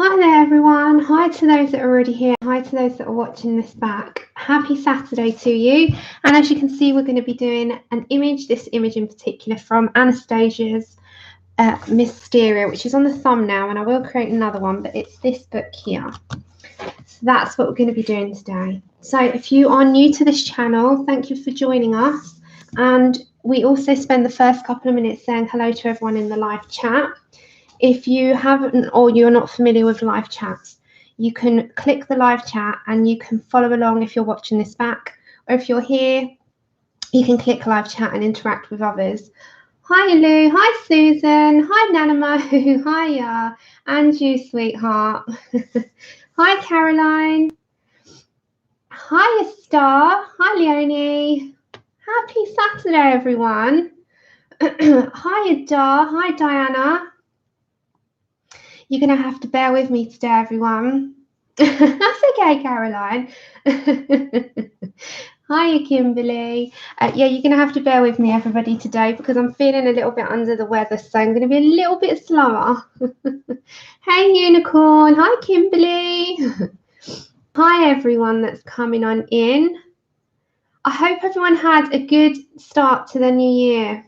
Hi there everyone, hi to those that are already here, hi to those that are watching this back. Happy Saturday to you, and as you can see we're going to be doing an image, this image in particular from Anastasia's Mysteria, which is on the thumbnail, and I will create another one, but it's this book here. So that's what we're going to be doing today. So if you are new to this channel, thank you for joining us, and we also spend the first couple of minutes saying hello to everyone in the live chat. If you haven't or you're not familiar with live chats, you can click the live chat and you can follow along if you're watching this back, or if you're here, you can click live chat and interact with others. Hi Lou, hi Susan, hi Nanamo, hiya, and you sweetheart. Hi Caroline, hi Star, hi Leonie. Happy Saturday everyone. Hi Dar, hi Diana. You're going to have to bear with me today, everyone. That's okay, Caroline. Hiya, Kimberly. Yeah, you're going to have to bear with me, everybody, today because I'm feeling a little bit under the weather, so I'm going to be a little bit slower. Hey, Unicorn. Hi, Kimberly. Hi, everyone that's coming on in. I hope everyone had a good start to the new year.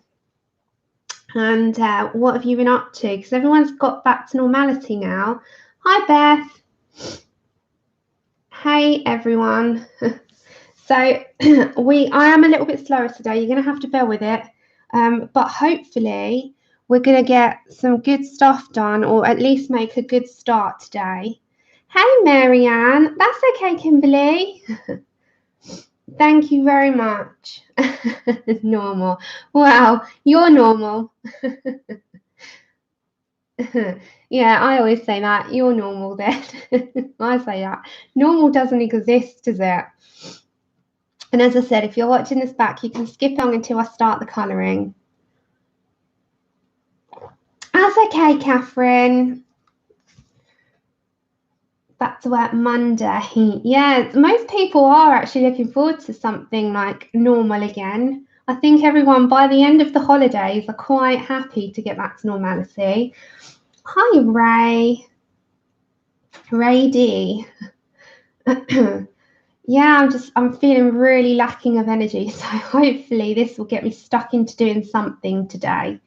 And what have you been up to? Because everyone's got back to normality now. Hi, Beth. Hey, everyone. So I am a little bit slower today. You're going to have to bear with it. But hopefully we're going to get some good stuff done, or at least make a good start today. Hey, Marianne. That's okay, Kimberly. Thank you very much. Normal. Wow, you're normal. Yeah, I always say that. You're normal then. I say that. Normal doesn't exist, does it? And as I said, if you're watching this back, you can skip on until I start the colouring. That's okay, Catherine. Back to work Monday. Yeah, most people are actually looking forward to something like normal again. I think everyone by the end of the holidays are quite happy to get back to normality. Hi, Ray. Ray D. Yeah, I'm feeling really lacking of energy. So hopefully this will get me stuck into doing something today.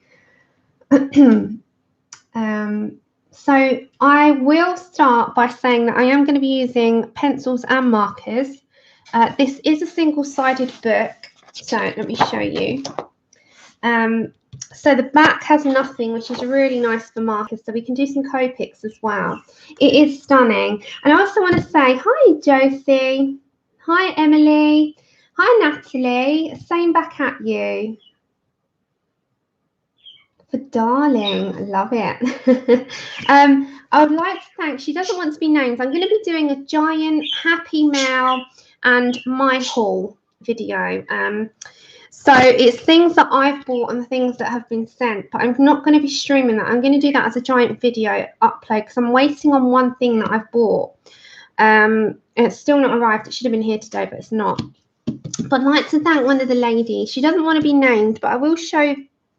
So I will start by saying that I am going to be using pencils and markers. This is a single-sided book, so let me show you. So the back has nothing, which is really nice for markers, so we can do some COPICs as well. It is stunning. And I also want to say hi, Josie. Hi, Emily. Hi, Natalie. Same back at you. Darling, I love it. I would like to thank, she doesn't want to be named. I'm going to be doing a giant happy mail and my haul video. So it's things that I've bought and the things that have been sent, but I'm not going to be streaming that. I'm going to do that as a giant video upload because I'm waiting on one thing that I've bought. It's still not arrived. It should have been here today, but it's not. But I'd like to thank one of the ladies. She doesn't want to be named, but I will show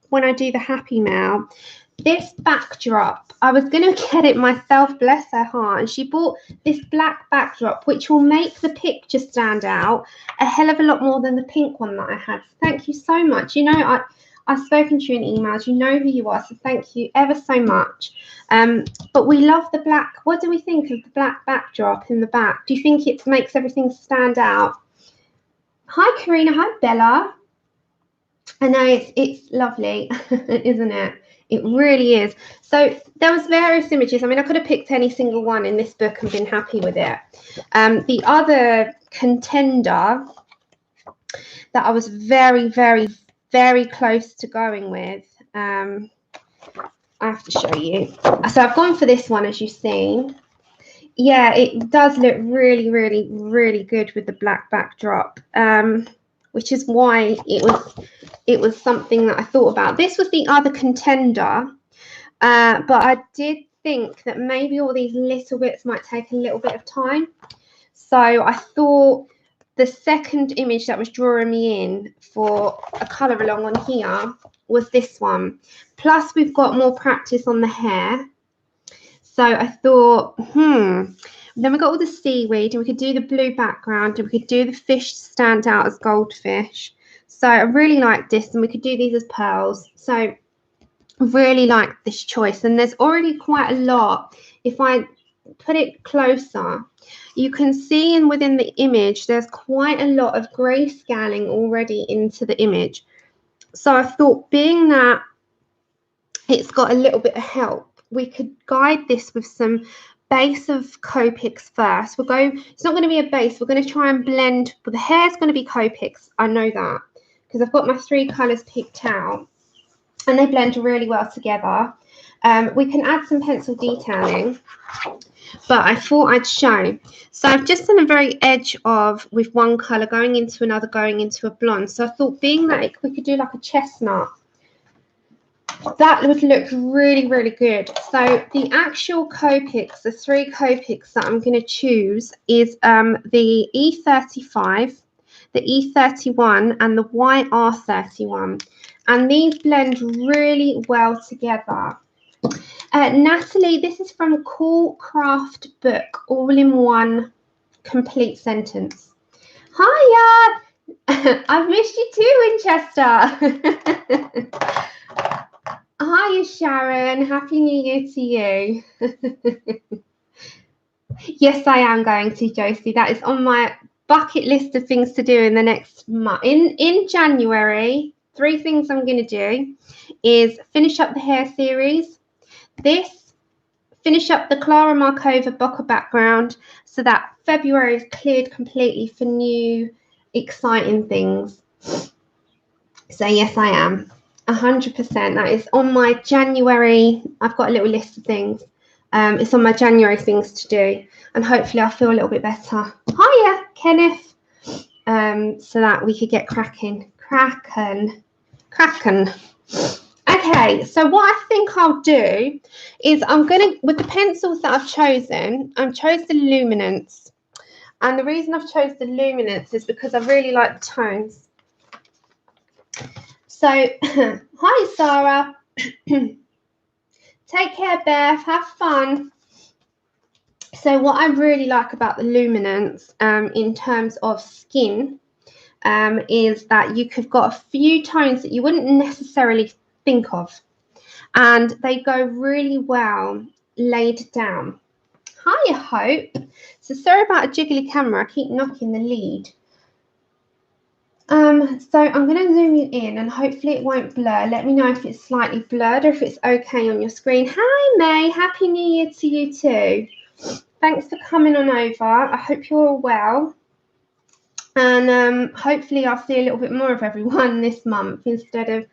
when I do the happy mail. This backdrop, I was going to get it myself, bless her heart, and she bought this black backdrop which will make the picture stand out a hell of a lot more than the pink one that I had. Thank you so much. You know, I've spoken to you in emails, you know who you are, so thank you ever so much. But we love the black. What do we think of the black backdrop in the back? Do you think it makes everything stand out? Hi Karina, hi Bella. I know it's lovely, isn't it? It really is. So there was various images. I mean, I could have picked any single one in this book and been happy with it. The other contender that I was very, very, very close to going with, I have to show you. So I've gone for this one, as you've seen. Yeah, it does look really, really, really good with the black backdrop, which is why it was something that I thought about. This was the other contender, but I did think that maybe all these little bits might take a little bit of time. So I thought the second image that was drawing me in for a colour along on here was this one. Plus we've got more practice on the hair. So I thought, then we got all the seaweed, and we could do the blue background, and we could do the fish stand out as goldfish. So I really like this, and we could do these as pearls. So I really like this choice, and there's already quite a lot. If I put it closer, you can see within the image, there's quite a lot of grayscaling already into the image. So I thought, being that it's got a little bit of help, we could guide this with some base of COPICs first. It's not going to be a base, we're going to try and blend, but the hair's going to be COPICs, I know that, because I've got my 3 colours picked out, and they blend really well together. We can add some pencil detailing, but I thought I'd show. So I've just done a very edge of, with one colour going into another, going into a blonde. So I thought, being that we could do like a chestnut, that would look really, really good. So the actual COPICs, the 3 COPICs that I'm going to choose is the E35, the E31, and the YR31. And these blend really well together. Natalie, this is from Cool Craft Book, all in one complete sentence. Hiya! I've missed you too, Winchester. Hiya, Sharon. Happy New Year to you. Yes, I am going to, Josie. That is on my bucket list of things to do in the next month. In January, 3 things I'm going to do is finish up the hair series, finish up the Clara Markova Bokeh background, so that February is cleared completely for new, exciting things. So yes, I am. 100%. That is on my January. I've got a little list of things. It's on my January things to do, and hopefully I'll feel a little bit better. Hiya, Kenneth. So that we could get cracking. Okay, so what I think I'll do is with the pencils that I've chosen, I've chosen the Luminance. And the reason I've chosen the Luminance is because I really like the tones. So, hi, Sarah. Take care, Beth. Have fun. So what I really like about the Luminance in terms of skin is that you've got a few tones that you wouldn't necessarily think of, and they go really well laid down. Hiya, Hope. So sorry about a jiggly camera. I keep knocking the lead. So I'm going to zoom you in, and hopefully it won't blur. Let me know if it's slightly blurred or if it's okay on your screen. Hi, May. Happy New Year to you too. Thanks for coming on over. I hope you're all well. And hopefully I'll see a little bit more of everyone this month instead of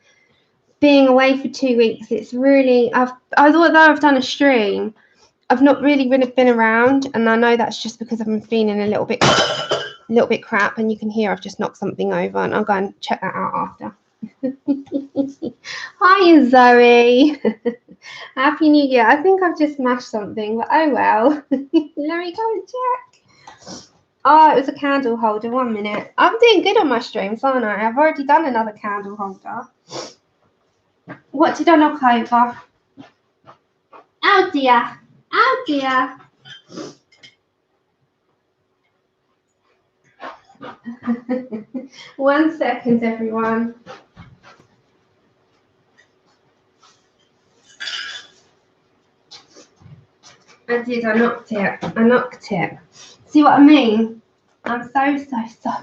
being away for 2 weeks. It's really, although I've done a stream, I've not really been around, and I know that's just because I've been feeling a little bit crap, and you can hear I've just knocked something over, and I'll go and check that out after. Hi, Zoe. Happy New Year. I think I've just smashed something, but oh well. Let me go and check. Oh, it was a candle holder. 1 minute. I'm doing good on my streams, aren't I? I've already done another candle holder. What did I knock over? Oh dear. Oh dear. 1 second, everyone. I did. I knocked it. See what I mean? I'm so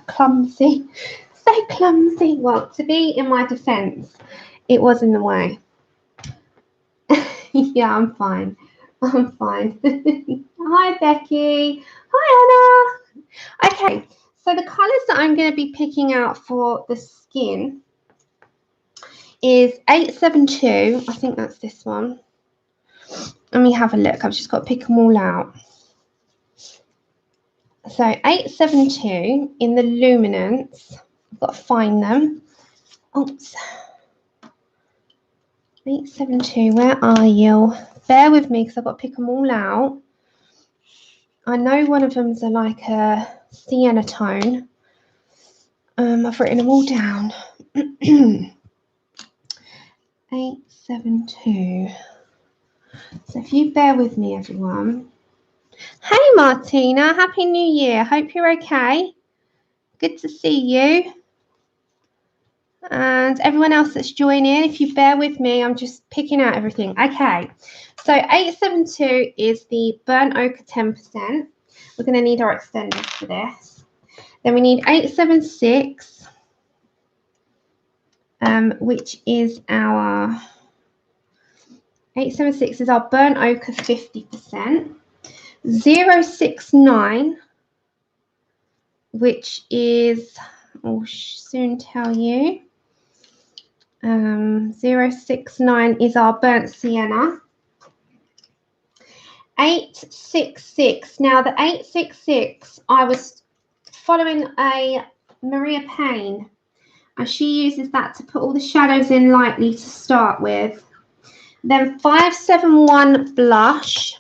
clumsy. So clumsy. Well, to be in my defense, it was in the way. Yeah, I'm fine. I'm fine. Hi, Becky. Hi, Anna. Okay, so the colours that I'm going to be picking out for the skin is 872. I think that's this one. Let me have a look. I've just got to pick them all out. So 872 in the Luminance. I've got to find them. Oops. 872, where are you? Bear with me because I've got to pick them all out. I know one of them's like a Sienna tone. I've written them all down. 872. So if you bear with me, everyone. Hey, Martina. Happy New Year. Hope you're okay. Good to see you. And everyone else that's joining, if you bear with me, I'm just picking out everything. Okay. So 872 is the burnt ochre 10%. We're going to need our extenders for this. Then we need 876, which is our 876 is our burnt ochre 50%. 069, which is, I'll soon tell you. 069 is our burnt sienna. 866. Now the 866, I was following a Maria Payne, and she uses that to put all the shadows in lightly to start with. Then 571 blush.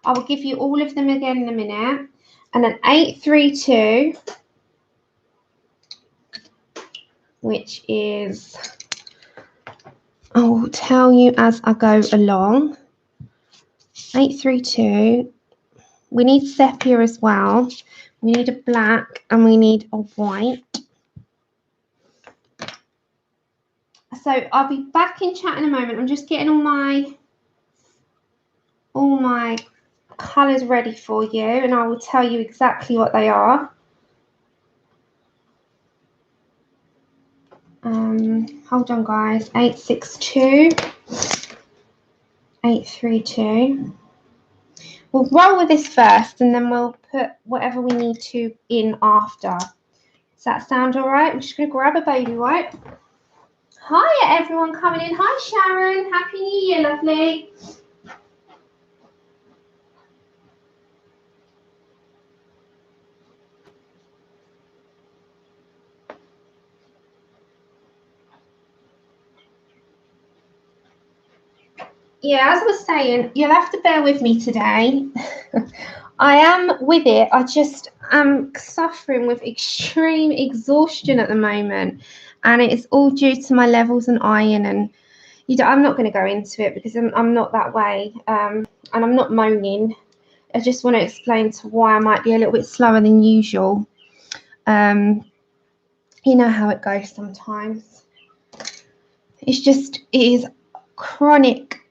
I will give you all of them again in a minute. And then 832, which is, I will tell you as I go along. 832. We need sepia as well. We need a black and we need a white. So I'll be back in chat in a moment. I'm just getting all my colours ready for you, and I will tell you exactly what they are. Hold on, guys. 862, 832. We'll roll with this first, and then we'll put whatever we need to in after. Does that sound all right? I'm just going to grab a baby wipe. Hi, everyone coming in. Hi, Sharon. Happy New Year, lovely. Yeah, as I was saying, you'll have to bear with me today. I am with it. I just am suffering with extreme exhaustion at the moment, and it is all due to my levels in iron. And I'm not going to go into it because I'm not that way, and I'm not moaning. I just want to explain to why I might be a little bit slower than usual. You know how it goes sometimes. It is chronic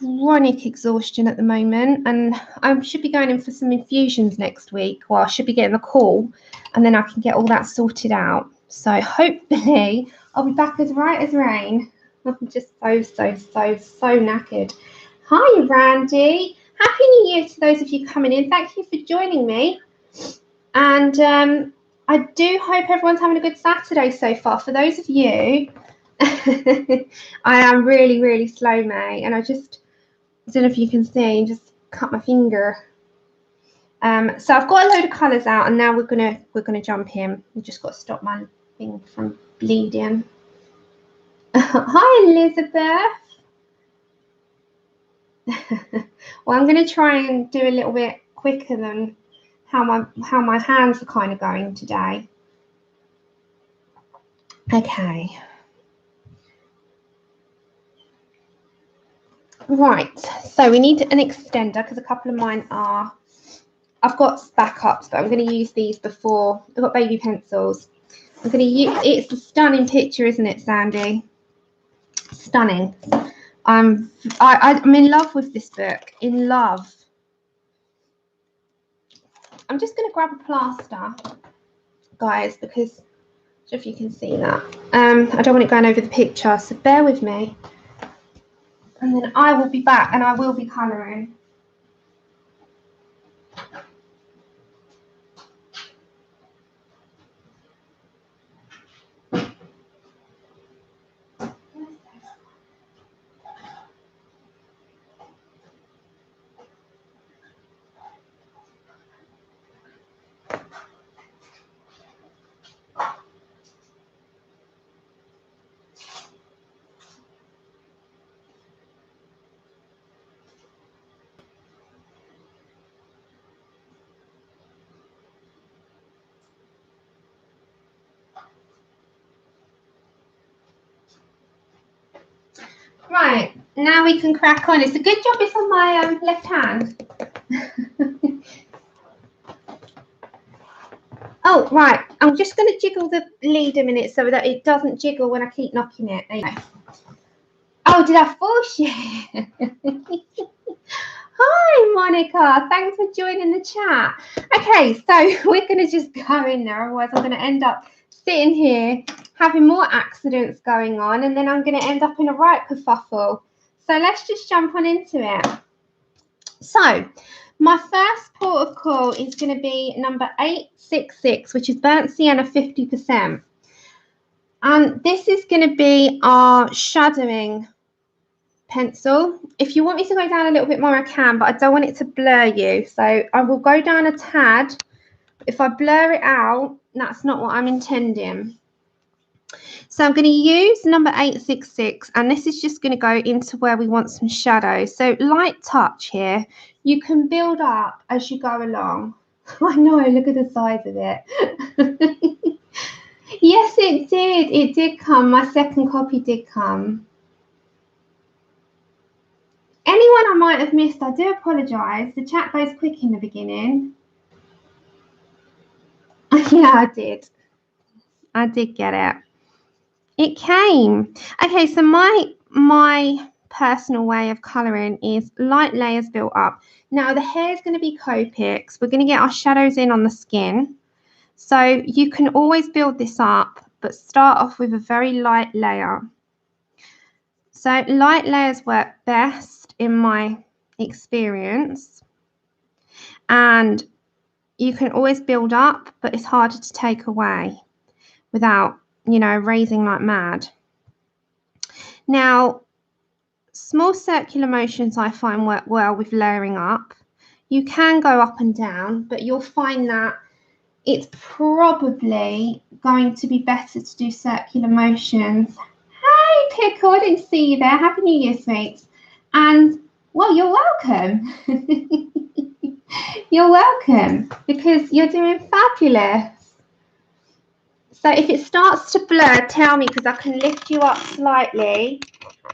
exhaustion at the moment, and I should be going in for some infusions next week. Well, I should be getting a call, and then I can get all that sorted out. So hopefully I'll be back as right as rain. I'm just so knackered. Hi, Randy. Happy New Year to those of you coming in. Thank you for joining me. And I do hope everyone's having a good Saturday so far. For those of you, I am really slow, mate, and I don't know if you can see, just cut my finger. So I've got a load of colours out, and now we're gonna jump in. We've just got to stop my thing from bleeding. Hi, Elizabeth. Well, I'm gonna try and do a little bit quicker than how my hands are kind of going today. Okay. Right, so we need an extender because a couple of mine are, I've got backups, but I'm going to use these before. I've got baby pencils. I'm going to use, it's a stunning picture, isn't it, Sandy? Stunning. I'm in love with this book, in love. I'm just going to grab a plaster, guys, because I don't know if you can see that. I don't want it going over the picture, so bear with me. And then I will be back and I will be colouring. Right, now we can crack on. It's a good job it's on my left hand. Oh, right. I'm just going to jiggle the lead a minute so that it doesn't jiggle when I keep knocking it. There you go. Oh, did I force you? Hi, Monica. Thanks for joining the chat. Okay, so we're going to just go in there. Otherwise, I'm going to end up sitting here having more accidents going on, and then I'm going to end up in a right kerfuffle. So let's just jump on into it. So my first port of call is going to be number 866, which is burnt sienna 50%. And this is going to be our shadowing pencil. If you want me to go down a little bit more, I can, but I don't want it to blur you. So I will go down a tad. If I blur it out, that's not what I'm intending. So I'm going to use number 866, and this is just going to go into where we want some shadow. So light touch here. You can build up as you go along. I know, look at the size of it. Yes, it did. It did come. My second copy did come. Anyone I might have missed, I do apologise. The chat goes quick in the beginning. Yeah, I did. I did get it. It came. Okay, so my personal way of colouring is light layers built up. Now the hair is going to be Copics. We're going to get our shadows in on the skin. So you can always build this up, but start off with a very light layer. So light layers work best in my experience. And you can always build up, but it's harder to take away without, you know, raising like mad. Now, small circular motions I find work well with layering up. You can go up and down, but you'll find that it's probably going to be better to do circular motions. Hey, Pickle, I didn't see you there. Happy New Year, sweets. And, well, you're welcome. You're welcome, because you're doing fabulous. So if it starts to blur, tell me, because I can lift you up slightly.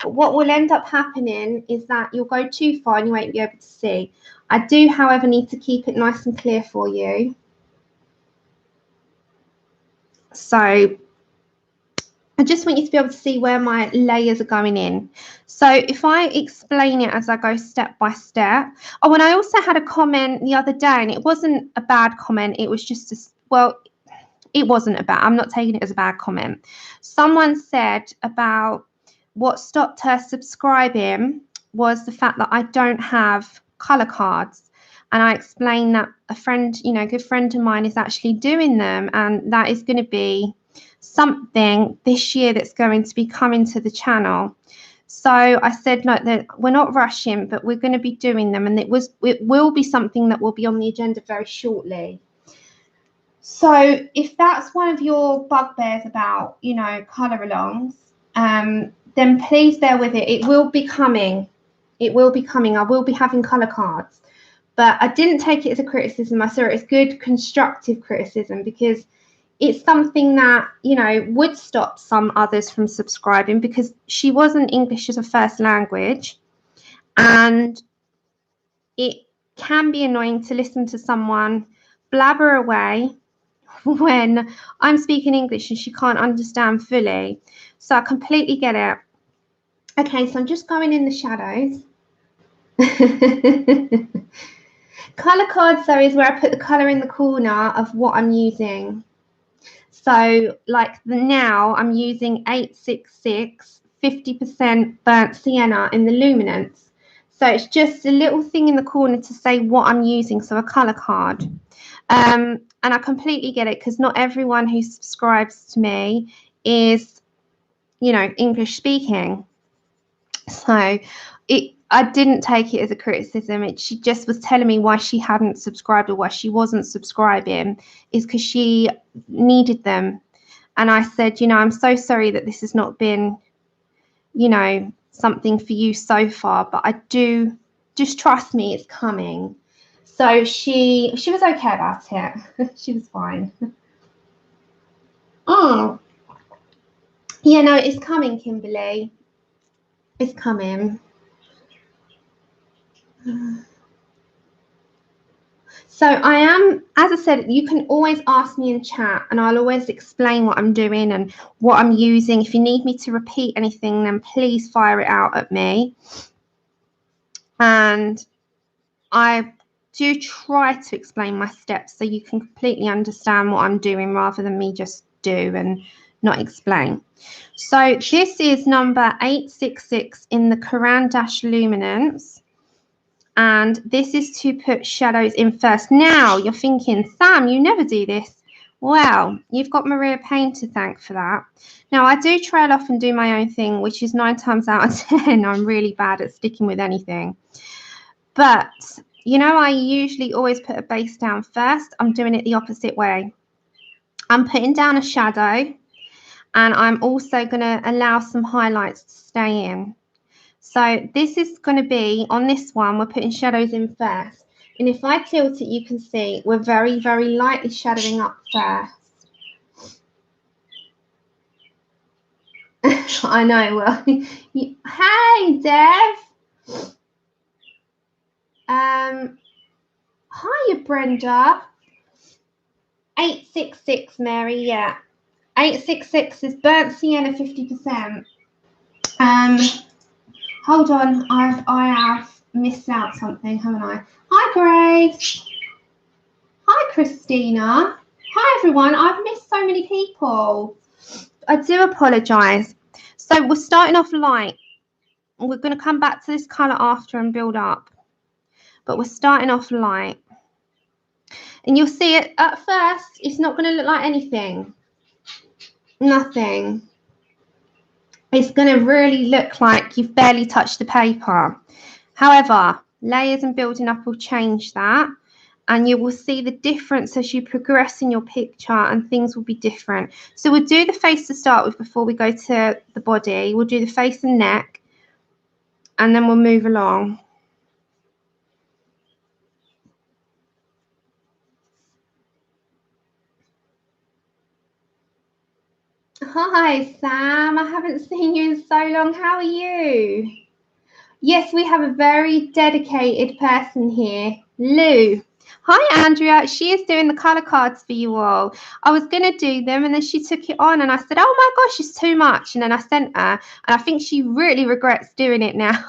But what will end up happening is that you'll go too far and you won't be able to see. I do, however, need to keep it nice and clear for you. So I just want you to be able to see where my layers are going in. So if I explain it as I go step by step. Oh, and I also had a comment the other day, and it wasn't a bad comment. It was just, it wasn't a bad, I'm not taking it as a bad comment. Someone said about what stopped her subscribing was the fact that I don't have colour cards. And I explained that a friend, you know, a good friend of mine is actually doing them, and that is going to be something this year that's going to be coming to the channel. So I said, like, that we're not rushing, but we're going to be doing them, and it will be something that will be on the agenda very shortly. So if that's one of your bugbears about, you know, colour alongs, then please bear with it. It will be coming. It will be coming. I will be having colour cards. But I didn't take it as a criticism. I saw it as good, constructive criticism, because it's something that, you know, would stop some others from subscribing, because she wasn't English as a first language. And it can be annoying to listen to someone blabber away when I'm speaking English and she can't understand fully. So I completely get it. Okay, so I'm just going in the shadows. Colour cards, though, is where I put the colour in the corner of what I'm using. So like now I'm using 866 50% burnt sienna in the luminance. So it's just a little thing in the corner to say what I'm using, so a colour card. And I completely get it, because not everyone who subscribes to me is, you know, English speaking. So I didn't take it as a criticism. She just was telling me why she hadn't subscribed, or why she wasn't subscribing, is because she needed them. And I said, you know, I'm so sorry that this has not been, you know, something for you so far, but I do, just trust me, it's coming. So she was okay about it. She was fine. Oh, yeah, no, it's coming, Kimberly. It's coming. So I am, as I said, you can always ask me in chat and I'll always explain what I'm doing and what I'm using. If you need me to repeat anything, then please fire it out at me. And I do try to explain my steps so you can completely understand what I'm doing rather than me just do and not explain. So this is number 866 in the Quran Luminance. And this is to put shadows in first. Now you're thinking, Sam, you never do this. Well, you've got Maria Payne to thank for that. Now, I do trail off and do my own thing, which is 9 times out of 10. I'm really bad at sticking with anything. But, you know, I usually always put a base down first. I'm doing it the opposite way. I'm putting down a shadow, and I'm also going to allow some highlights to stay in. So this is going to be, on this one, we're putting shadows in first. And if I tilt it, you can see we're very, very lightly shadowing up first. I know, well, hey, Dev. Hiya, Brenda. 866, Mary, yeah. 866 is burnt sienna 50%. Hold on, I have missed out something, haven't I? Hi, Grace. Hi, Christina. Hi, everyone. I've missed so many people. I do apologise. So we're starting off light. We're going to come back to this colour after and build up. But we're starting off light. And you'll see it at first, it's not going to look like anything. Nothing. It's going to really look like you've barely touched the paper. However, layers and building up will change that. And you will see the difference as you progress in your picture and things will be different. So we'll do the face to start with before we go to the body. We'll do the face and neck. And then we'll move along. Hi, Sam. I haven't seen you in so long. How are you? Yes, we have a very dedicated person here, Lou. Hi, Andrea. She is doing the colour cards for you all. I was going to do them and then she took it on and I said, oh my gosh, it's too much. And then I sent her and I think she really regrets doing it now.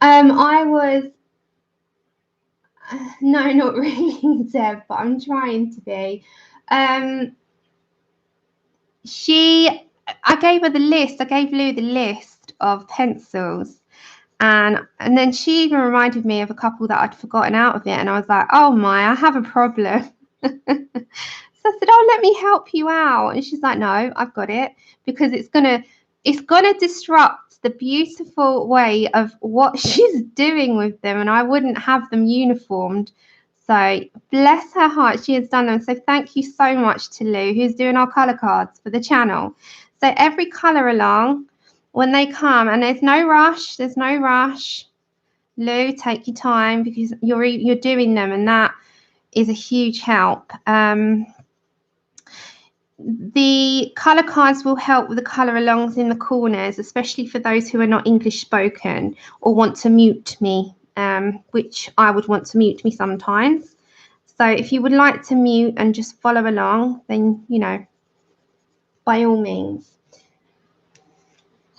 I was, no, not really, Deb, but I'm trying to be. I gave her the list. I gave Lou the list of pencils. And then she even reminded me of a couple that I'd forgotten out of it. And I was like, oh my, I have a problem. So I said, oh, let me help you out. And she's like, no, I've got it. Because it's gonna disrupt the beautiful way of what she's doing with them. And I wouldn't have them uniformed. So bless her heart, she has done them. So thank you so much to Lou, who's doing our colour cards for the channel. So every colour along, when they come, and there's no rush, Lou, take your time because you're doing them, and that is a huge help. The colour cards will help with the colour alongs in the corners, especially for those who are not English spoken or want to mute me, which I would want to mute me sometimes. So if you would like to mute and just follow along, then, you know, by all means.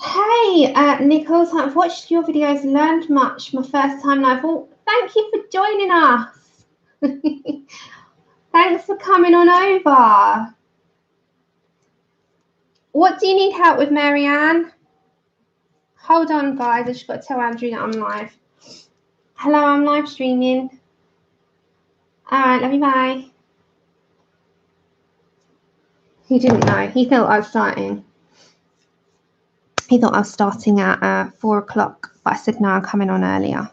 Hey, Nichols, I've watched your videos, learned much. My first time live. Well, thank you for joining us. Thanks for coming on over. What do you need help with, Marianne? Hold on, guys. I just got to tell Andrew that I'm live. Hello, I'm live streaming. All right, love you, bye. He didn't know. He thought I was starting. He thought I was starting at 4 o'clock, but I said no, I'm coming on earlier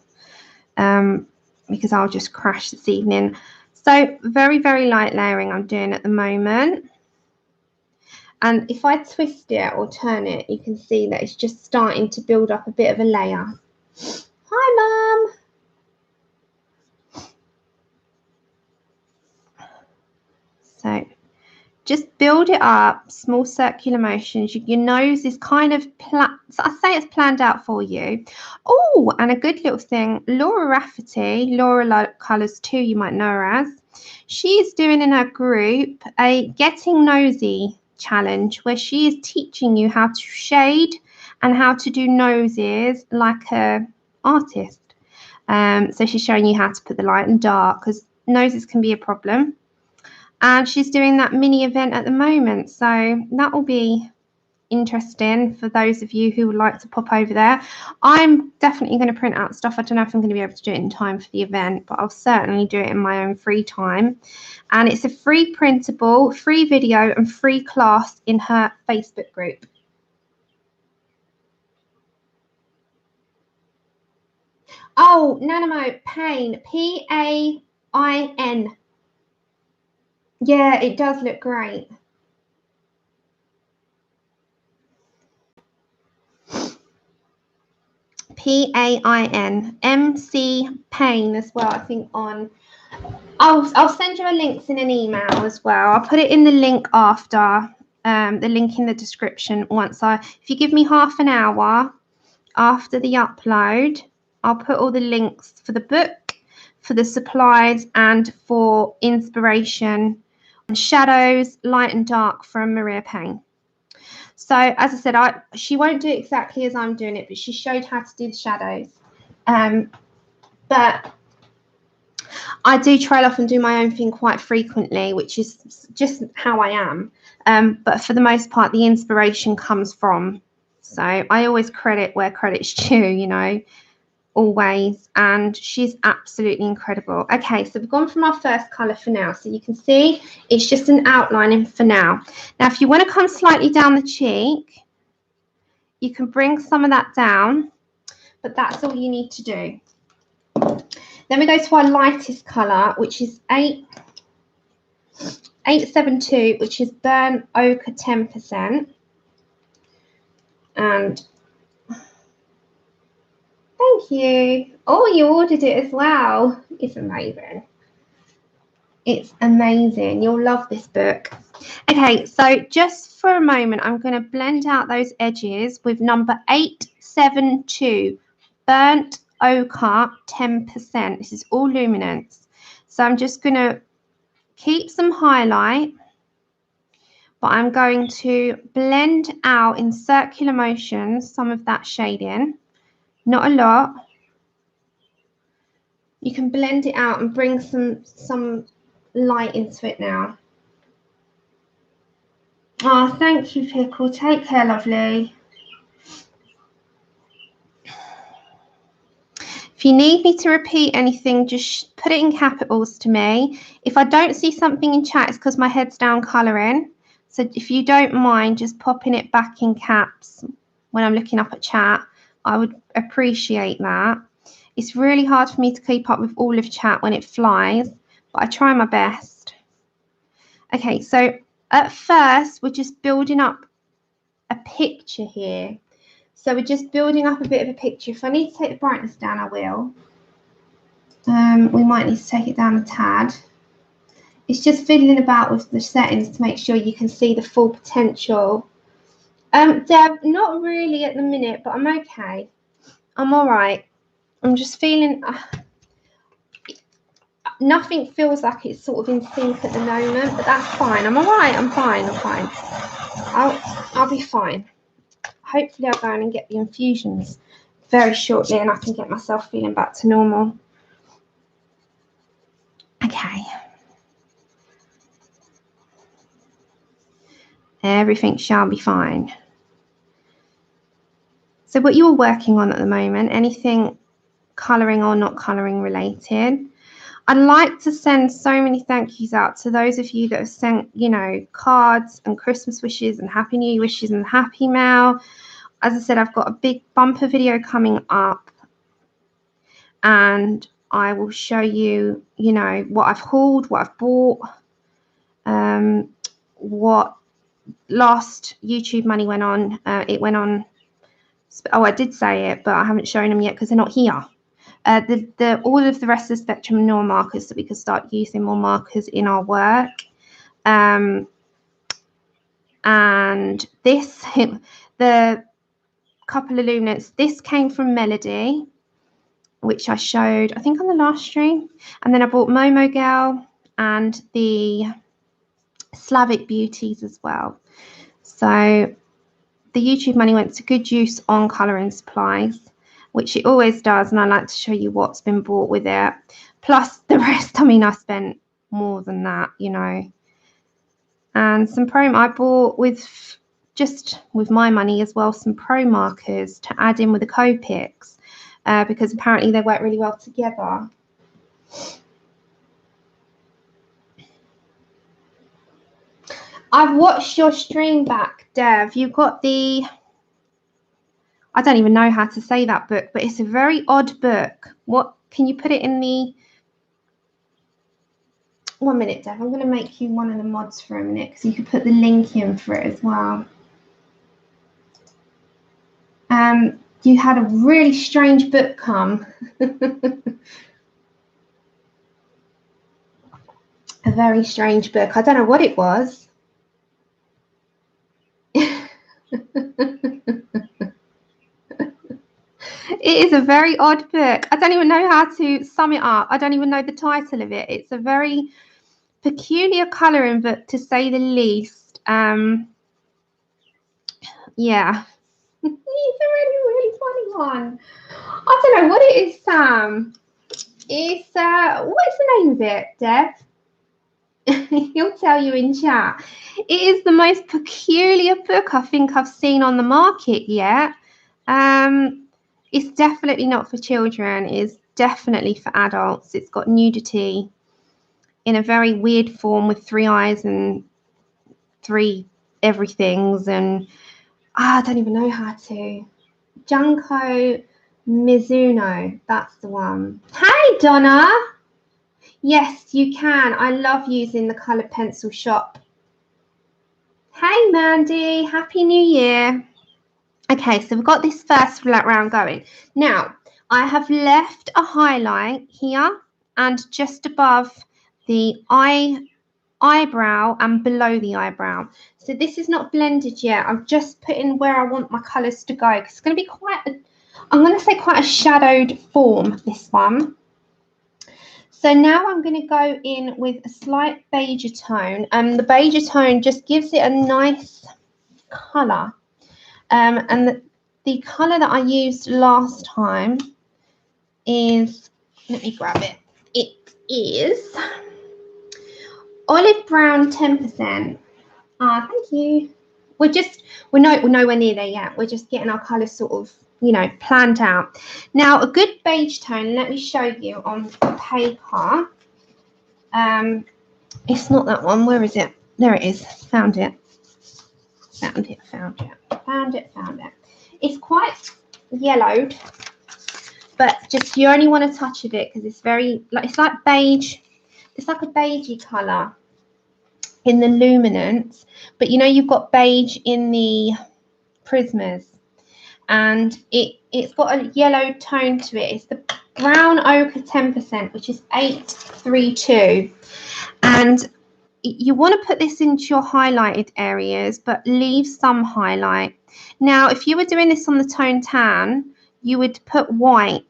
because I'll just crash this evening. So very, very light layering I'm doing at the moment. And if I twist it or turn it, you can see that it's just starting to build up a bit of a layer. Hi, Mum. So just build it up, small circular motions. Your nose is kind of, I say it's planned out for you. Oh, and a good little thing, Laura Rafferty, Laura Colours 2, you might know her as. She's doing in her group a Getting Nosy challenge where she is teaching you how to shade and how to do noses like a artist. So she's showing you how to put the light and dark, because noses can be a problem. And she's doing that mini event at the moment. So that will be interesting for those of you who would like to pop over there. I'm definitely going to print out stuff. I don't know if I'm going to be able to do it in time for the event, but I'll certainly do it in my own free time. And it's a free printable, free video and free class in her Facebook group. Oh, Nanamo, Pain, P-A-I-N. Yeah, it does look great. P-A-I-N. MC Pain as well, I think on. I'll send you a link in an email as well. I'll put it in the link after, the link in the description if you give me half an hour after the upload, I'll put all the links for the book, for the supplies, and for inspiration and shadows, light and dark from Maria Payne. So as I said, she won't do it exactly as I'm doing it, but she showed how to do the shadows. But I do trail off and do my own thing quite frequently, which is just how I am. But for the most part, the inspiration comes from. So I always credit where credit's due, you know, always. And she's absolutely incredible. Okay, so we've gone from our first colour for now. So you can see it's just an outlining for now. Now, if you want to come slightly down the cheek, you can bring some of that down, but that's all you need to do. Then we go to our lightest colour, which is 872, which is Burnt Ochre 10%. And thank you. Oh, you ordered it as well. It's amazing. It's amazing. You'll love this book. Okay, so just for a moment, I'm going to blend out those edges with number 872, Burnt Ochre 10%. This is all luminance. So I'm just going to keep some highlight, but I'm going to blend out in circular motions some of that shading. Not a lot. You can blend it out and bring some light into it now. Oh, thank you, Pickle. Take care, lovely. If you need me to repeat anything, just put it in capitals to me. If I don't see something in chat, it's because my head's down colouring. So if you don't mind just popping it back in caps when I'm looking up at chat, I would appreciate that. It's really hard for me to keep up with all of chat when it flies, but I try my best. Okay, so at first, we're just building up a picture here. So we're just building up a bit of a picture. If I need to take the brightness down, I will. We might need to take it down a tad. It's just fiddling about with the settings to make sure you can see the full potential. Deb, not really at the minute, but I'm okay. I'm all right. I'm just feeling... nothing feels like it's sort of in sync at the moment, but that's fine. I'm all right. I'm fine. I'm fine. I'll be fine. Hopefully I'll go in and get the infusions very shortly and I can get myself feeling back to normal. Okay. Everything shall be fine. So what you're working on at the moment, anything colouring or not colouring related, I'd like to send so many thank yous out to those of you that have sent, you know, cards and Christmas wishes and Happy New Year wishes and Happy Mail. As I said, I've got a big bumper video coming up and I will show you, you know, what I've hauled, what I've bought, what last YouTube money went on. It went on, oh, I did say it, but I haven't shown them yet because they're not here. All of the rest of the Spectrum Noir markers, so we could start using more markers in our work. And this, the couple of luminance, this came from Melody, which I showed, I think, on the last stream. And then I bought Momo Girl and the Slavic Beauties as well. So the YouTube money went to good use on colouring supplies, which it always does, and I like to show you what's been bought with it. Plus the rest, I mean, I spent more than that, you know. And some pro, I bought just with my money as well, some pro markers to add in with the COPICs, because apparently they work really well together. I've watched your stream back, Dev. You've got the, I don't even know how to say that book, but it's a very odd book. What, can you put it in the, 1 minute, Dev. I'm going to make you one of the mods for a minute because you could put the link in for it as well. You had a really strange book come. A very strange book. I don't know what it was. It is a very odd book. I don't even know how to sum it up. I don't even know the title of it. It's a very peculiar colouring book, to say the least. Yeah. It's a really funny one. I don't know what it is, Sam. It's what's the name of it, Deb? He'll tell you in chat. It is the most peculiar book I think I've seen on the market yet. It's definitely not for children. It's definitely for adults. It's got nudity in a very weird form with 3 eyes and 3 everythings, and I don't even know how to. Junko Mizuno, that's the one. Hey, Donna. Yes, you can. I love using the coloured pencil shop. Hey, Mandy. Happy New Year. Okay, so we've got this first round going. Now, I have left a highlight here and just above the eyebrow and below the eyebrow. So this is not blended yet. I'm just putting where I want my colours to go, because it's going to be quite a, I'm going to say quite a shadowed form, this one. So now I'm going to go in with a slight beige tone, and the beige tone just gives it a nice colour. And the colour that I used last time is, let me grab it. It is olive brown 10%. Thank you. We're nowhere near there yet. We're just getting our colours sort of, you know, planned out. Now, a good beige tone, let me show you on paper. It's not that one. Where is it? There it is. Found it. Found it. Found it. Found it. Found it. It's quite yellowed, but just you only want a touch of it because it's very, like, it's like beige. It's like a beigey colour in the luminance, but you know you've got beige in the prismas, and it's got a yellow tone to it. It's the brown ochre 10%, which is 832, and you want to put this into your highlighted areas, but leave some highlight. Now, if you were doing this on the tone tan, you would put white.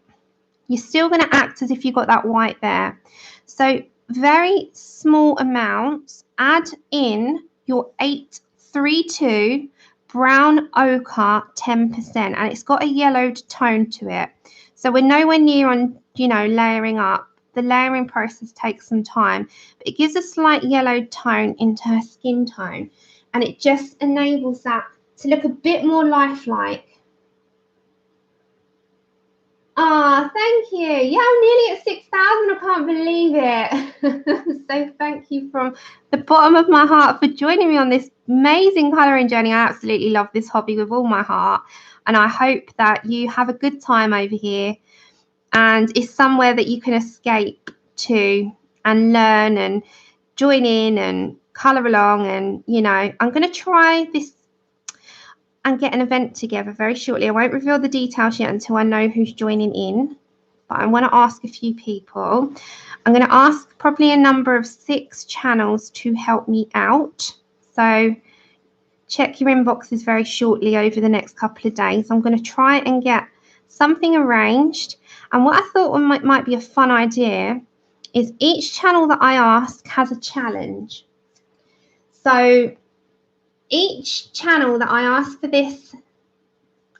You're still going to act as if you got that white there. So very small amounts. Add in your 832 brown ochre 10%, and it's got a yellowed tone to it. So we're nowhere near on, you know, layering up. The layering process takes some time, but it gives a slight yellowed tone into her skin tone, and it just enables that to look a bit more lifelike. Ah, thank you. Yeah, I'm nearly at 6,000. I can't believe it. So thank you from the bottom of my heart for joining me on this amazing colouring journey. I absolutely love this hobby with all my heart, and I hope that you have a good time over here, and it's somewhere that you can escape to and learn and join in and colour along. And, you know, I'm going to try this and get an event together very shortly. I won't reveal the details yet until I know who's joining in, but I want to ask a few people. I'm going to ask probably a number of 6 channels to help me out. So check your inboxes very shortly over the next couple of days. I'm going to try and get something arranged. And what I thought might be a fun idea is each channel that I ask has a challenge. So each channel that I ask for this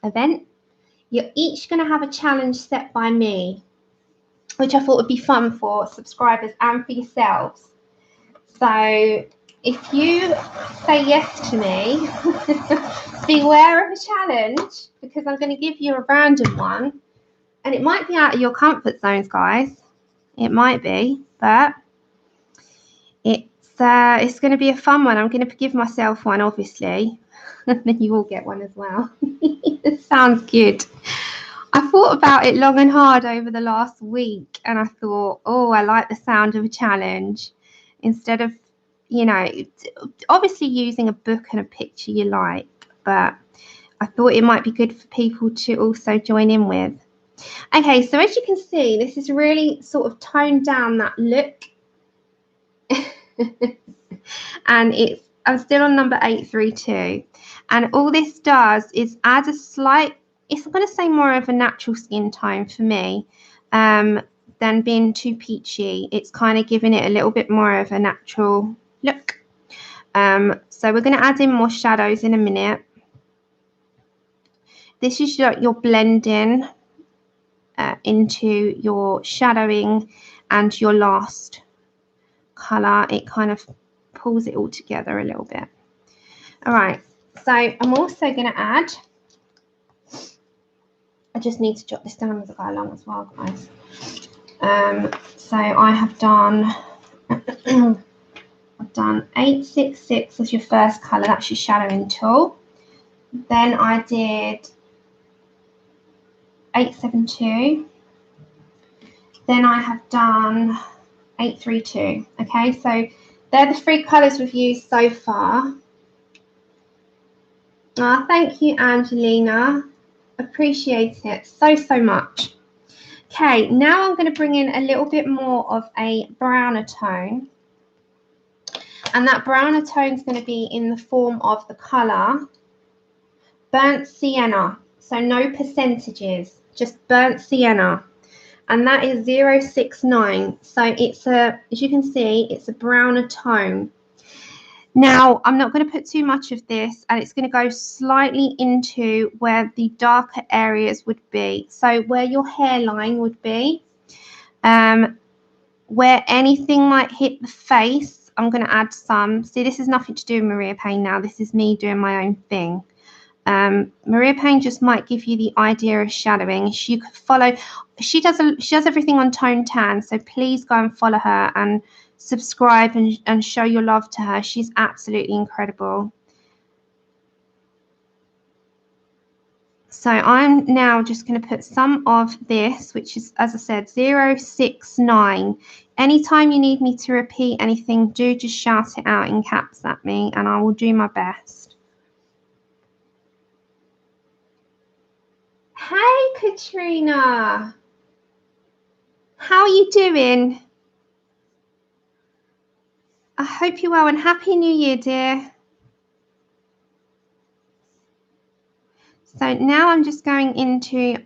event, you're each going to have a challenge set by me, which I thought would be fun for subscribers and for yourselves. So if you say yes to me, beware of a challenge, because I'm going to give you a random one. And it might be out of your comfort zones, guys. It might be, but it's going to be a fun one. I'm going to give myself one, obviously. And then you all get one as well. It sounds good. I thought about it long and hard over the last week, and I thought, oh, I like the sound of a challenge. Instead of, you know, obviously using a book and a picture you like, but I thought it might be good for people to also join in with. Okay, so as you can see, this is really sort of toned down that look. And I'm still on number 832. And all this does is add a slight, it's going to say more of a natural skin tone for me than being too peachy. It's kind of giving it a little bit more of a natural look. So we're going to add in more shadows in a minute. This is your blending into your shadowing and your last colour. It kind of pulls it all together a little bit. All right, so I'm also going to add, I just need to jot this down as I go along as well, guys. So I have done I've done 866 as your first colour, that's your shadowing tool. Then I did 872. Then I have done 832. Okay, so they're the 3 colours we've used so far. Oh, thank you, Angelina. Appreciate it so much. Okay, now I'm going to bring in a little bit more of a browner tone. And that browner tone is going to be in the form of the colour Burnt Sienna. So no percentages, just Burnt Sienna. And that is 069. So it's as you can see, it's a browner tone. Now, I'm not going to put too much of this, and it's going to go slightly into where the darker areas would be. So where your hairline would be, where anything might hit the face, I'm going to add some. See, this is nothing to do with Maria Payne now. This is me doing my own thing. Maria Payne just might give you the idea of shadowing. You could follow. She does everything on Tone Tan, so please go and follow her and subscribe and show your love to her. She's absolutely incredible. So I'm now just going to put some of this, which is, as I said, 069. Anytime you need me to repeat anything, do just shout it out in caps at me, and I will do my best. Hey, Katrina. How are you doing? I hope you're well, and Happy New Year, dear. So now I'm just going into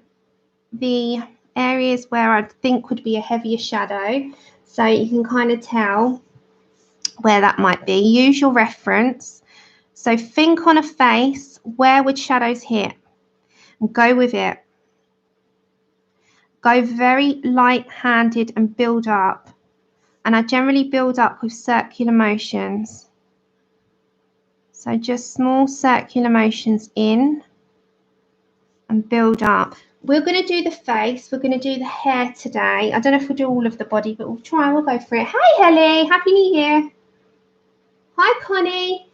the areas where I think would be a heavier shadow. So you can kind of tell where that might be. Use your reference. So think on a face, where would shadows hit? And go with it. Go very light-handed and build up. And I generally build up with circular motions. So just small circular motions in and build up. We're going to do the face. We're going to do the hair today. I don't know if we'll do all of the body, but we'll try. We'll go for it. Hi, Elly. Happy New Year. Hi, Connie.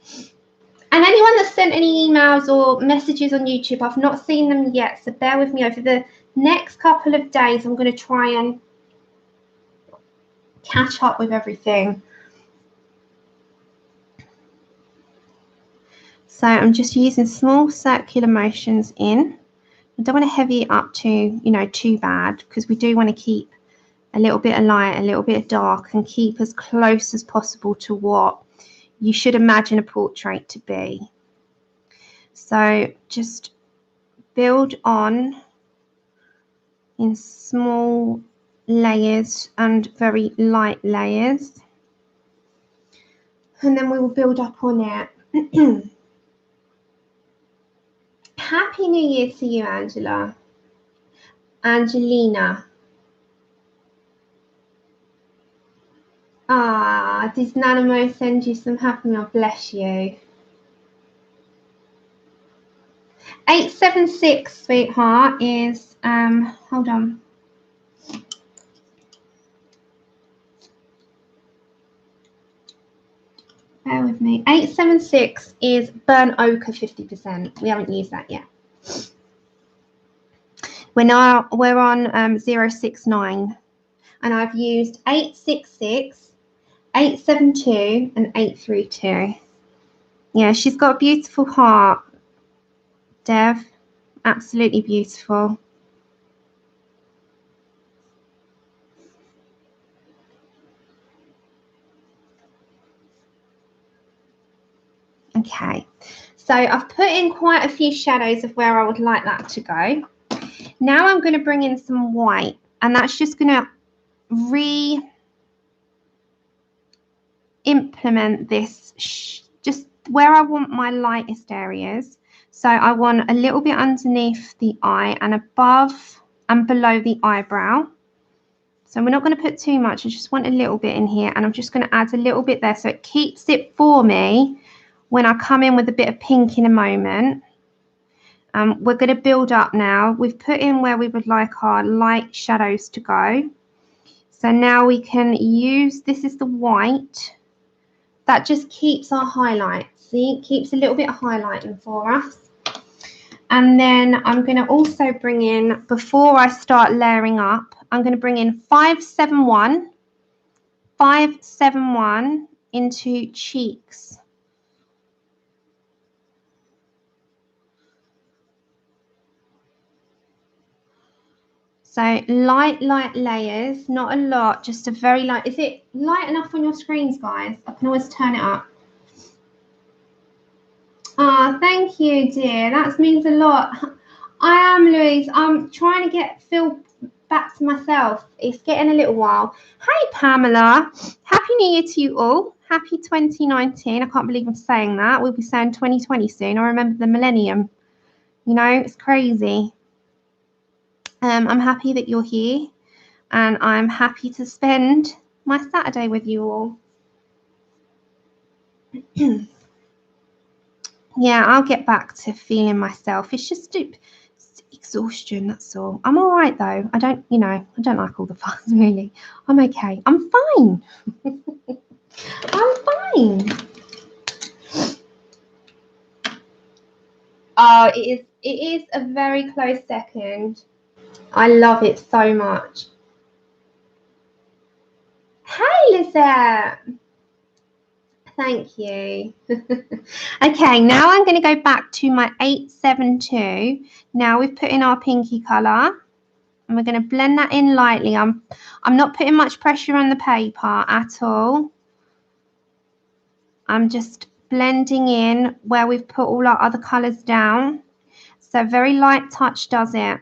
And anyone that's sent any emails or messages on YouTube, I've not seen them yet, so bear with me. Over the next couple of days, I'm going to try and catch up with everything. So I'm just using small circular motions in. I don't want to heavy it up too bad, because we do want to keep a little bit of light, a little bit of dark, and keep as close as possible to what you should imagine a portrait to be. So just build on in small layers and very light layers, and then we will build up on it. Happy New Year to you, Angela. Angelina. Ah, does Nanamo send you some happy mail? Bless you. 876, sweetheart, is hold on. Bear with me. 876 is burnt ochre 50%. We haven't used that yet. We're on 069, and I've used 866, 872, and 832. Yeah, she's got a beautiful heart, Dev. Absolutely beautiful. Okay, so I've put in quite a few shadows of where I would like that to go. Now I'm going to bring in some white, and that's just going to re-implement this just where I want my lightest areas. So I want a little bit underneath the eye and above and below the eyebrow. So we're not going to put too much. I just want a little bit in here, and I'm just going to add a little bit there so it keeps it for me when I come in with a bit of pink in a moment. We're going to build up now. We've put in where we would like our light shadows to go. So now we can use, this is the white. That just keeps our highlights. See, it keeps a little bit of highlighting for us. And then I'm going to also bring in, before I start layering up, I'm going to bring in 571, 571 into cheeks. So light layers, not a lot, just a very light. Is it light enough on your screens, guys? I can always turn it up. Ah, thank you, dear. That means a lot. I am, Louise. I'm trying to feel back to myself. It's getting a little while. Hey, Pamela. Happy New Year to you all. Happy 2019. I can't believe I'm saying that. We'll be saying 2020 soon. I remember the millennium. You know, it's crazy. I'm happy that you're here, and I'm happy to spend my Saturday with you all. Yeah, I'll get back to feeling myself. It's just exhaustion, that's all. I'm all right, though. I don't like all the fuss, really. I'm okay. I'm fine. I'm fine. Oh, it is a very close second. I love it so much. Hey, Lizette. Thank you. Okay, now I'm going to go back to my 872. Now we've put in our pinky colour, and we're going to blend that in lightly. I'm not putting much pressure on the paper at all. I'm just blending in where we've put all our other colours down. So very light touch does it.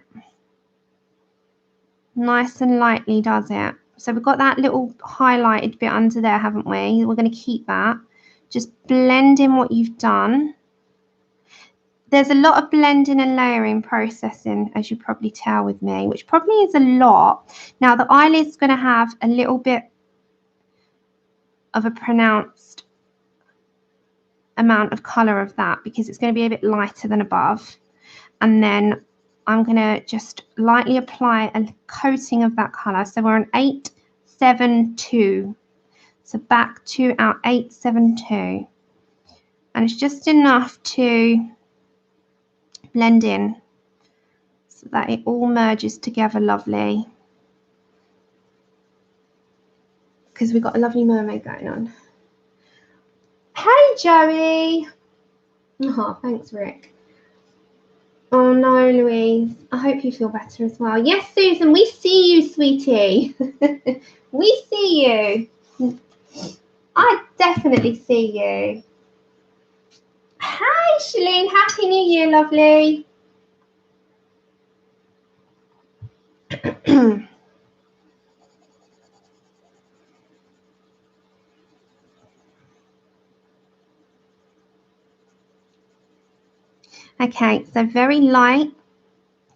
Nice and lightly does it. So we've got that little highlighted bit under there, haven't we? We're going to keep that. Just blend in what you've done. There's a lot of blending and layering processing, as you probably tell with me, which probably is a lot. Now the eyelid's going to have a little bit of a pronounced amount of colour of that because it's going to be a bit lighter than above. And then I'm going to just lightly apply a coating of that colour. So we're on 872. So back to our 872. And it's just enough to blend in so that it all merges together lovely. Because we've got a lovely mermaid going on. Hey, Joey. Oh, thanks, Rick. Oh, no, Louise. I hope you feel better as well. Yes, Susan, we see you, sweetie. We see you. I definitely see you. Hi, Shalene. Happy New Year, lovely. Okay, so very light.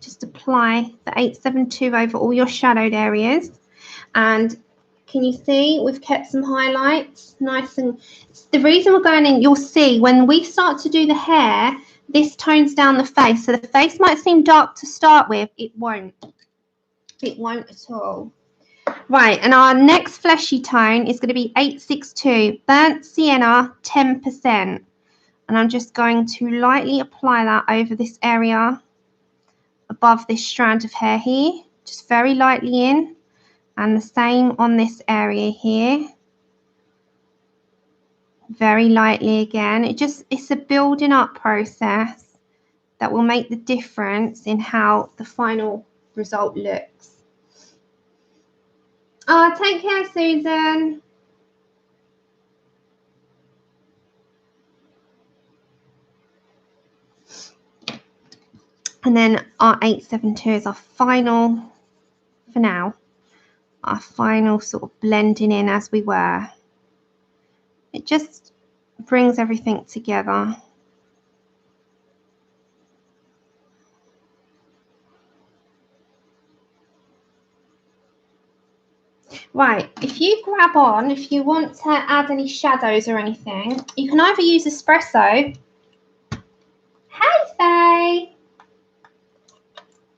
Just apply the 872 over all your shadowed areas. And can you see we've kept some highlights nice, and the reason we're going in, you'll see when we start to do the hair, this tones down the face. So the face might seem dark to start with. It won't at all. Right, and our next fleshy tone is going to be 862 burnt sienna 10%, and I'm just going to lightly apply that over this area above this strand of hair here, just very lightly in, and the same on this area here, very lightly again. It's a building up process that will make the difference in how the final result looks. Oh, take care, Susan. And then our 872 is our final, for now, our final sort of blending in as we were. It just brings everything together. Right, if you grab on, if you want to add any shadows or anything, you can either use espresso. Hey, Faye.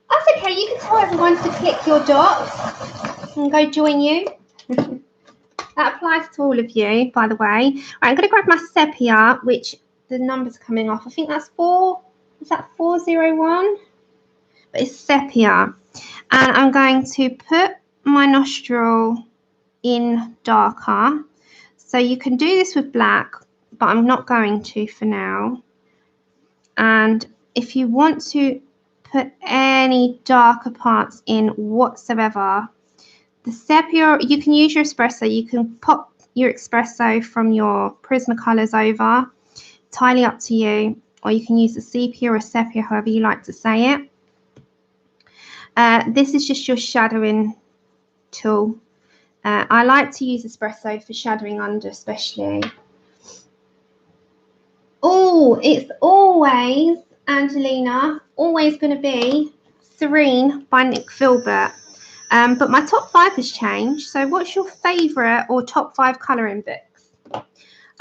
That's okay, you can tell everyone to click your dots and go join you. That applies to all of you, by the way. Right, I'm going to grab my sepia, which the numbers are coming off. I think that's 4. Is that 401? But it's sepia. And I'm going to put my nostril in darker. So you can do this with black, but I'm not going to for now. And if you want to put any darker parts in whatsoever, the sepia, you can use your espresso. You can pop your espresso from your Prismacolors over. It's highly up to you. Or you can use a sepia or a sepia, however you like to say it. This is just your shadowing tool. I like to use espresso for shadowing under, especially. Oh, it's always, Angelina, always going to be Serene by Nick Filbert. But my top 5 has changed. So what's your favourite or top 5 colouring books?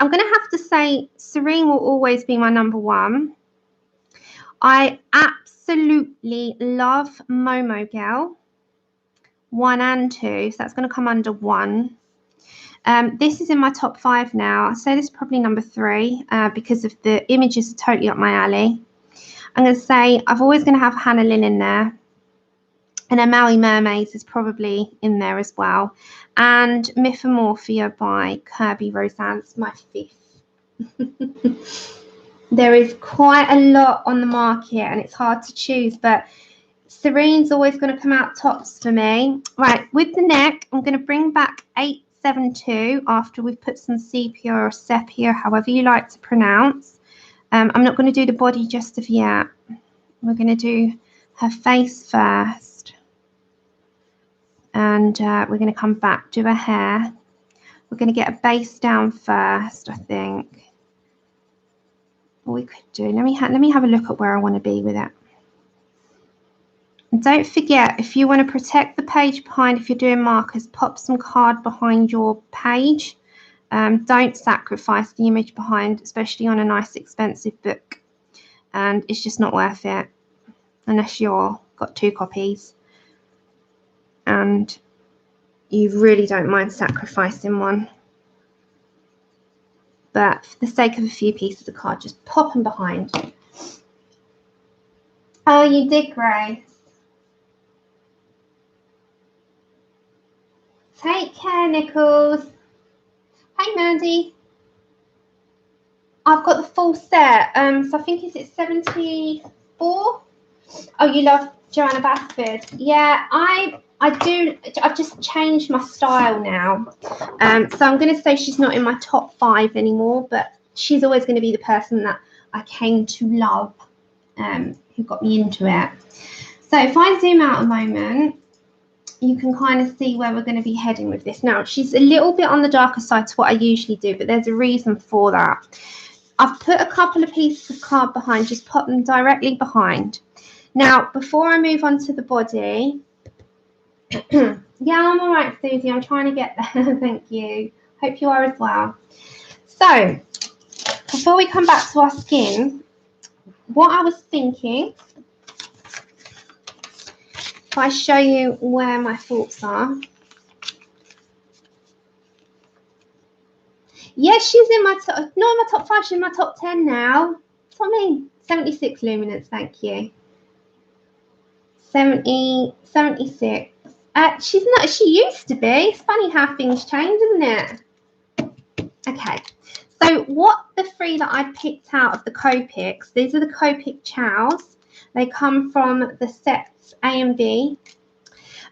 I'm going to have to say Serene will always be my number 1. I absolutely love Momo Girl 1 and 2. So that's going to come under 1. This is in my top 5 now. I'd say this is probably number 3 because of the images are totally up my alley. I'm going to say I've always going to have Hannah Lynn in there. And Amaui Mermaids is probably in there as well. And Mythomorphia by Kirby Rosan's my 5th. There is quite a lot on the market and it's hard to choose, but Serene's always going to come out tops for me. Right, with the neck, I'm going to bring back 872 after we've put some sepia or sepia, however you like to pronounce. I'm not going to do the body just of yet. We're going to do her face first. And we're going to come back to her hair. We're going to get a base down first, I think. What we could do, let me have a look at where I want to be with it. And don't forget, if you want to protect the page behind, if you're doing markers, pop some card behind your page. Don't sacrifice the image behind, especially on a nice expensive book. And it's just not worth it unless you've got 2 copies and you really don't mind sacrificing one. But for the sake of a few pieces of card, just pop them behind. Oh, you did, Grace. Take care, Nichols. Hi, Mandy. I've got the full set. So I think is it 74? Oh, you love Joanna Basford. Yeah, I do. I've just changed my style now. So I'm going to say she's not in my top 5 anymore, but she's always going to be the person that I came to love, who got me into it. So if I zoom out a moment, you can kind of see where we're going to be heading with this. Now, she's a little bit on the darker side to what I usually do, but there's a reason for that. I've put a couple of pieces of card behind, just put them directly behind. Now, before I move on to the body, yeah, I'm all right, Susie. I'm trying to get there. Thank you. Hope you are as well. So, before we come back to our skin, what I was thinking, if I show you where my thoughts are. Yes, she's in my top, not in my top 5, she's in my top 10 now. That's what I mean. 76 luminance, thank you. 76. She's not, she used to be. It's funny how things change, isn't it? Okay. So what the 3 that I picked out of the COPICs, these are the COPIC chows. They come from the sets A and B.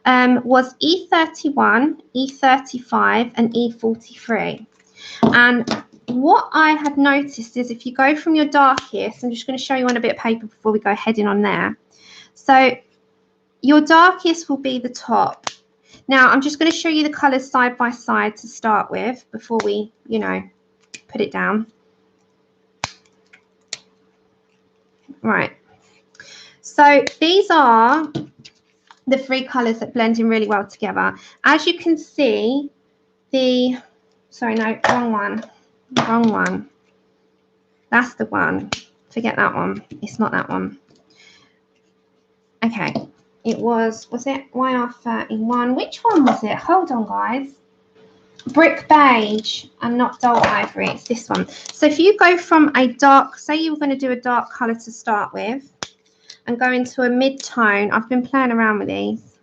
Was E31, E35, and E43. And what I had noticed is if you go from your darkest, I'm just going to show you on a bit of paper before we go heading on there. So your darkest will be the top. Now, I'm just going to show you the colours side by side to start with before we, you know, put it down. Right. So these are the 3 colours that blend in really well together. As you can see, sorry, no, wrong one. That's the one. Forget that one. It's not that one. Okay. It was it YR31? Which one was it? Hold on, guys. Brick beige and not dull ivory. It's this one. So if you go from a dark, say you were going to do a dark colour to start with and go into a mid-tone. I've been playing around with these.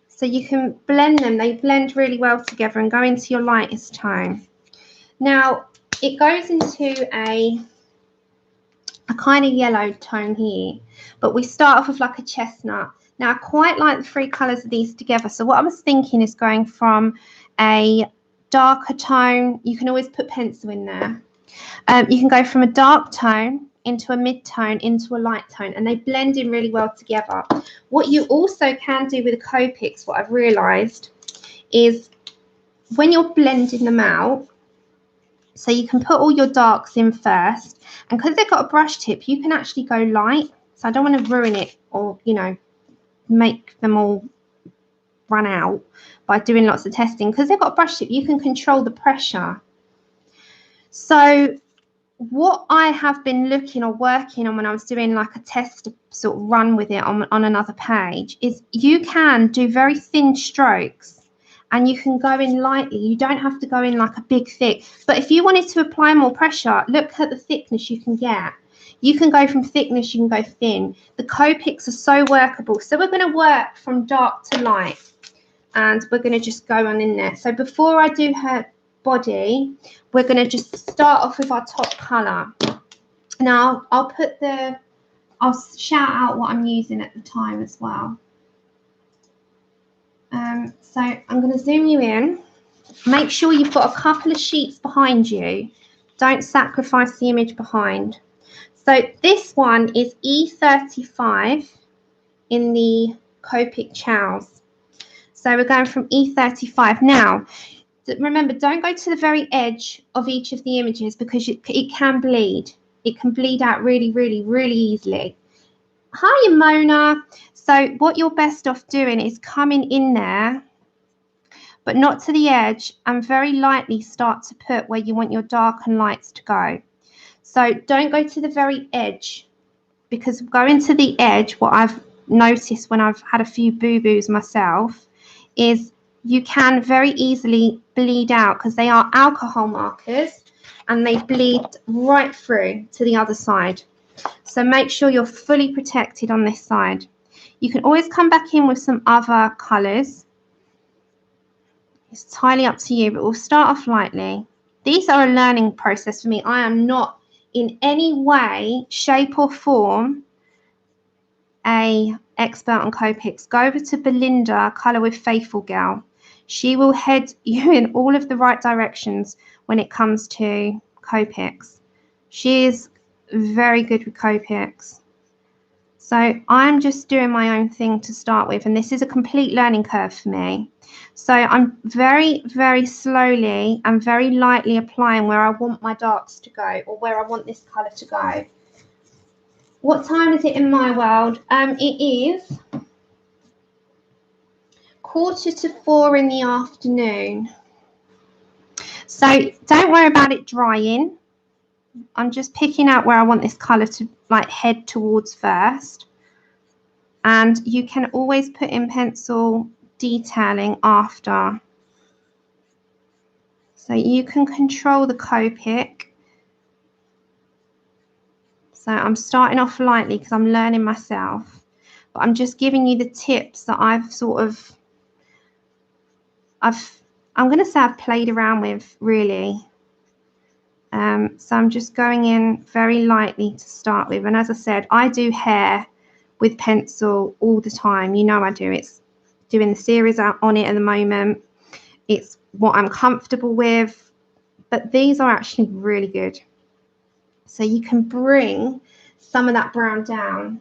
So you can blend them. They blend really well together and go into your lightest tone. Now, it goes into a kind of yellow tone here, but we start off with like a chestnut. Now, I quite like the 3 colours of these together. So what I was thinking is going from a darker tone. You can always put pencil in there. You can go from a dark tone into a mid-tone into a light tone, and they blend in really well together. What you also can do with the COPICs, what I've realised, is when you're blending them out, so you can put all your darks in first, and because they've got a brush tip, you can actually go light. So I don't want to ruin it or, you know, make them all run out by doing lots of testing. Because they've got a brush tip, you can control the pressure. So what I have been looking or working on when I was doing like a test sort of run with it on another page is you can do very thin strokes and you can go in lightly. You don't have to go in like a big thick. But if you wanted to apply more pressure, look at the thickness you can get. You can go from thickness, you can go thin. The COPICs are so workable. So we're going to work from dark to light, and we're going to just go on in there. So before I do her body, we're going to just start off with our top colour. Now, I'll shout out what I'm using at the time as well. So I'm going to zoom you in. Make sure you've got a couple of sheets behind you. Don't sacrifice the image behind. So this one is E35 in the Copic Chows. So we're going from E35. Now, remember, don't go to the very edge of each of the images because it can bleed. It can bleed out really, really, really easily. Hi, Mona. So what you're best off doing is coming in there, but not to the edge, and very lightly start to put where you want your dark and lights to go. So don't go to the very edge, because going to the edge, what I've noticed when I've had a few boo-boos myself, is you can very easily bleed out because they are alcohol markers and they bleed right through to the other side. So make sure you're fully protected on this side. You can always come back in with some other colours. It's entirely up to you, but we'll start off lightly. These are a learning process for me. I am not in any way, shape or form an expert on Copics. Go over to Belinda, Colour with Faithful Gal. She will head you in all of the right directions when it comes to Copics. She is very good with Copics. So I'm just doing my own thing to start with, and this is a complete learning curve for me. So I'm very, very slowly and very lightly applying where I want my darks to go, or where I want this colour to go. What time is it in my world? It is 3:45 in the afternoon. So don't worry about it drying. I'm just picking out where I want this colour to like head towards first. And you can always put in pencil detailing after. So you can control the Copic. So I'm starting off lightly because I'm learning myself. But I'm just giving you the tips that I've sort of, I'm going to say I've played around with, really. So I'm just going in very lightly to start with. And as I said, I do hair with pencil all the time. You know I do. It's doing the series out on it at the moment. It's what I'm comfortable with. But these are actually really good. So you can bring some of that brown down.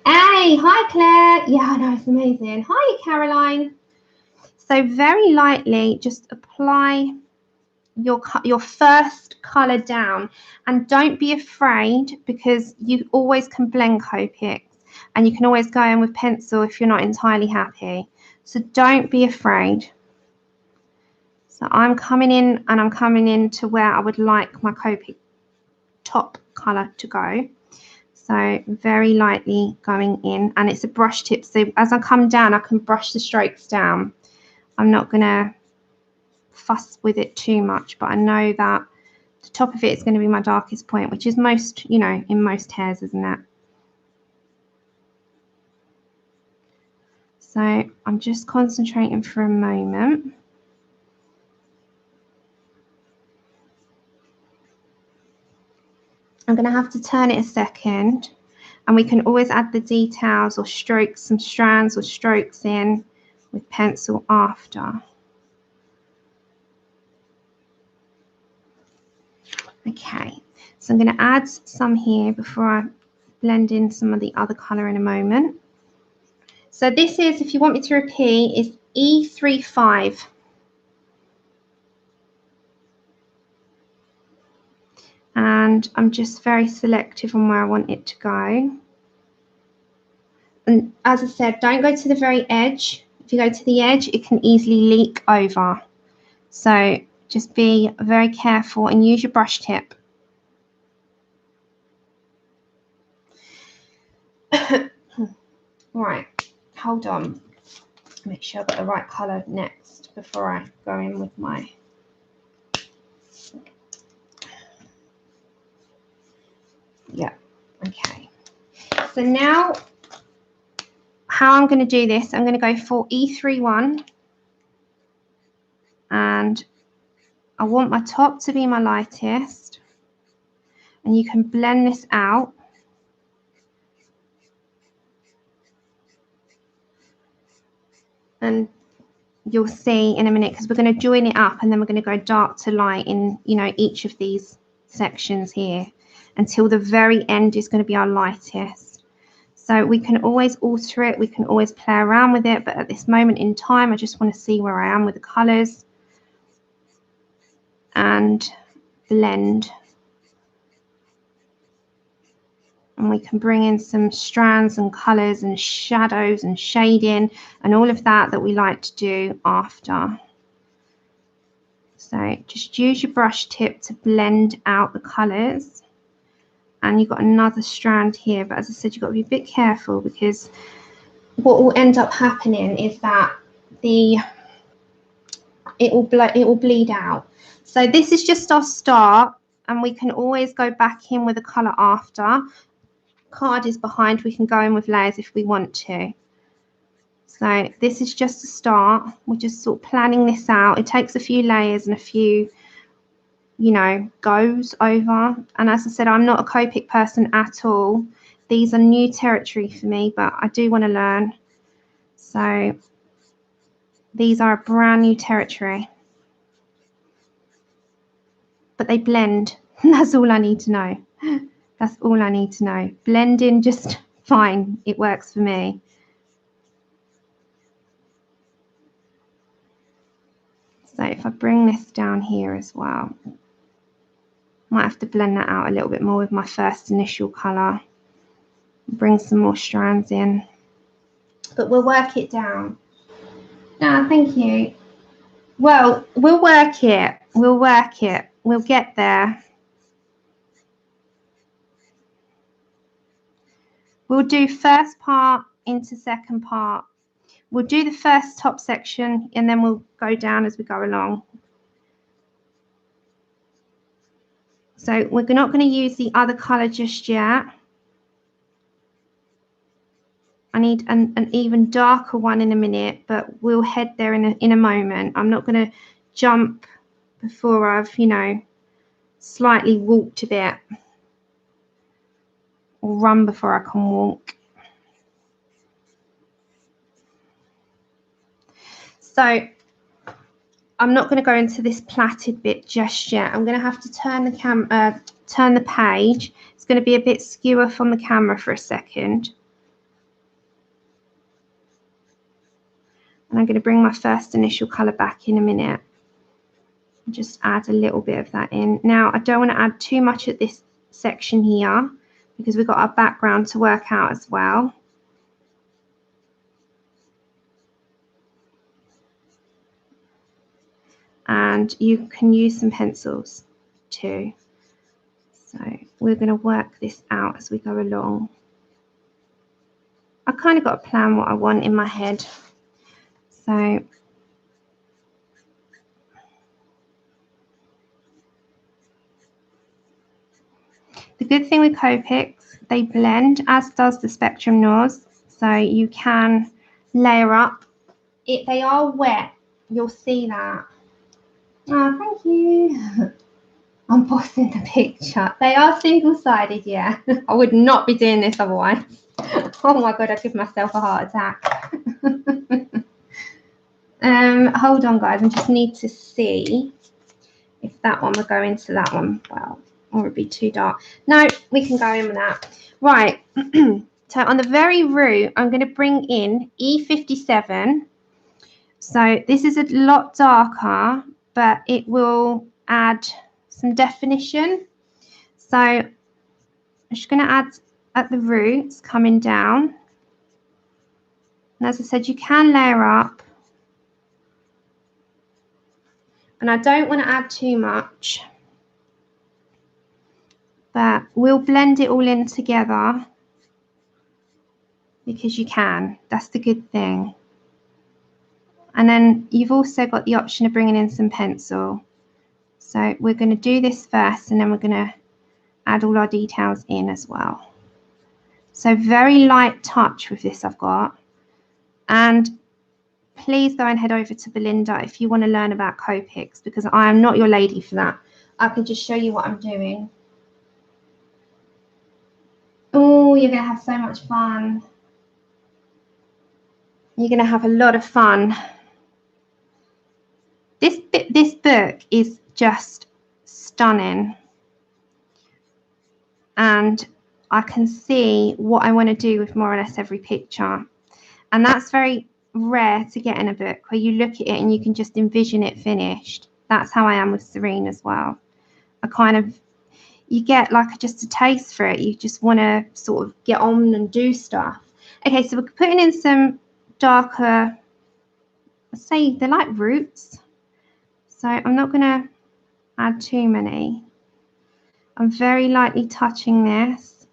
Hey, hi Claire. Yeah, I know, it's amazing. Hi Caroline. So very lightly, just apply your first colour down, and don't be afraid, because you always can blend Copics, and you can always go in with pencil if you're not entirely happy. So don't be afraid. So I'm coming in, and I'm coming in to where I would like my Copic top colour to go. So very lightly going in, and it's a brush tip, so as I come down I can brush the strokes down. I'm not gonna fuss with it too much, but I know that the top of it is going to be my darkest point, which is most, you know, in most hairs, isn't it? So I'm just concentrating for a moment. I'm going to have to turn it a second, and we can always add the details or strokes, some strands or strokes in with pencil after. Okay, so I'm going to add some here before I blend in some of the other colour in a moment. So this is, if you want me to repeat, is E35. And I'm just very selective on where I want it to go. And as I said, don't go to the very edge. If you go to the edge, it can easily leak over. So just be very careful and use your brush tip. Right, hold on. Make sure I've got the right colour next before I go in with my... Yeah, okay. So now, how I'm going to do this, I'm going to go for E31. And I want my top to be my lightest. And you can blend this out. And you'll see in a minute, because we're going to join it up and then we're going to go dark to light in, you know, each of these sections here, until the very end is going to be our lightest. So we can always alter it, we can always play around with it, but at this moment in time I just want to see where I am with the colours and blend. And we can bring in some strands and colours and shadows and shading and all of that that we like to do after. So just use your brush tip to blend out the colours. And you've got another strand here, but as I said, you've got to be a bit careful, because what will end up happening is that it will bleed out. So this is just our start, and we can always go back in with a colour after. Card is behind, we can go in with layers if we want to. So this is just a start. We're just sort of planning this out. It takes a few layers and a few, you know, goes over. And as I said, I'm not a Copic person at all. These are new territory for me, but I do want to learn. So these are a brand new territory, but they blend. That's all I need to know. That's all I need to know. Blending just fine. It works for me. So if I bring this down here as well, might have to blend that out a little bit more with my first initial colour. Bring some more strands in. But we'll work it down. Ah, thank you. Well, we'll work it. We'll work it. We'll get there. We'll do first part into second part. We'll do the first top section and then we'll go down as we go along. So we're not going to use the other colour just yet. I need an even darker one in a minute, but we'll head there in a moment. I'm not going to jump before I've, you know, slightly walked a bit, or run before I can walk. So I'm not going to go into this plaited bit just yet. I'm going to have to turn the page. It's going to be a bit skewer from the camera for a second. And I'm going to bring my first initial colour back in a minute. Just add a little bit of that in. Now, I don't want to add too much at this section here because we've got our background to work out as well. And you can use some pencils too. So we're going to work this out as we go along. I kind of got a plan what I want in my head. So the good thing with COPICs, they blend, as does the Spectrum Noirs. So you can layer up. If they are wet, you'll see that. Oh, thank you. I'm pausing the picture. They are single-sided, yeah. I would not be doing this otherwise. Oh my God, I'd give myself a heart attack. Hold on, guys. I just need to see if that one would go into that one. Well, or it'd be too dark. No, we can go in with that. Right. So on the very root, I'm going to bring in E57. So this is a lot darker, but it will add some definition. So I'm just going to add at the roots coming down. And as I said, you can layer up. And I don't want to add too much, but we'll blend it all in together because you can. That's the good thing. And then you've also got the option of bringing in some pencil. So we're going to do this first and then we're going to add all our details in as well. So very light touch with this I've got. And please go and head over to Belinda if you want to learn about COPICs, because I am not your lady for that. I can just show you what I'm doing. Oh, you're going to have so much fun. You're going to have a lot of fun. This book is just stunning. And I can see what I want to do with more or less every picture. And that's very rare to get in a book where you look at it and you can just envision it finished. That's how I am with Serene as well. You get like just a taste for it. You just want to sort of get on and do stuff. Okay, so we're putting in some darker, let's say they're like roots. So I'm not going to add too many. I'm very lightly touching this.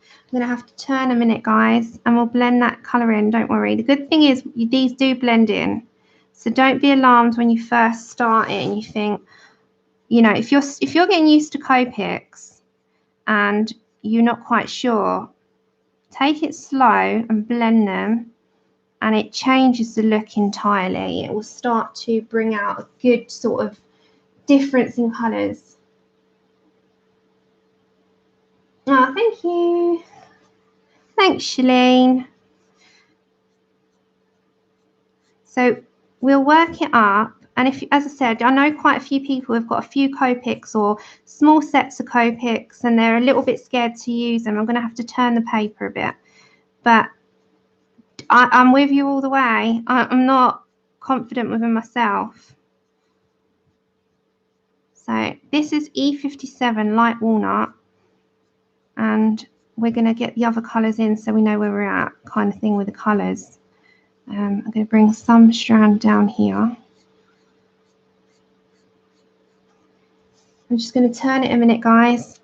I'm going to have to turn a minute, guys, and we'll blend that colour in. Don't worry. The good thing is these do blend in. So don't be alarmed when you first start it and you think, you know, if you're getting used to COPICs and you're not quite sure, take it slow and blend them, and it changes the look entirely. It will start to bring out a good sort of difference in colours. Oh, thank you. Thanks, Shalene. So we'll work it up And if, as I said, I know quite a few people have got a few COPICs or small sets of COPICs and they're a little bit scared to use them. I'm going to have to turn the paper a bit. But I'm with you all the way. I'm not confident within myself. So this is E57 light walnut. And we're going to get the other colours in so we know where we're at, kind of thing with the colours. I'm going to bring some strand down here. I'm just going to turn it a minute, guys.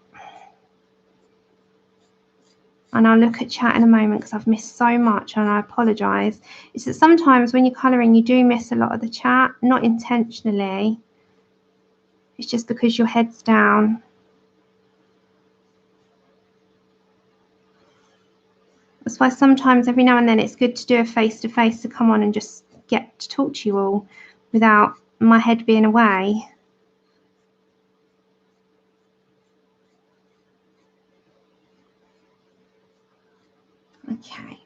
And I'll look at chat in a moment because I've missed so much and I apologise. It's that sometimes when you're colouring, you do miss a lot of the chat, not intentionally. It's just because your head's down. That's why sometimes every now and then it's good to do a face-to-face to come on and just get to talk to you all without my head being away. Okay,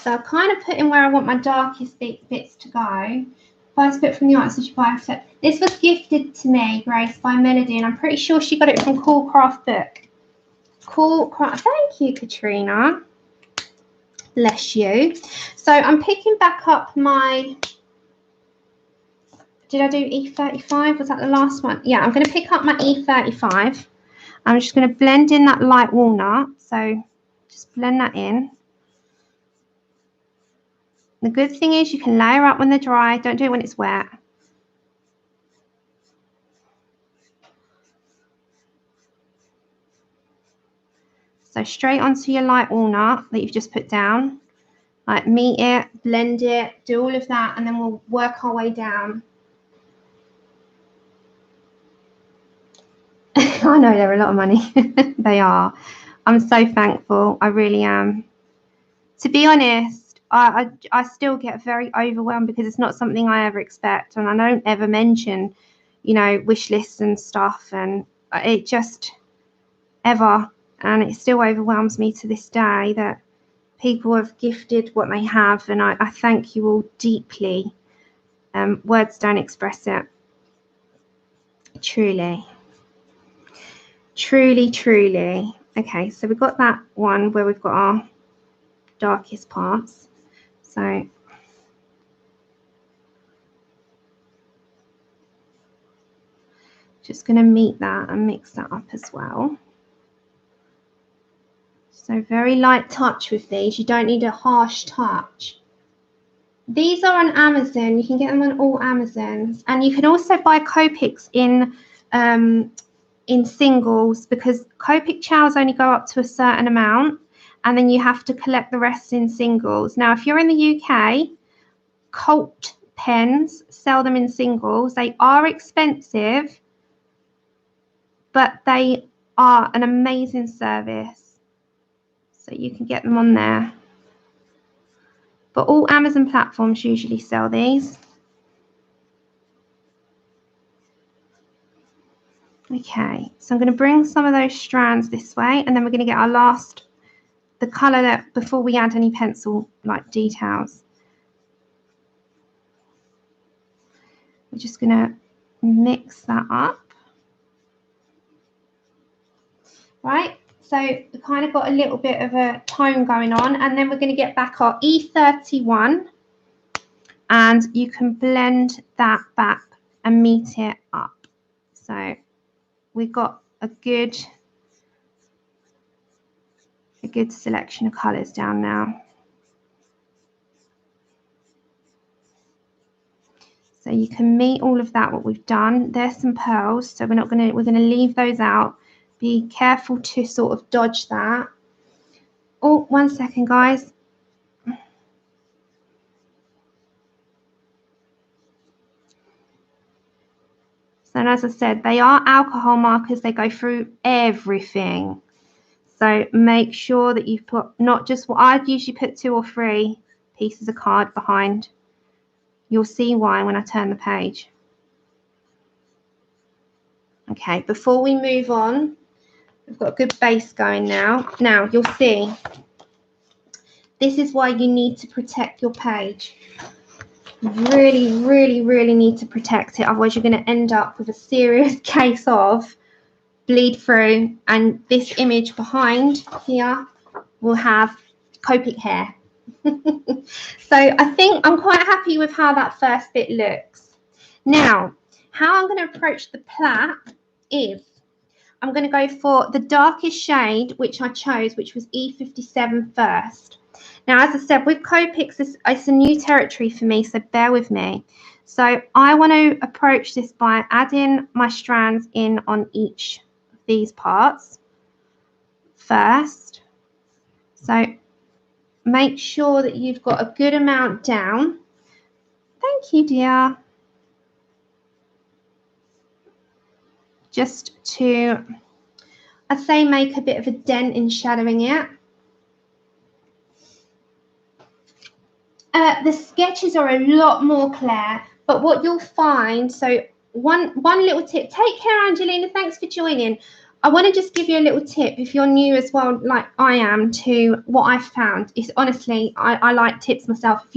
so I've kind of put in where I want my darkest bits to go. First bit from the artist by set. This was gifted to me, Grace, by Melody, and I'm pretty sure she got it from Cool Craft Book. Cool Craft. Thank you, Katrina. Bless you. So I'm picking back up my. Did I do E35? Was that the last one? Yeah, I'm going to pick up my E35. I'm just going to blend in that light walnut. So just blend that in. The good thing is you can layer up when they're dry. Don't do it when it's wet. So straight onto your light walnut that you've just put down. Like meet it, blend it, do all of that, and then we'll work our way down. I know they're a lot of money. They are. I'm so thankful. I really am. To be honest, I still get very overwhelmed because it's not something I ever expect, and I don't ever mention, you know, wish lists and stuff, and it just ever, and it still overwhelms me to this day that people have gifted what they have, and I thank you all deeply. Words don't express it. Truly. Truly, truly. Okay, so we've got that one where we've got our darkest parts. So just going to meet that and mix that up as well. So very light touch with these. You don't need a harsh touch. These are on Amazon. You can get them on all Amazons, and you can also buy COPICs in singles, because COPIC chows only go up to a certain amount, and then you have to collect the rest in singles. Now, if you're in the UK, Cult pens sell them in singles. They are expensive, but they are an amazing service. So you can get them on there. But all Amazon platforms usually sell these. Okay, so I'm going to bring some of those strands this way, and then we're going to get our last, the colour that before we add any pencil like details. We're just going to mix that up. Right, so we kind of got a little bit of a tone going on, and then we're going to get back our E31, and you can blend that back and meet it up. So we've got a good selection of colours down now. So you can meet all of that, what we've done. There's some pearls, so we're going to leave those out. Be careful to sort of dodge that. Oh, 1 second, guys. So as I said, they are alcohol markers. They go through everything. So make sure that you've put not just what I'd usually put 2 or 3 pieces of card behind. You'll see why when I turn the page. Okay, before we move on, we've got a good base going now. Now you'll see, this is why you need to protect your page. really, really, really need to protect it. Otherwise, you're going to end up with a serious case of bleed through. And this image behind here will have COPIC hair. So I think I'm quite happy with how that first bit looks. Now, how I'm going to approach the plait is I'm going to go for the darkest shade, which I chose, which was E57 first. Now, as I said, with COPICs, it's a new territory for me, so bear with me. So I want to approach this by adding my strands in on each of these parts first. So make sure that you've got a good amount down. Thank you, dear. Just to, I'd say, make a bit of a dent in shadowing it. The sketches are a lot more clear, but what you'll find, so one little tip, take care, Angelina, thanks for joining. I want to just give you a little tip if you're new as well, like I am, to what I've found. Is honestly, I like tips myself.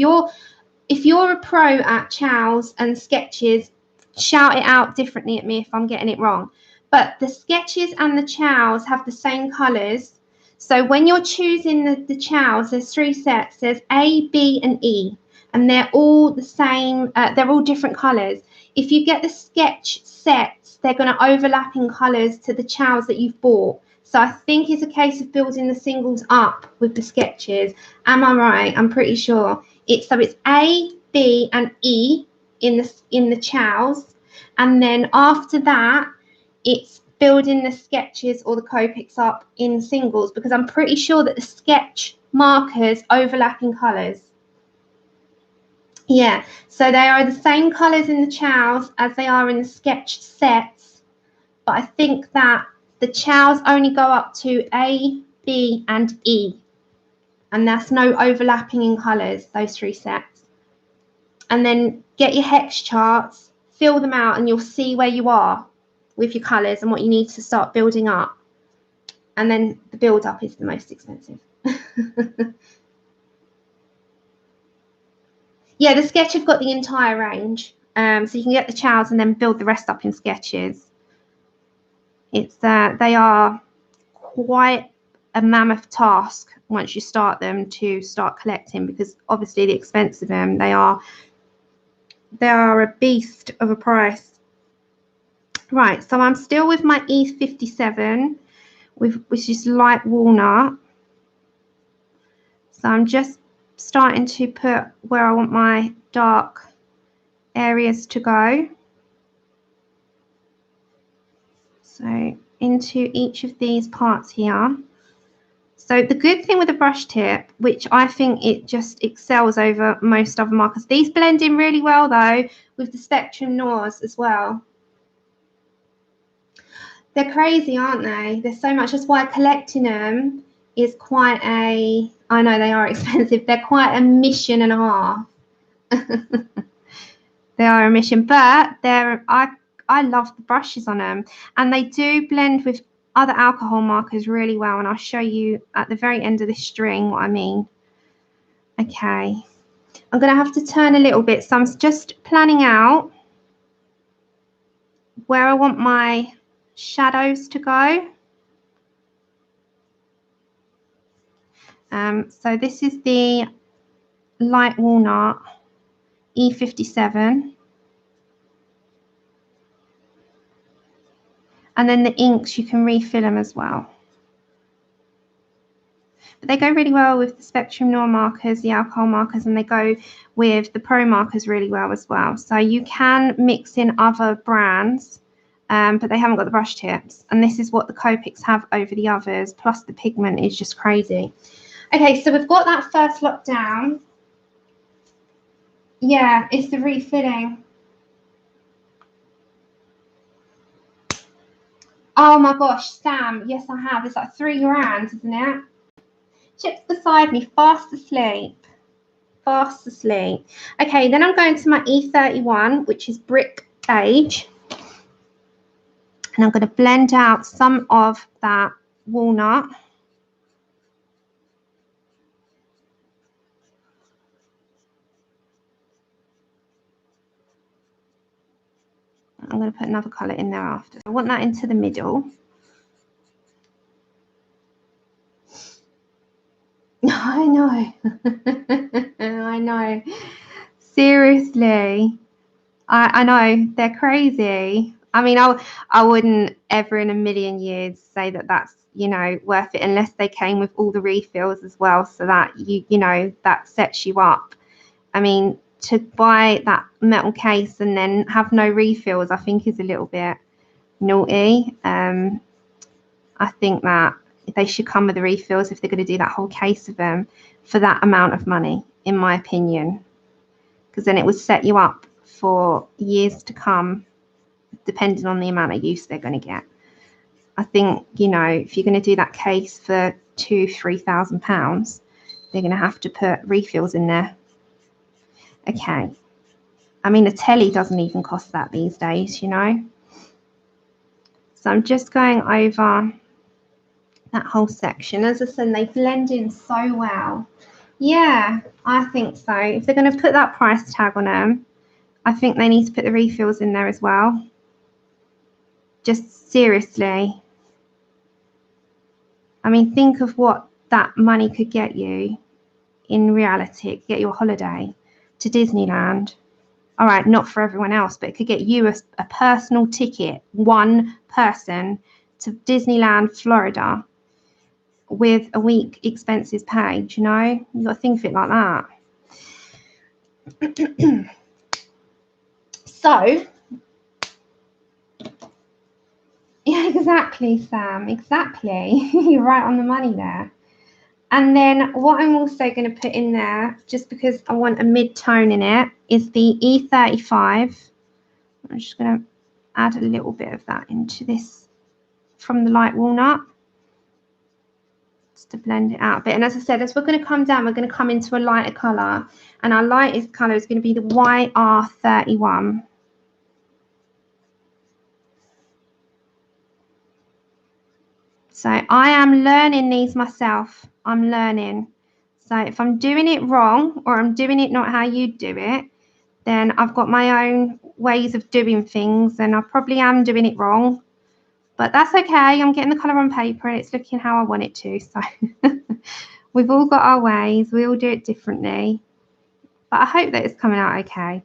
If you're a pro at chows and sketches, shout it out differently at me if I'm getting it wrong. But the sketches and the chows have the same colours. So when you're choosing the chows, there's 3 sets. There's A, B, and E. And they're all the same. They're all different colours. If you get the sketch sets, they're going to overlap in colours to the chows that you've bought. So I think it's a case of building the singles up with the sketches. Am I right? I'm pretty sure. It's A, B, and E in the chows. And then after that, it's building the sketches or the COPICs up in singles, because I'm pretty sure that the sketch markers overlap in colours. Yeah, so they are the same colours in the chows as they are in the sketch sets, but I think that the chows only go up to A, B, and E, and that's no overlapping in colours, those 3 sets. And then get your hex charts, fill them out, and you'll see where you are with your colours and what you need to start building up. And then the build up is the most expensive. Yeah, the sketch have got the entire range. So you can get the chows and then build the rest up in sketches. It's they are quite a mammoth task once you start them to start collecting, because obviously the expense of them, they are a beast of a price. Right, so I'm still with my E57, which is light walnut. So I'm just starting to put where I want my dark areas to go. So into each of these parts here. So the good thing with the brush tip, which I think it just excels over most other markers, these blend in really well though with the Spectrum Noirs as well. They're crazy, aren't they? There's so much. That's why collecting them is quite a, I know they are expensive, they're quite a mission and a half. They are a mission, but I love the brushes on them, and they do blend with other alcohol markers really well, and I'll show you at the very end of this string what I mean. Okay, I'm going to have to turn a little bit, so I'm just planning out where I want my shadows to go. So this is the light walnut E57, and then the inks, you can refill them as well. But they go really well with the Spectrum Noir markers, the alcohol markers, and they go with the Pro markers really well as well. So you can mix in other brands, but they haven't got the brush tips. And this is what the COPICs have over the others, plus the pigment is just crazy. Okay, so we've got that first lot down. Yeah, it's the refilling. Oh my gosh, Sam, yes I have. It's like 3 grand, isn't it? Chip's beside me, fast asleep. Fast asleep. Okay, then I'm going to my E31, which is brick beige. And I'm going to blend out some of that walnut. I'm going to put another colour in there after. I want that into the middle. I know. I know. Seriously. I know. They're crazy. I mean, I wouldn't ever in a million years say that that's, you know, worth it unless they came with all the refills as well, so that you know, that sets you up. I mean, to buy that metal case and then have no refills, I think is a little bit naughty. I think that they should come with the refills if they're going to do that whole case of them for that amount of money, in my opinion, because then it would set you up for years to come, depending on the amount of use they're going to get. I think, you know, if you're going to do that case for £2,000-3,000, they're going to have to put refills in there. Okay. I mean, a telly doesn't even cost that these days, you know. So I'm just going over that whole section. As I said, they blend in so well. Yeah, I think so. If they're going to put that price tag on them, I think they need to put the refills in there as well. Just seriously. I mean, think of what that money could get you in reality. Get you a holiday to Disneyland. All right, not for everyone else, but it could get you a personal ticket, one person, to Disneyland, Florida, with a week expenses paid, you know? You've got to think of it like that. So, yeah, exactly, Sam, exactly. You're right on the money there. And then what I'm also going to put in there, just because I want a mid-tone in it, is the E35. I'm just going to add a little bit of that into this from the light walnut, just to blend it out a bit. And as I said, as we're going to come down, we're going to come into a lighter colour. And our lightest colour is going to be the YR31. So I am learning these myself. I'm learning. So if I'm doing it wrong, or I'm doing it not how you do it, then I've got my own ways of doing things, and I probably am doing it wrong. But that's okay. I'm getting the colour on paper and it's looking how I want it to. So we've all got our ways. We all do it differently. But I hope that it's coming out okay.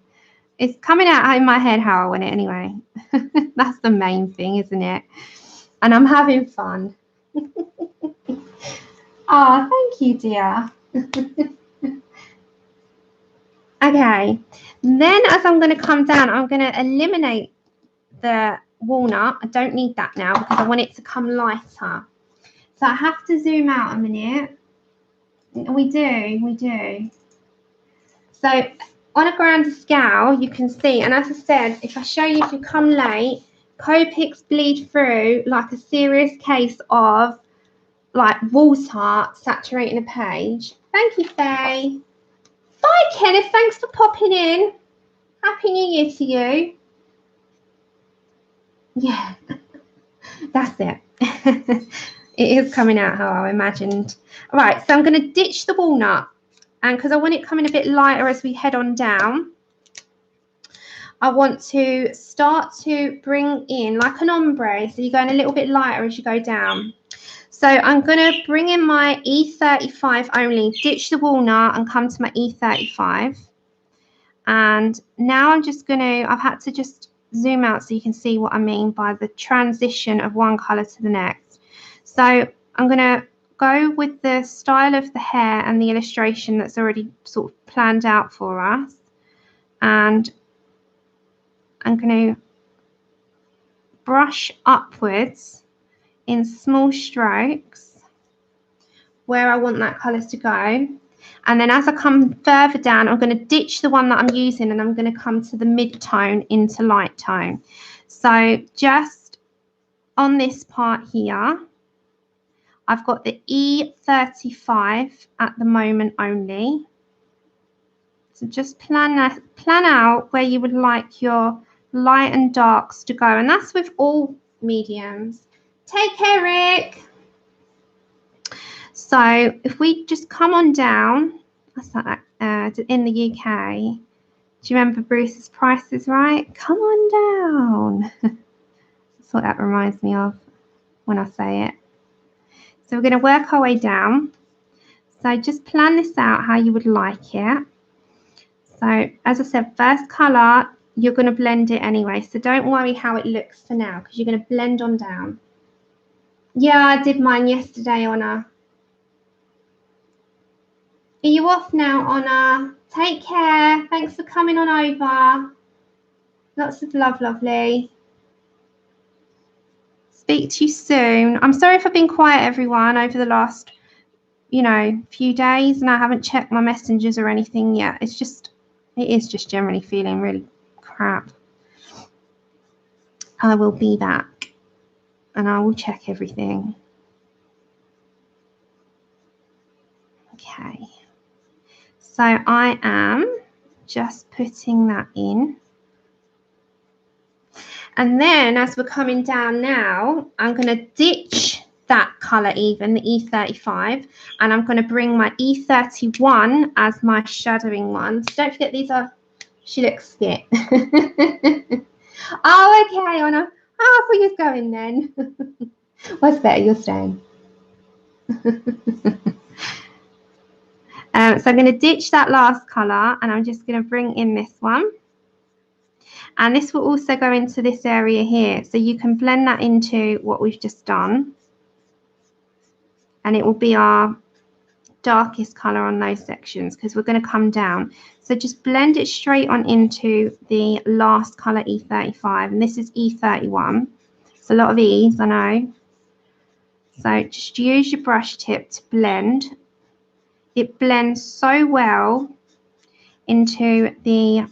It's coming out in my head how I want it anyway. That's the main thing, isn't it? And I'm having fun. Oh, thank you, dear. Okay. Then as I'm going to come down, I'm going to eliminate the walnut. I don't need that now because I want it to come lighter. So I have to zoom out a minute. We do. So on a grander scale, you can see, and as I said, if I show you, if you come late, COPICs bleed through like a serious case of like water saturating a page. Thank you, Faye. Bye, Kenneth. Thanks for popping in. Happy New Year to you. Yeah, that's it. It is coming out how I imagined. All right, so I'm going to ditch the walnut. And because I want it coming a bit lighter as we head on down, I want to start to bring in like an ombre. So you're going a little bit lighter as you go down. So I'm going to bring in my E35 only, ditch the walnut and come to my E35. And now I'm just going to, I've had to just zoom out so you can see what I mean by the transition of one colour to the next. So I'm going to go with the style of the hair and the illustration that's already sort of planned out for us. And I'm going to brush upwards in small strokes where I want that colour to go. And then as I come further down, I'm going to ditch the one that I'm using and I'm going to come to the mid-tone into light tone. So just on this part here, I've got the E35 at the moment only. So just plan out where you would like your light and darks to go. And that's with all mediums. Take care, Rick. So if we just come on down, that's like in the UK, Do you remember Bruce's Price is Right? Come on down. That's what that reminds me of when I say it. So we're going to work our way down. So just plan this out how you would like it. So as I said, first colour, you're going to blend it anyway. So don't worry how it looks for now because you're going to blend on down. Yeah, I did mine yesterday, Honor. Are you off now, Honor? Take care. Thanks for coming on over. Lots of love, lovely. Speak to you soon. I'm sorry if I've been quiet, everyone, over the last, few days, and I haven't checked my messengers or anything yet. It is just generally feeling really crap. I will be back, and I will check everything. Okay. So I am just putting that in. And then as we're coming down now, I'm going to ditch that colour even, the E35, and I'm going to bring my E31 as my shadowing one. So don't forget she looks fit. Oh, okay, Anna. Oh, I thought you was going then. What's better, you're staying. So I'm going to ditch that last colour and I'm just going to bring in this one. And this will also go into this area here. So you can blend that into what we've just done. And it will be our darkest colour on those sections because we're going to come down. So just blend it straight on into the last colour, E35. And this is E31. It's a lot of E's, I know. So just use your brush tip to blend. It blends so well into the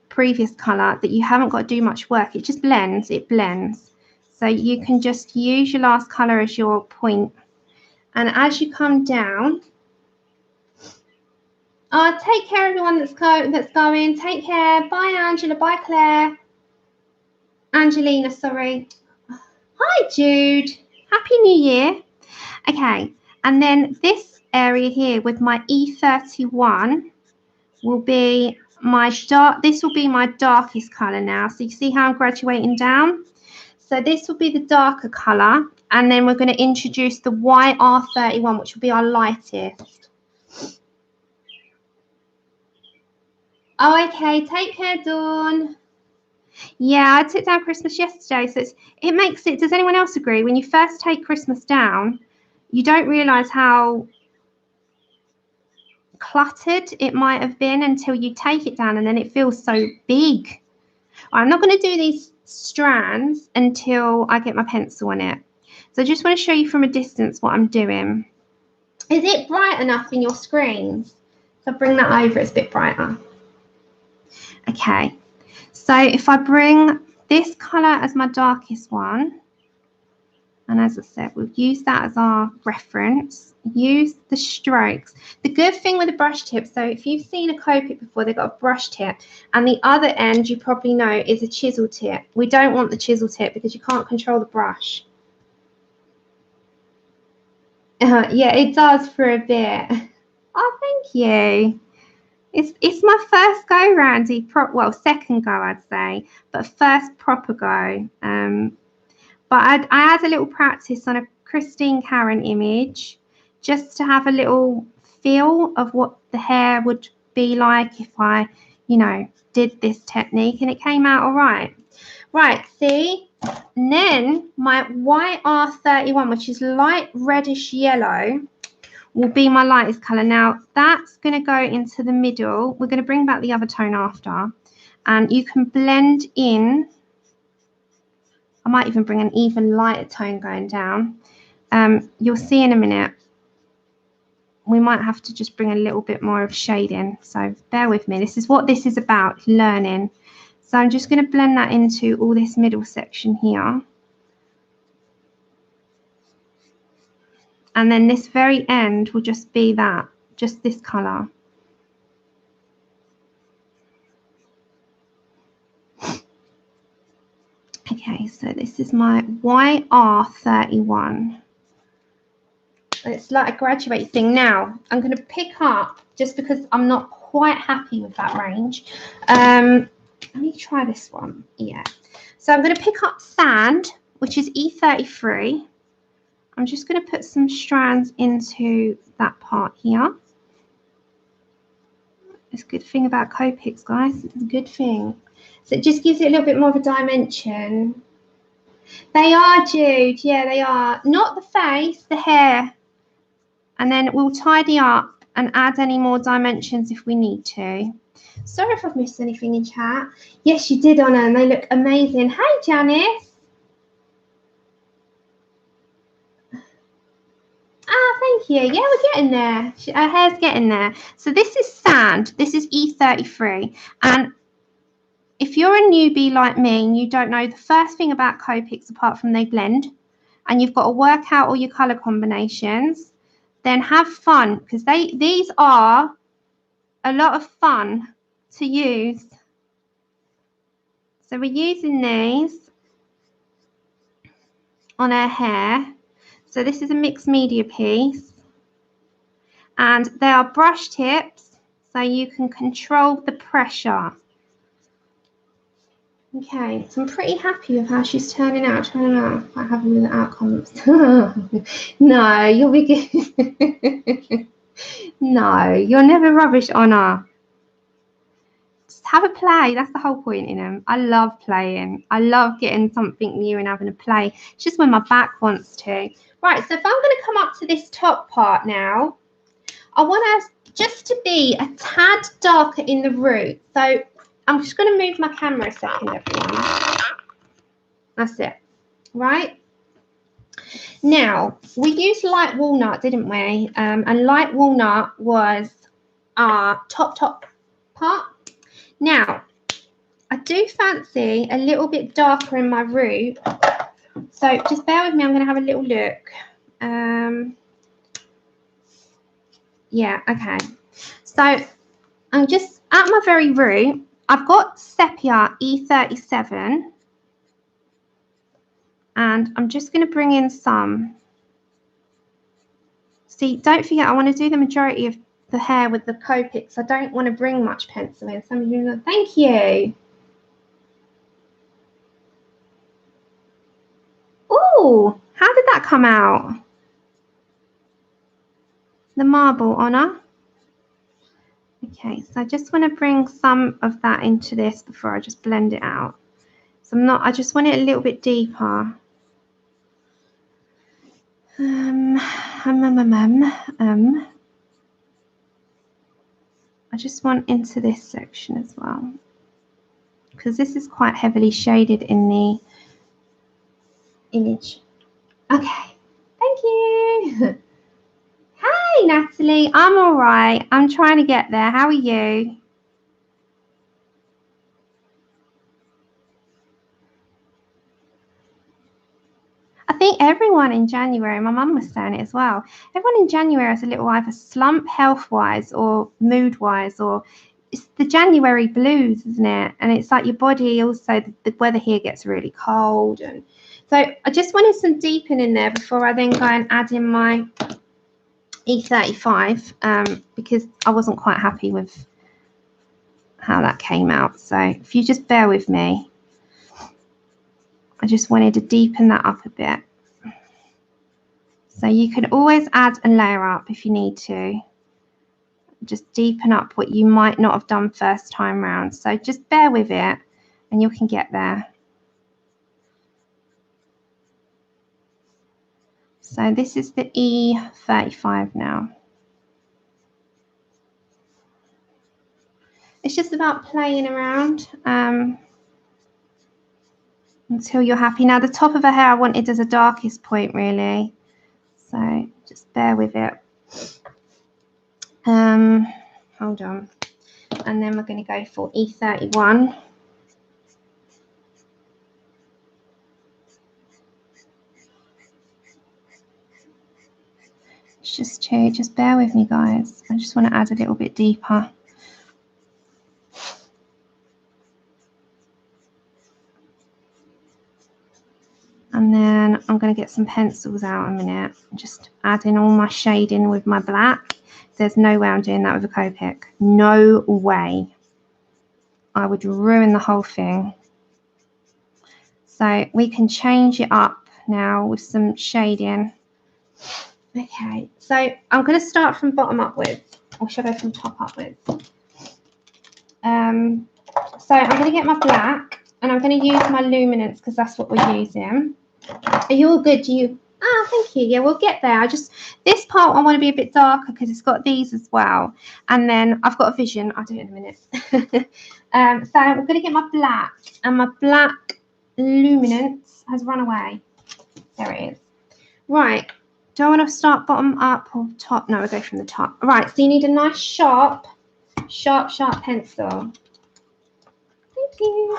previous colour that you haven't got to do much work. It just blends, it blends. So you can just use your last colour as your point. And as you come down, take care everyone that's going. Take care. Bye Angela, bye Claire. Angelina, sorry. Hi Jude. Happy New Year. Okay, and then this area here with my E31 will be this will be my darkest colour now. So you see how I'm graduating down? So this will be the darker colour, and then we're going to introduce the YR31, which will be our lightest. Oh, okay. Take care, Dawn. Yeah, I took down Christmas yesterday, so it makes it. Does anyone else agree? When you first take Christmas down, you don't realise how cluttered it might have been until you take it down, and then it feels so big. I'm not going to do these strands until I get my pencil on it. So I just want to show you from a distance what I'm doing. Is it bright enough in your screens? So bring that over, it's a bit brighter. Okay, so if I bring this colour as my darkest one, and as I said, we'll use that as our reference. Use the strokes. The good thing with a brush tip, so if you've seen a COPIC before, they've got a brush tip, and the other end, you probably know, is a chisel tip. We don't want the chisel tip because you can't control the brush. Yeah, it does for a bit. Oh, thank you. It's my first go, Randy. Well, second go, I'd say, but first proper go. But I had a little practice on a Christine Karen image just to have a little feel of what the hair would be like if I, did this technique, and it came out all right. Right, see? And then my YR31, which is light reddish yellow, will be my lightest colour. Now, that's going to go into the middle. We're going to bring back the other tone after. And you can blend in. I might even bring an even lighter tone going down. You'll see in a minute. We might have to just bring a little bit more of shade in. So bear with me. This is what this is about, learning. So I'm just going to blend that into all this middle section here. And then this very end will just be that, just this colour. Okay, so this is my YR31. It's like a graduate thing. Now, I'm going to pick up, just because I'm not quite happy with that range. Let me try this one. Yeah. So I'm going to pick up Sand, which is E33. I'm just going to put some strands into that part here. It's a good thing about COPICs, guys. It's a good thing. So it just gives it a little bit more of a dimension. They are, Jude. Yeah, they are. Not the face, the hair. And then we'll tidy up and add any more dimensions if we need to. Sorry if I've missed anything in chat. Yes, you did, Anna, and they look amazing. Hey, Janice. Ah, thank you. Yeah, we're getting there. Our hair's getting there. So this is Sand. This is E33. And if you're a newbie like me and you don't know the first thing about COPICs apart from they blend, and you've got to work out all your colour combinations, then have fun, because these are a lot of fun to use. So we're using these on our hair. So this is a mixed media piece, and they are brush tips, so you can control the pressure. Okay, so I'm pretty happy with how she's turning out. I don't know if I have any outcomes. No, you'll be good. No, you're never rubbish, Honor. Just have a play. That's the whole point in them. I love playing. I love getting something new and having a play. It's just when my back wants to. Right, so if I'm going to come up to this top part now, I want us just to be a tad darker in the root. So I'm just going to move my camera a second, everyone. That's it. Right? Now, we used light walnut, didn't we? And light walnut was our top part. Now, I do fancy a little bit darker in my root. So just bear with me. I'm going to have a little look. Yeah, okay. So I'm just at my very root. I've got Sepia E37. And I'm just going to bring in some. See, don't forget, I want to do the majority of the hair with the COPICs. I don't want to bring much pencil in. Some of you know, thank you. Ooh, how did that come out? The marble, Honor. Okay, so I just want to bring some of that into this before I just blend it out. So I just want it a little bit deeper. I just want into this section as well, because this is quite heavily shaded in the image. Okay, thank you. Hey, Natalie, I'm all right. I'm trying to get there. How are you? I think everyone in January, my mum was saying it as well, everyone in January has a little either slump health-wise or mood-wise, or it's the January blues, isn't it? And it's like your body also, the weather here gets really cold. And so I just wanted some deepen in there before I then go and add in my E35, because I wasn't quite happy with how that came out. So if you just bear with me, I just wanted to deepen that up a bit. So you can always add and layer up if you need to. Just deepen up what you might not have done first time round. So just bear with it and you can get there. So this is the E35 now. It's just about playing around until you're happy. Now the top of her hair I wanted as a darkest point really. So just bear with it. Hold on. And then we're going to go for E31. It's just bear with me, guys. I just want to add a little bit deeper. And then I'm going going to get some pencils out a minute. Just add in all my shading with my black. There's no way I'm doing that with a Copic. No way. I would ruin the whole thing. So we can change it up now with some shading. Okay, so I'm going to start from bottom upwards, or should I go from top upwards? So I'm going to get my black, and I'm going to use my luminance because that's what we're using. Are you all good? Thank you. Yeah, we'll get there. This part I want to be a bit darker because it's got these as well. And then I've got a vision. I'll do it in a minute. So I'm going to get my black, and my black luminance has run away. There it is. Right. Do I want to start bottom up or top? No, we'll go from the top. Right. So you need a nice sharp pencil. Thank you.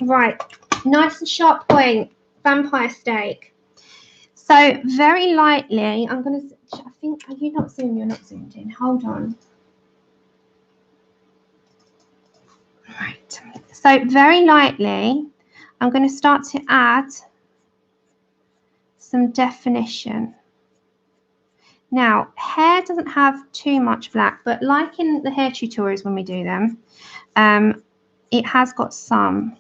Right. Nice and sharp point. Vampire steak. So very lightly, I'm going to, I think, are you not zoomed? You're not zoomed in. Hold on. Right. So very lightly, I'm going to start to add some definition. Now, hair doesn't have too much black, but like in the hair tutorials when we do them, it has got some.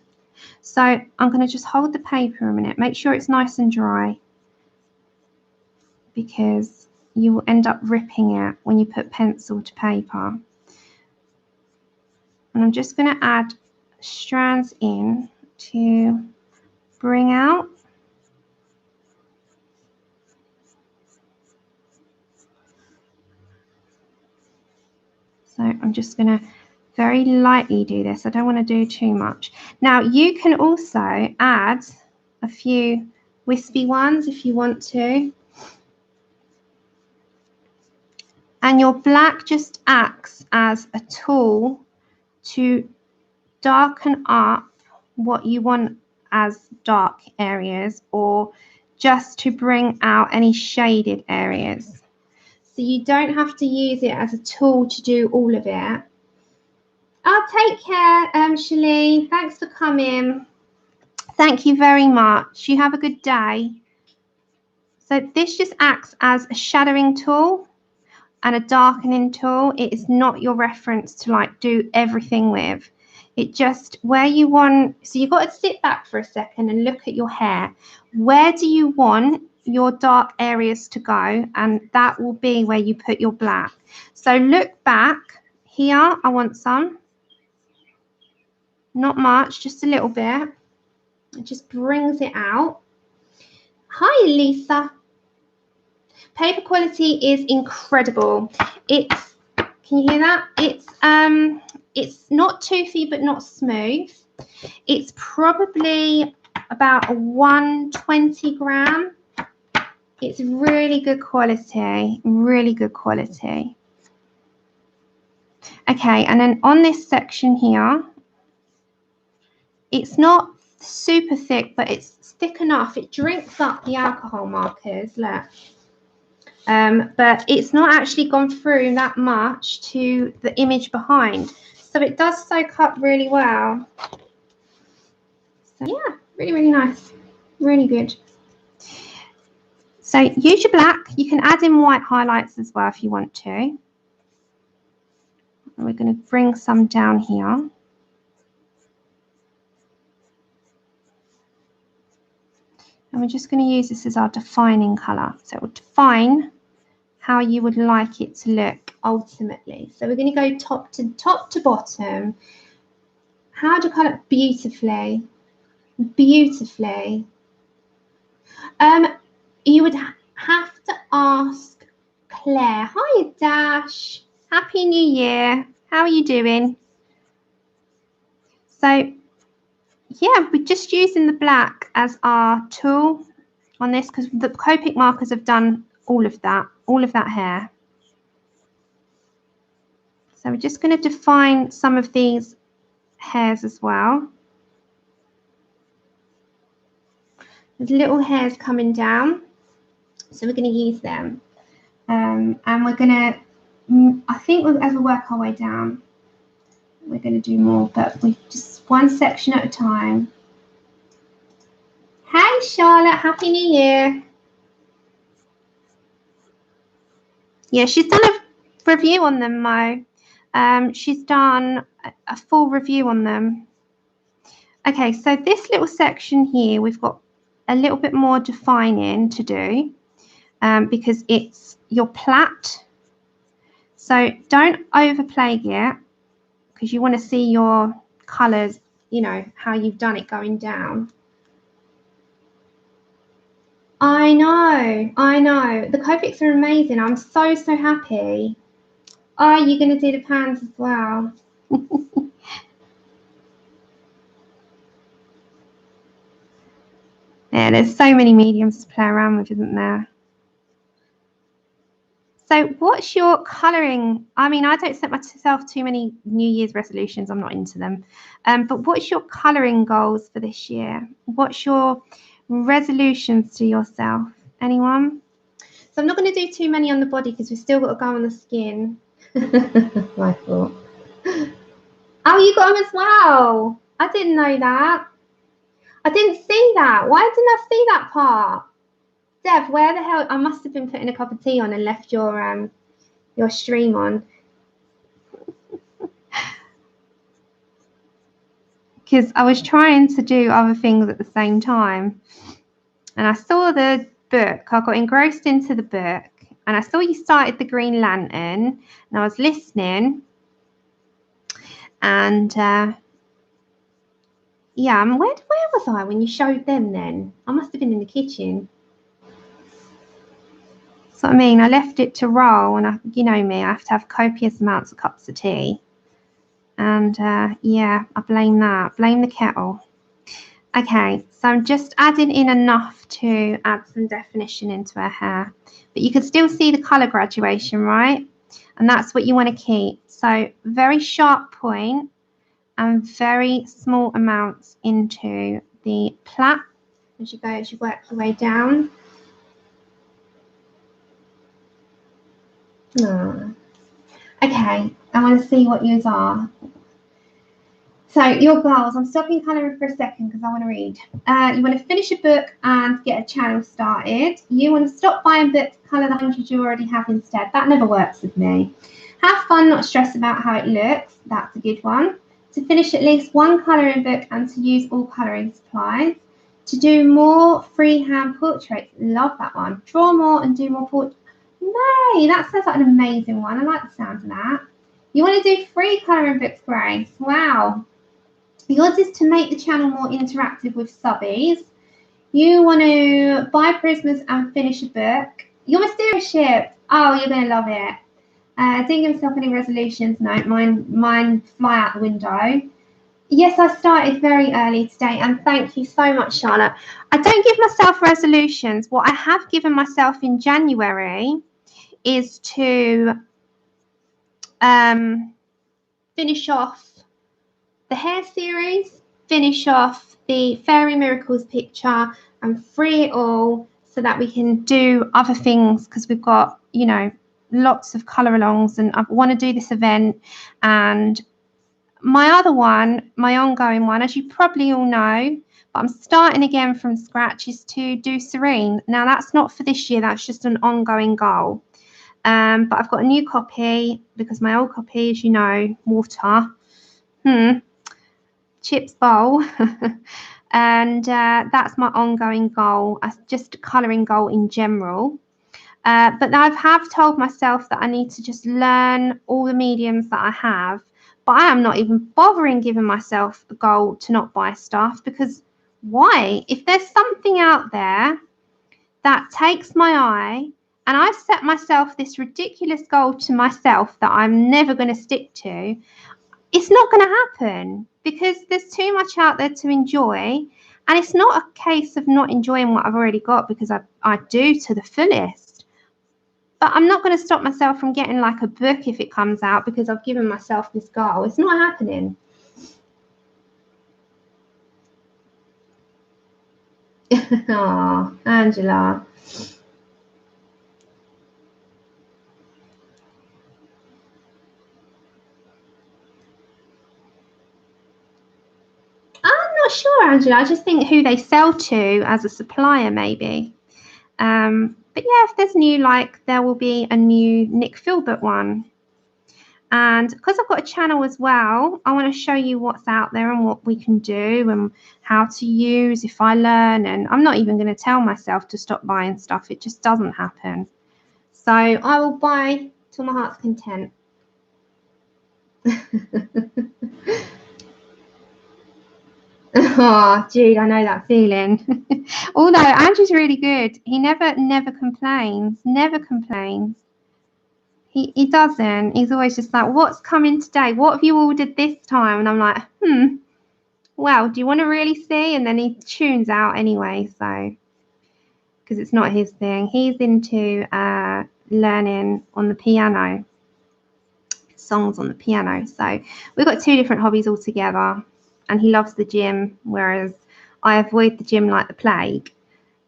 So I'm going to just hold the paper a minute. Make sure it's nice and dry, because you will end up ripping it when you put pencil to paper. And I'm just going to add strands in to bring out. So I'm just going to very lightly do this. I don't want to do too much. Now you can also add a few wispy ones if you want to. And your black just acts as a tool to darken up what you want as dark areas, or just to bring out any shaded areas. So you don't have to use it as a tool to do all of it. Oh, take care, Shalene. Thanks for coming. Thank you very much. You have a good day. So this just acts as a shadowing tool and a darkening tool. It is not your reference to like do everything with. It just where you want. So you've got to sit back for a second and look at your hair. Where do you want your dark areas to go? And that will be where you put your black. So look back here. I want some. Not much, just a little bit. It just brings it out. Hi, Lisa. Paper quality is incredible. It's, can you hear that? It's not toothy but not smooth. It's probably about a 120 gram. It's really good quality, really good quality. Okay, and then on this section here, it's not super thick, but it's thick enough. It drinks up the alcohol markers, look. But it's not actually gone through that much to the image behind. So it does soak up really well. So yeah, really, really nice. Really good. So use your black. You can add in white highlights as well if you want to. And we're going to bring some down here. And we're just going to use this as our defining colour. So it will define how you would like it to look ultimately. So we're going to go top to bottom. How to colour it beautifully. Beautifully. You would have to ask Claire. Hi, Dash. Happy New Year. How are you doing? So yeah, we're just using the black as our tool on this because the Copic markers have done all of that hair. So we're just going to define some of these hairs as well. There's little hairs coming down, so we're going to use them. And we're going to, I think as we work our way down, we're going to do more, but we just one section at a time. Hey Charlotte, Happy New Year. Yeah, she's done a review on them, Mo. She's done a full review on them. Okay, so this little section here, we've got a little bit more defining to do because it's your plait. So don't overplay it because you want to see your colours, you know, how you've done it going down. I know. The COPICs are amazing. I'm so happy. Are you going to do the pans as well? Yeah, there's so many mediums to play around with, isn't there? So what's your colouring? I mean, I don't set myself too many New Year's resolutions. I'm not into them. But what's your colouring goals for this year? What's your resolutions to yourself? Anyone? So I'm not going to do too many on the body because we've still got to go on the skin. My fault. Oh, you got them as well. I didn't know that. I didn't see that. Why didn't I see that part? Dev, where the hell? I must have been putting a cup of tea on and left your stream on. Because I was trying to do other things at the same time. And I saw the book. I got engrossed into the book. And I saw you started the Green Lantern. And I was listening. And yeah, where was I when you showed them then? I must have been in the kitchen. That's what I mean. I left it to roll. And you know me, I have to have copious amounts of cups of tea. And yeah, I blame that. Blame the kettle. Okay, so I'm just adding in enough to add some definition into her hair. But you can still see the colour graduation, right? And that's what you want to keep. So very sharp point and very small amounts into the plait as you work your way down. Oh. Okay, I want to see what yours are. So your goals, I'm stopping colouring for a second because I want to read. You want to finish a book and get a channel started. You want to stop buying books, colour the 100 you already have instead. That never works with me. Have fun, not stress about how it looks. That's a good one. To finish at least one colouring book and to use all colouring supplies. To do more freehand portraits. Love that one. Draw more and do more portraits. May, that sounds like an amazing one. I like the sound of that. You want to do free colouring books, Grace. Wow. Yours is to make the channel more interactive with subbies. You want to buy Prismas and finish a book. Your mysterious ship. Oh, you're going to love it. Didn't give myself any resolutions. No, mine fly out the window. Yes, I started very early today, and thank you so much, Charlotte. I don't give myself resolutions. What I have given myself in January is to finish off the hair series, finish off the Fairy Miracles picture and free it all so that we can do other things because we've got, you know, lots of colour alongs and I want to do this event. And my other one, my ongoing one, as you probably all know, but I'm starting again from scratch, is to do Serene. Now that's not for this year, that's just an ongoing goal. But I've got a new copy because my old copy, as you know, water. Chips bowl. And that's my ongoing goal, just a colouring goal in general. But I have told myself that I need to just learn all the mediums that I have. But I am not even bothering giving myself a goal to not buy stuff because why? If there's something out there that takes my eye and I've set myself this ridiculous goal to myself that I'm never going to stick to, it's not going to happen because there's too much out there to enjoy. And it's not a case of not enjoying what I've already got because I do to the fullest. But I'm not going to stop myself from getting like a book if it comes out because I've given myself this goal. It's not happening. Oh, Angela. I'm not sure Angela. I just think who they sell to as a supplier, maybe. But yeah, if there's new, like there will be a new Nick Filbert one. And because I've got a channel as well, I want to show you what's out there and what we can do and how to use if I learn. And I'm not even going to tell myself to stop buying stuff. It just doesn't happen. So I will buy till my heart's content. Oh, Jude, I know that feeling. Although Andrew's really good. He never complains. Never complains. He doesn't. He's always just like, what's coming today? What have you ordered this time? And I'm like, well, do you want to really see? And then he tunes out anyway, so, because it's not his thing. He's into learning on the piano, songs on the piano. So we've got two different hobbies altogether. And he loves the gym, whereas I avoid the gym like the plague,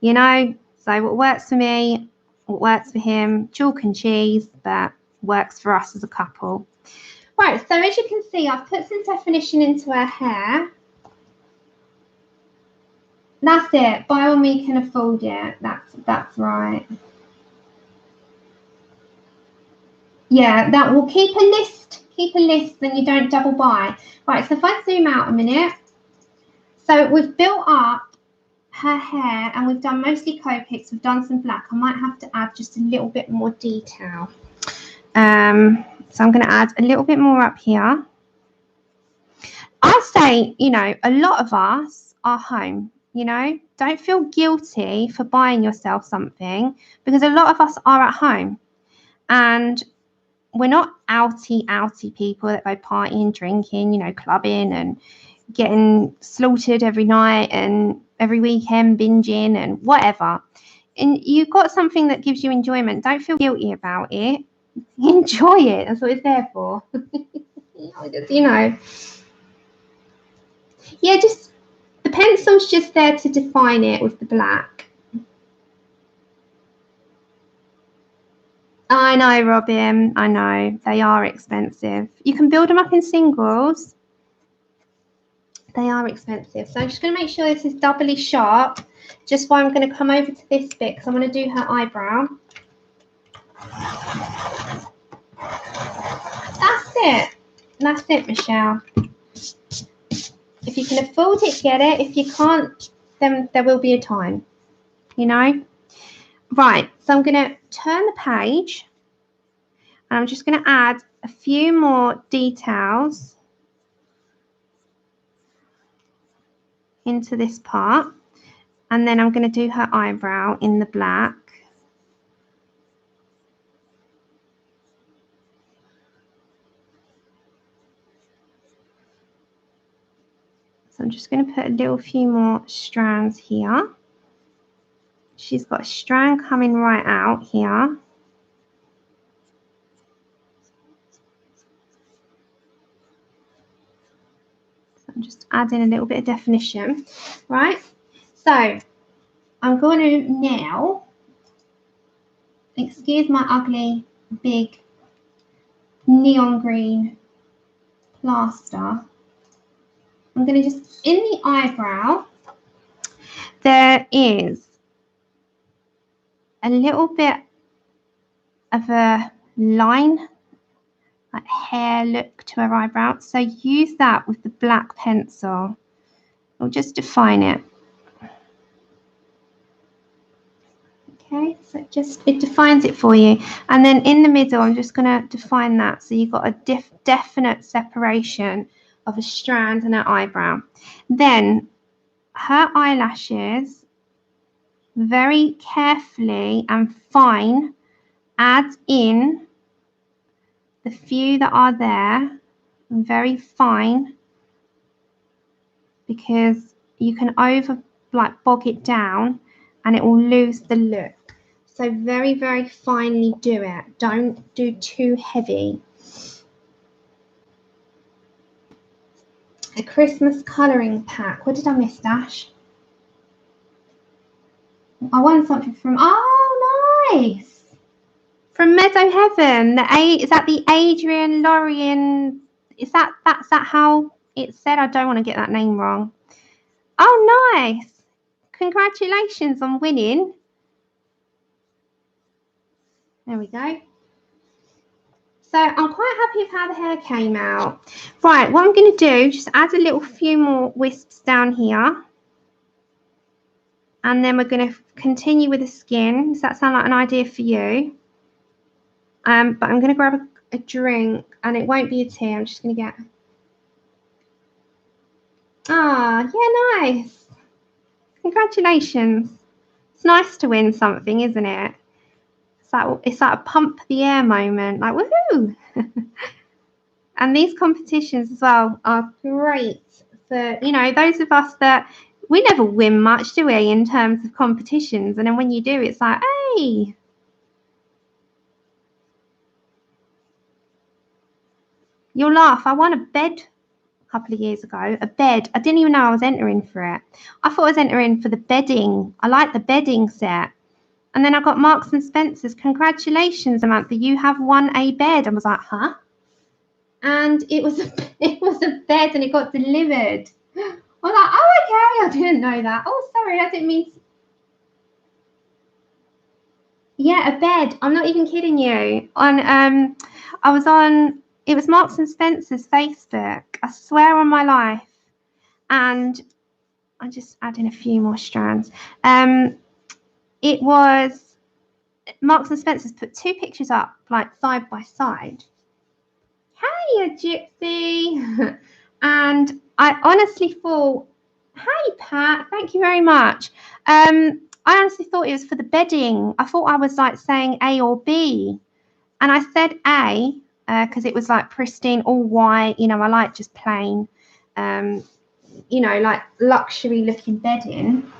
you know? So what works for me, what works for him, chalk and cheese, but works for us as a couple. Right, so as you can see, I've put some definition into her hair. That's it. Buy all me can afford it. That's right. Yeah, that will keep a list. Keep a list, then you don't double buy. Right, so if I zoom out a minute. So we've built up her hair and we've done mostly COPICs. We've done some black. I might have to add just a little bit more detail. So I'm going to add a little bit more up here. I say, you know, a lot of us are home, you know. Don't feel guilty for buying yourself something because a lot of us are at home. And we're not outy people that go partying, drinking, you know, clubbing and getting slaughtered every night and every weekend binging and whatever. And you've got something that gives you enjoyment. Don't feel guilty about it. Enjoy it. That's what it's there for. You know. Yeah, just the pencil's just there to define it with the black. I know, Robin. I know. They are expensive. You can build them up in singles. They are expensive. So I'm just going to make sure this is doubly sharp. Just why I'm going to come over to this bit because I'm going to do her eyebrow. That's it. That's it, Michelle. If you can afford it, get it. If you can't, then there will be a time. You know? Right. So I'm going to turn the page. And I'm just going to add a few more details into this part, and then I'm going to do her eyebrow in the black. So I'm just going to put a few more strands here. She's got a strand coming right out here. So I'm just adding a little bit of definition, right? So I'm going to now, excuse my ugly big neon green plaster. I'm going to just, in the eyebrow, there is a little bit of a line, like hair look to her eyebrow. So use that with the black pencil. It'll just define it. Okay, so it defines it for you. And then in the middle, I'm just going to define that. So you've got a definite separation of a strand and an eyebrow. Then her eyelashes, very carefully and fine, add in the few that are there, very fine, because you can bog it down and it will lose the look. So very, very finely do it. Don't do too heavy. A Christmas colouring pack. What did I miss, Dash? I won something from, oh, nice. From Meadow Heaven. Is that the Adrian Lorien? That's that how it's said? I don't want to get that name wrong. Oh, nice. Congratulations on winning. There we go. So I'm quite happy with how the hair came out. Right, what I'm going to do, just add a little few more wisps down here. And then we're going to continue with the skin. Does that sound like an idea for you? But I'm going to grab a drink, and it won't be a tea. I'm just going to get... Ah, yeah, nice. Congratulations. It's nice to win something, isn't it? It's like a pump the air moment, like woohoo! And these competitions as well are great for, you know, those of us that we never win much, do we, in terms of competitions? And then when you do, it's like, hey. You'll laugh. I won a bed a couple of years ago. A bed. I didn't even know I was entering for it. I thought I was entering for the bedding. I like the bedding set. And then I got Marks and Spencer's. Congratulations, Samantha. You have won a bed. I was like, huh? And it was a bed, and it got delivered. I was like, oh, okay. I didn't know that. Oh, sorry. I didn't mean. Yeah, a bed. I'm not even kidding you. I was on. It was Marks and Spencer's Facebook. I swear on my life. And I just add in a few more strands. It was Marks and Spencer's put 2 pictures up, like side by side. Hey, Gypsy. And I honestly thought, hey, Pat, thank you very much. I honestly thought it was for the bedding. I thought I was like saying A or B. And I said A because it was like pristine, all white. You know, I like just plain, you know, like luxury looking bedding.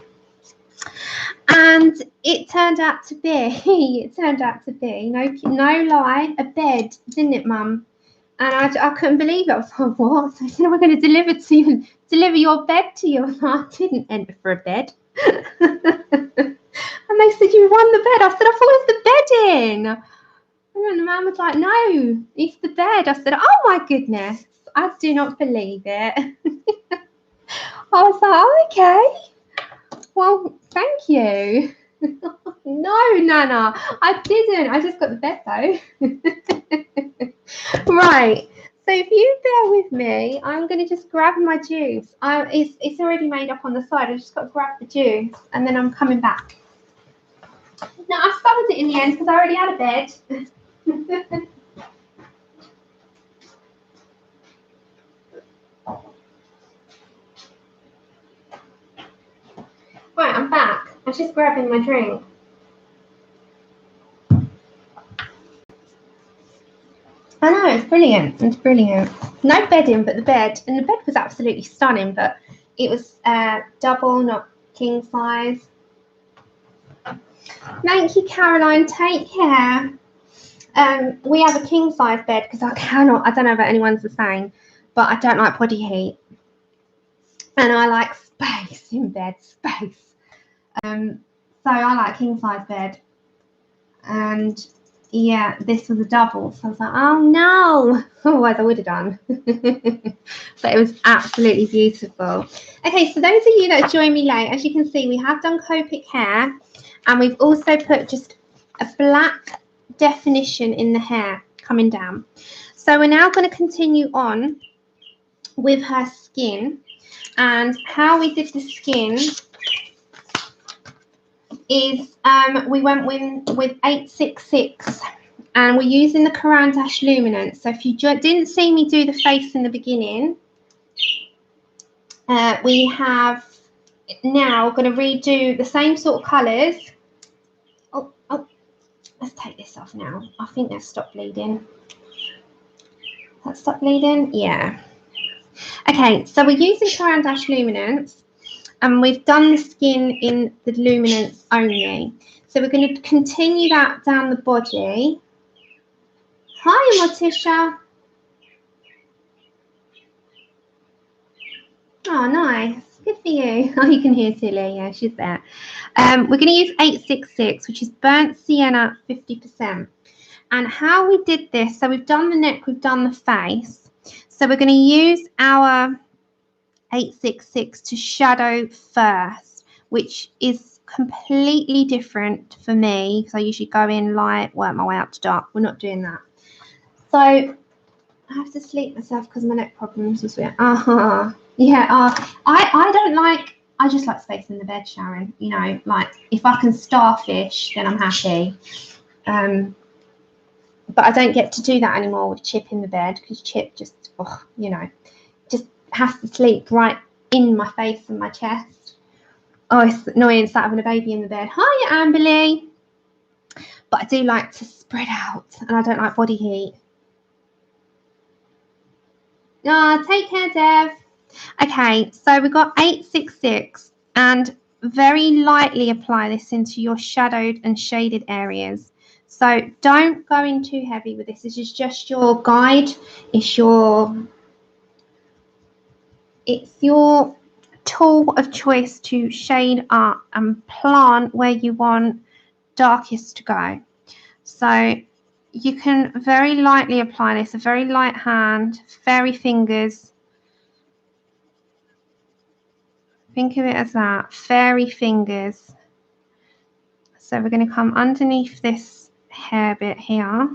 And it turned out to be, no lie, a bed, didn't it, Mum? And I couldn't believe it. I was like, what? So I said, we're going to deliver your bed to you. I didn't enter for a bed. And they said, you won the bed. I said, I thought it was the bedding. And the man was like, no, it's the bed. I said, oh my goodness, I do not believe it. I was like, oh, okay. Well, thank you. No, Nana, I didn't. I just got the bed though. Right. So if you bear with me, I'm going to just grab my juice. It's already made up on the side. I just got to grab the juice, and then I'm coming back. No, I spilled it in the end because I already had a bed. Right, I'm back. I'm just grabbing my drink. I know, it's brilliant. It's brilliant. No bedding, but the bed. And the bed was absolutely stunning, but it was double, not king size. Thank you, Caroline. Take care. We have a king size bed because I don't know if anyone's the same, but I don't like body heat. And I like space in bed, space. So I like king size bed. And yeah, this was a double. So I was like, oh no. Otherwise I would have done. But it was absolutely beautiful. Okay, so those of you that joined me late, as you can see, we have done COPIC hair. And we've also put just a black definition in the hair coming down. So we're now going to continue on with her skin. And how we did the skin is we went with 866, and we're using the Caran d'Ache Luminance. So if you didn't see me do the face in the beginning, we have now going to redo the same sort of colours. Oh, let's take this off now. I think that's stopped bleeding. That stopped bleeding? Yeah. Okay, so we're using Caran d'Ache Luminance, and we've done the skin in the Luminance only. So we're going to continue that down the body. Hi, Morticia. Oh, nice. Good for you. Oh, you can hear Tilly. Yeah, she's there. We're going to use 866, which is burnt sienna 50%. And how we did this, so we've done the neck, we've done the face. So we're going to use our 866 to shadow first, which is completely different for me because I usually go in light, work my way up to dark. We're not doing that. So I have to sleep myself because of my neck problems this week. Yeah. I don't like. I just like space in the bed, Sharon. You know, like if I can starfish, then I'm happy. But I don't get to do that anymore with Chip in the bed because Chip just, you know, just has to sleep right in my face and my chest. Oh, it's annoying start having a baby in the bed. Hi, Amberly. But I do like to spread out and I don't like body heat. Take care, Dev. Okay, so we've got 866 and very lightly apply this into your shadowed and shaded areas. So don't go in too heavy with this. This is just your guide. It's your tool of choice to shade up and plant where you want darkest to go. So you can very lightly apply this, a very light hand, fairy fingers. Think of it as that, fairy fingers. So we're going to come underneath this hair bit here.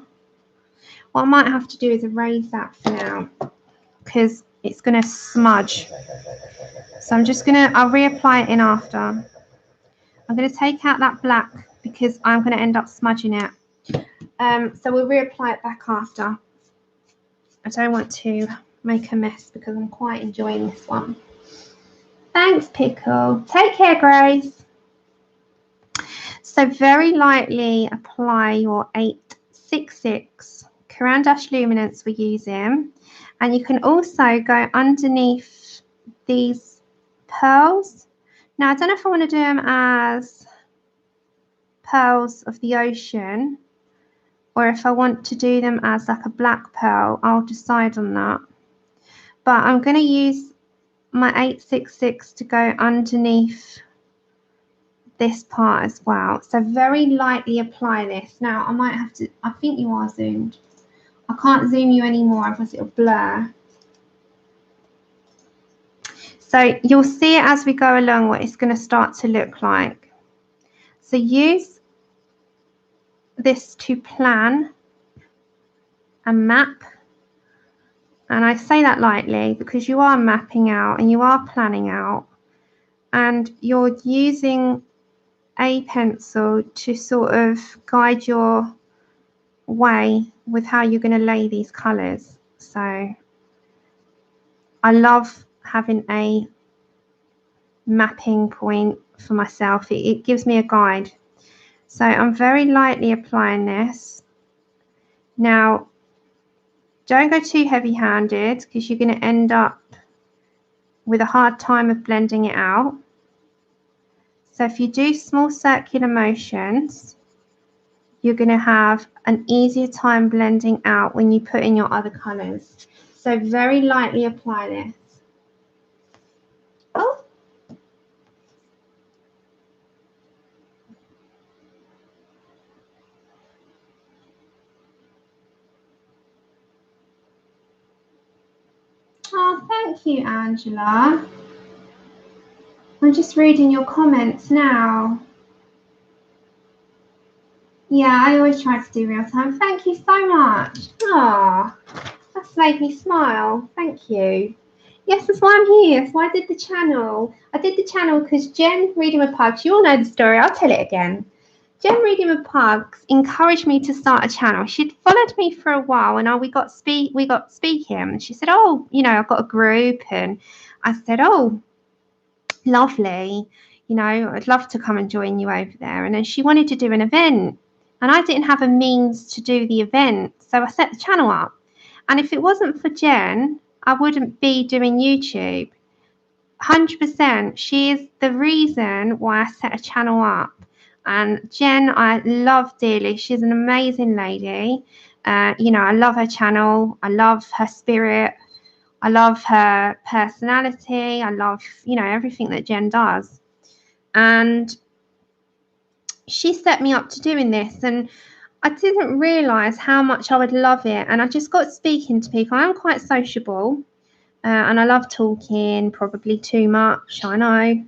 What I might have to do is erase that for now because it's going to smudge. So I'm just going to, I'll reapply it in after. I'm going to take out that black because I'm going to end up smudging it. So we'll reapply it back after. I don't want to make a mess because I'm quite enjoying this one. Thanks, Pickle. Take care, Grace. So very lightly apply your 866 Caran d'Ache Luminance we're using. And you can also go underneath these pearls. Now, I don't know if I want to do them as pearls of the ocean or if I want to do them as like a black pearl. I'll decide on that. But I'm going to use my 866 to go underneath this part as well. So very lightly apply this. Now I might have to, I think you are zoomed. I can't zoom you anymore otherwise it'll blur. So you'll see it as we go along what it's going to start to look like. So use this to plan and map. And I say that lightly because you are mapping out and you are planning out and you're using a pencil to sort of guide your way with how you're going to lay these colours. So I love having a mapping point for myself. It gives me a guide. So I'm very lightly applying this. Now, don't go too heavy-handed because you're going to end up with a hard time of blending it out. So if you do small circular motions, you're going to have an easier time blending out when you put in your other colours. So very lightly apply this. Oh. Oh, thank you, Angela. I'm just reading your comments now. Yeah, I always try to do real time. Thank you so much. Ah, that's made me smile. Thank you. Yes, that's why I'm here. That's why I did the channel. I did the channel because Jen Reading with Pugs, you all know the story. I'll tell it again. Jen Reading with Pugs encouraged me to start a channel. She'd followed me for a while and we got speaking. And she said, oh, you know, I've got a group. And I said, oh, lovely. You know, I'd love to come and join you over there. And then she wanted to do an event. And I didn't have a means to do the event. So I set the channel up. And if it wasn't for Jen, I wouldn't be doing YouTube. 100%. She is the reason why I set a channel up. And Jen, I love dearly. She's an amazing lady. You know, I love her channel. I love her spirit. I love her personality. I love, you know, everything that Jen does. And she set me up to doing this. And I didn't realise how much I would love it. And I just got speaking to people. I'm quite sociable. And I love talking, probably too much, I know.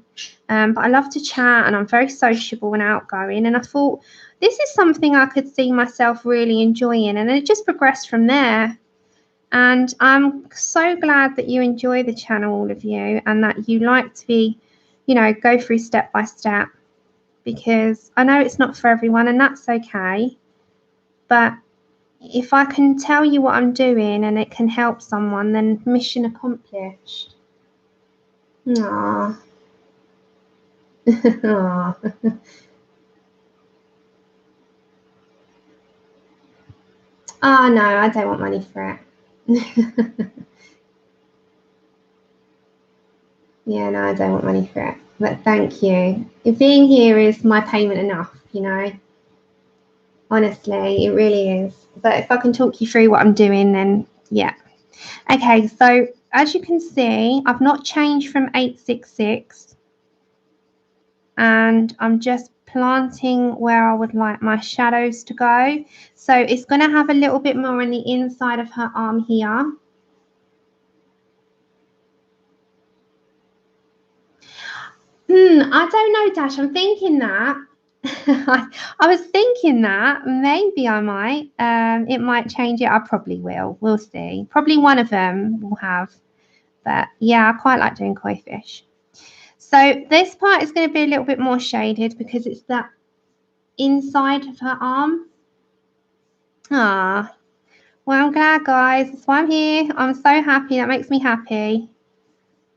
But I love to chat, and I'm very sociable and outgoing. And I thought this is something I could see myself really enjoying, and it just progressed from there. And I'm so glad that you enjoy the channel, all of you, and that you like to be, you know, go through step by step, because I know it's not for everyone, and that's okay. But if I can tell you what I'm doing and it can help someone, then mission accomplished. Aww. Aww. Oh, no, I don't want money for it. Yeah, no, I don't want money for it. But thank you. Being here is my payment enough, you know. Honestly, it really is. But if I can talk you through what I'm doing, then yeah. Okay, so as you can see, I've not changed from 866. And I'm just planting where I would like my shadows to go. So it's going to have a little bit more on the inside of her arm here. I don't know, Dash. I'm thinking that. I was thinking that maybe I might. It might change it. I probably will. We'll see. Probably one of them will have. But yeah, I quite like doing koi fish. So this part is going to be a little bit more shaded because it's that inside of her arm. Ah, well, I'm glad, guys. That's why I'm here. I'm so happy. That makes me happy.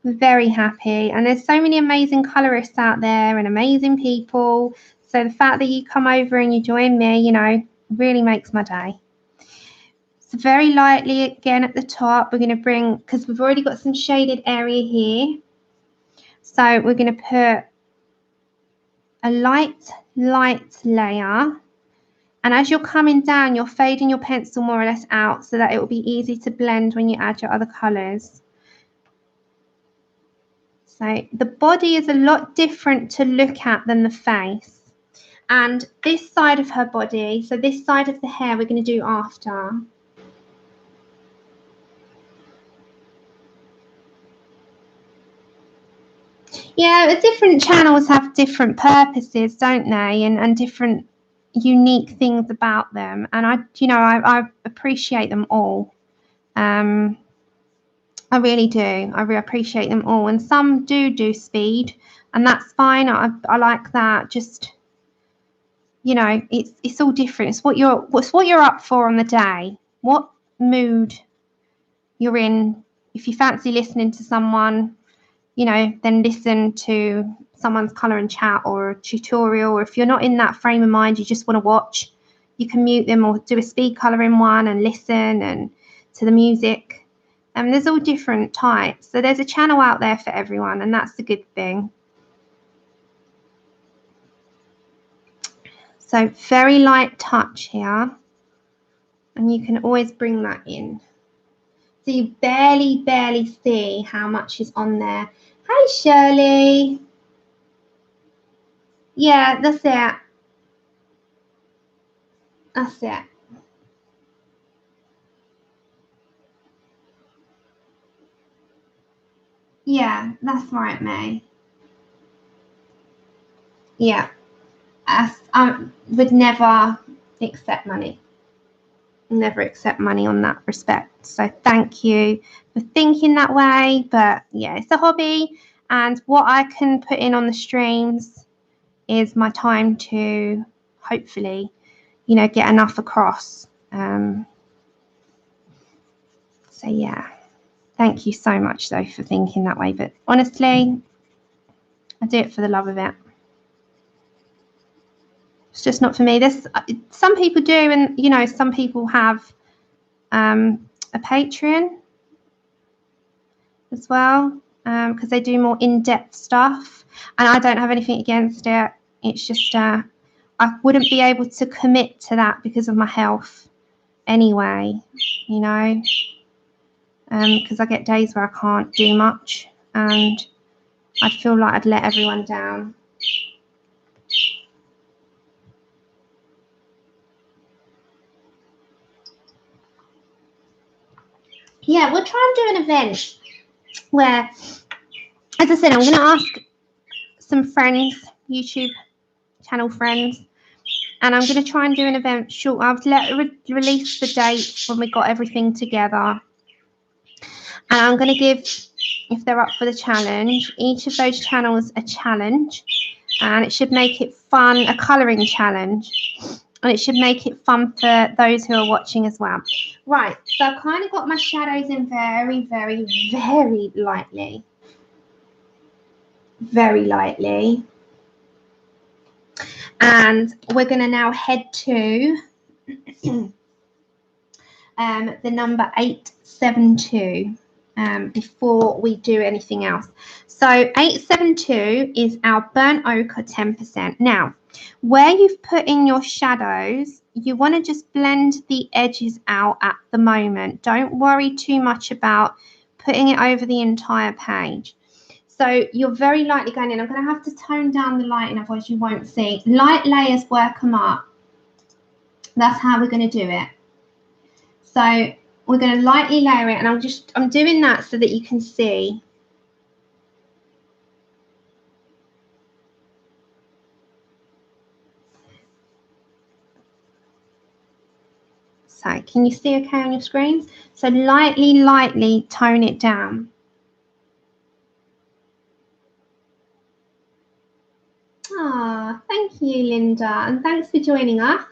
Very happy. And there's so many amazing colorists out there and amazing people. So the fact that you come over and you join me, you know, really makes my day. So very lightly again at the top, we're going to bring, because we've already got some shaded area here. So we're going to put a light layer. And as you're coming down, you're fading your pencil more or less out so that it will be easy to blend when you add your other colours. So the body is a lot different to look at than the face. And this side of her body, so this side of the hair, we're going to do after. Yeah, different channels have different purposes, don't they? And different unique things about them. And I appreciate them all. I really do. I really appreciate them all. And some do speed, and that's fine. I like that. Just, you know, it's all different. It's what you're up for on the day. What mood you're in. If you fancy listening to someone, you know, then listen to someone's colour and chat or a tutorial. Or if you're not in that frame of mind, you just want to watch, you can mute them or do a speed colouring one and listen and to the music. There's all different types. So there's a channel out there for everyone, and that's the good thing. So very light touch here. And you can always bring that in. So you barely see how much is on there. Hi, Shirley. Yeah, that's it. That's it. Yeah, that's right, May. Yeah. I would never accept money. Never accept money on that respect. So thank you for thinking that way. But yeah, it's a hobby. And what I can put in on the streams is my time to hopefully, you know, get enough across. So yeah, thank you so much though for thinking that way. But honestly, I do it for the love of it. It's just not for me. Some people do, and you know, some people have a Patreon as well, because they do more in-depth stuff, and I don't have anything against it. It's just I wouldn't be able to commit to that because of my health anyway, you know, because I get days where I can't do much and I'd feel like I'd let everyone down. Yeah, we'll try and do an event where, as I said, I'm going to ask some friends, YouTube channel friends, and I'm going to try and do an event short. I've release the dates when we got everything together. And I'm going to give, if they're up for the challenge, each of those channels a challenge. And it should make it fun, a colouring challenge. And it should make it fun for those who are watching as well. Right, so I've kind of got my shadows in very, very, very lightly. Very lightly. And we're going to now head to the number 872 before we do anything else. So 872 is our burnt ochre 10%. Now, where you've put in your shadows, you want to just blend the edges out at the moment. Don't worry too much about putting it over the entire page. So you're very lightly going in. I'm going to have to tone down the lighting, otherwise you won't see. Light layers, work them up. That's how we're going to do it. So we're going to lightly layer it, and I'm doing that so that you can see. So can you see okay on your screens? So lightly tone it down. Ah, thank you, Linda, and thanks for joining us.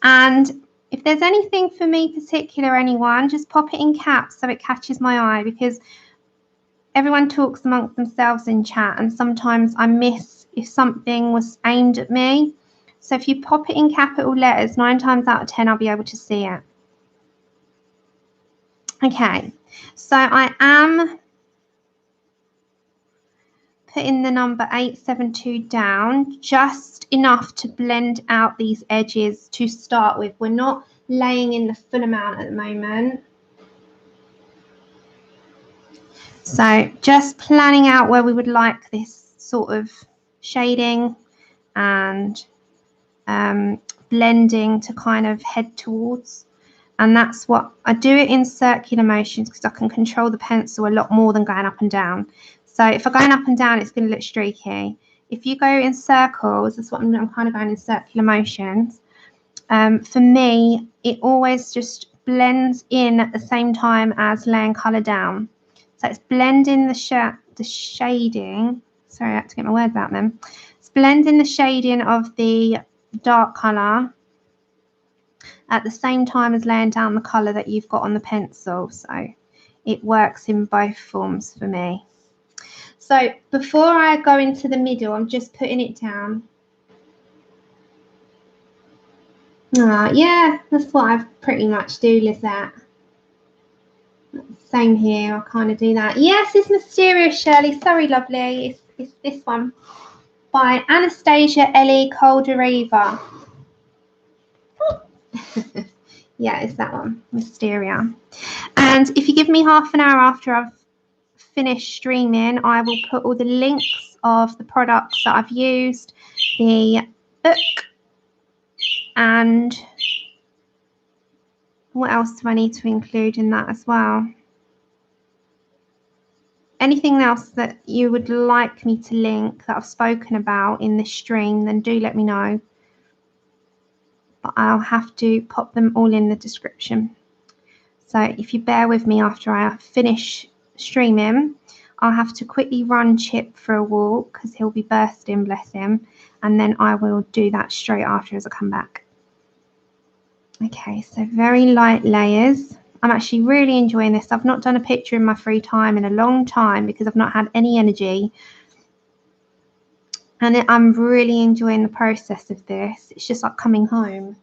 And if there's anything for me particular, anyone, just pop it in caps so it catches my eye, because everyone talks amongst themselves in chat and sometimes I miss if something was aimed at me. So if you pop it in capital letters, 9 times out of 10 I'll be able to see it. Okay, so I am putting the number 872 down, just enough to blend out these edges to start with. We're not laying in the full amount at the moment. So just planning out where we would like this sort of shading and blending to kind of head towards. And that's what I do, it in circular motions, because I can control the pencil a lot more than going up and down. So if I'm going up and down, it's going to look streaky. If you go in circles, that's what I'm kind of going in circular motions. For me, it always just blends in at the same time as laying colour down. So it's blending the shading. Sorry, I had to get my words out then. It's blending the shading of the dark colour at the same time as laying down the colour that you've got on the pencil. So it works in both forms for me. So before I go into the middle, I'm just putting it down. Yeah, that's what I pretty much do, Lizette. Same here, I kind of do that. Yes, it's Mysteria, Shirley. Sorry, lovely. It's this one by Anastasia, Elly, Koldareva. Yeah, it's that one, Mysteria. And if you give me half an hour after I've finished streaming, I will put all the links of the products that I've used, the book, and what else do I need to include in that as well? Anything else that you would like me to link that I've spoken about in this stream, then do let me know. But I'll have to pop them all in the description. So if you bear with me after I finish streaming, I'll have to quickly run Chip for a walk because he'll be bursting, bless him. And then I will do that straight after as I come back. Okay, so very light layers. I'm actually really enjoying this. I've not done a picture in my free time in a long time because I've not had any energy. And I'm really enjoying the process of this. It's just like coming home.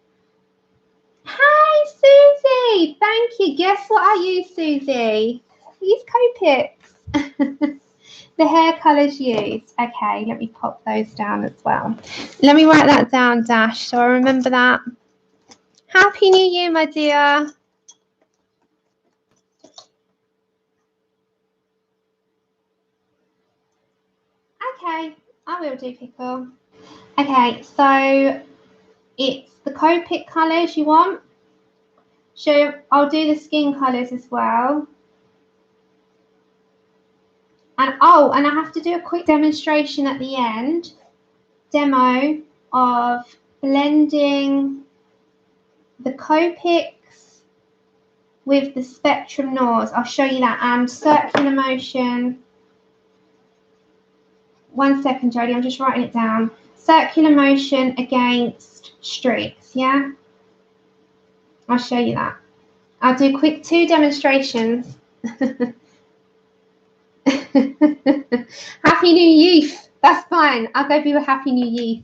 Hi, Susie. Thank you. Guess what I use, Susie? I use COPIC. The hair colours used. Okay, let me pop those down as well. Let me write that down, Dash, so I remember that. Happy New Year, my dear. Okay, I will do, Pickle. Okay, so it's the COPIC colours you want. So I'll do the skin colours as well. And oh, and I have to do a quick demonstration at the end. Demo of blending the COPICs with the Spectrum Noirs. I'll show you that. And circular motion. 1 second, Jodie, I'm just writing it down. Circular motion against streaks, yeah? I'll show you that. I'll do quick 2 demonstrations. Happy New Youth. That's fine. I'll go be with Happy New Youth.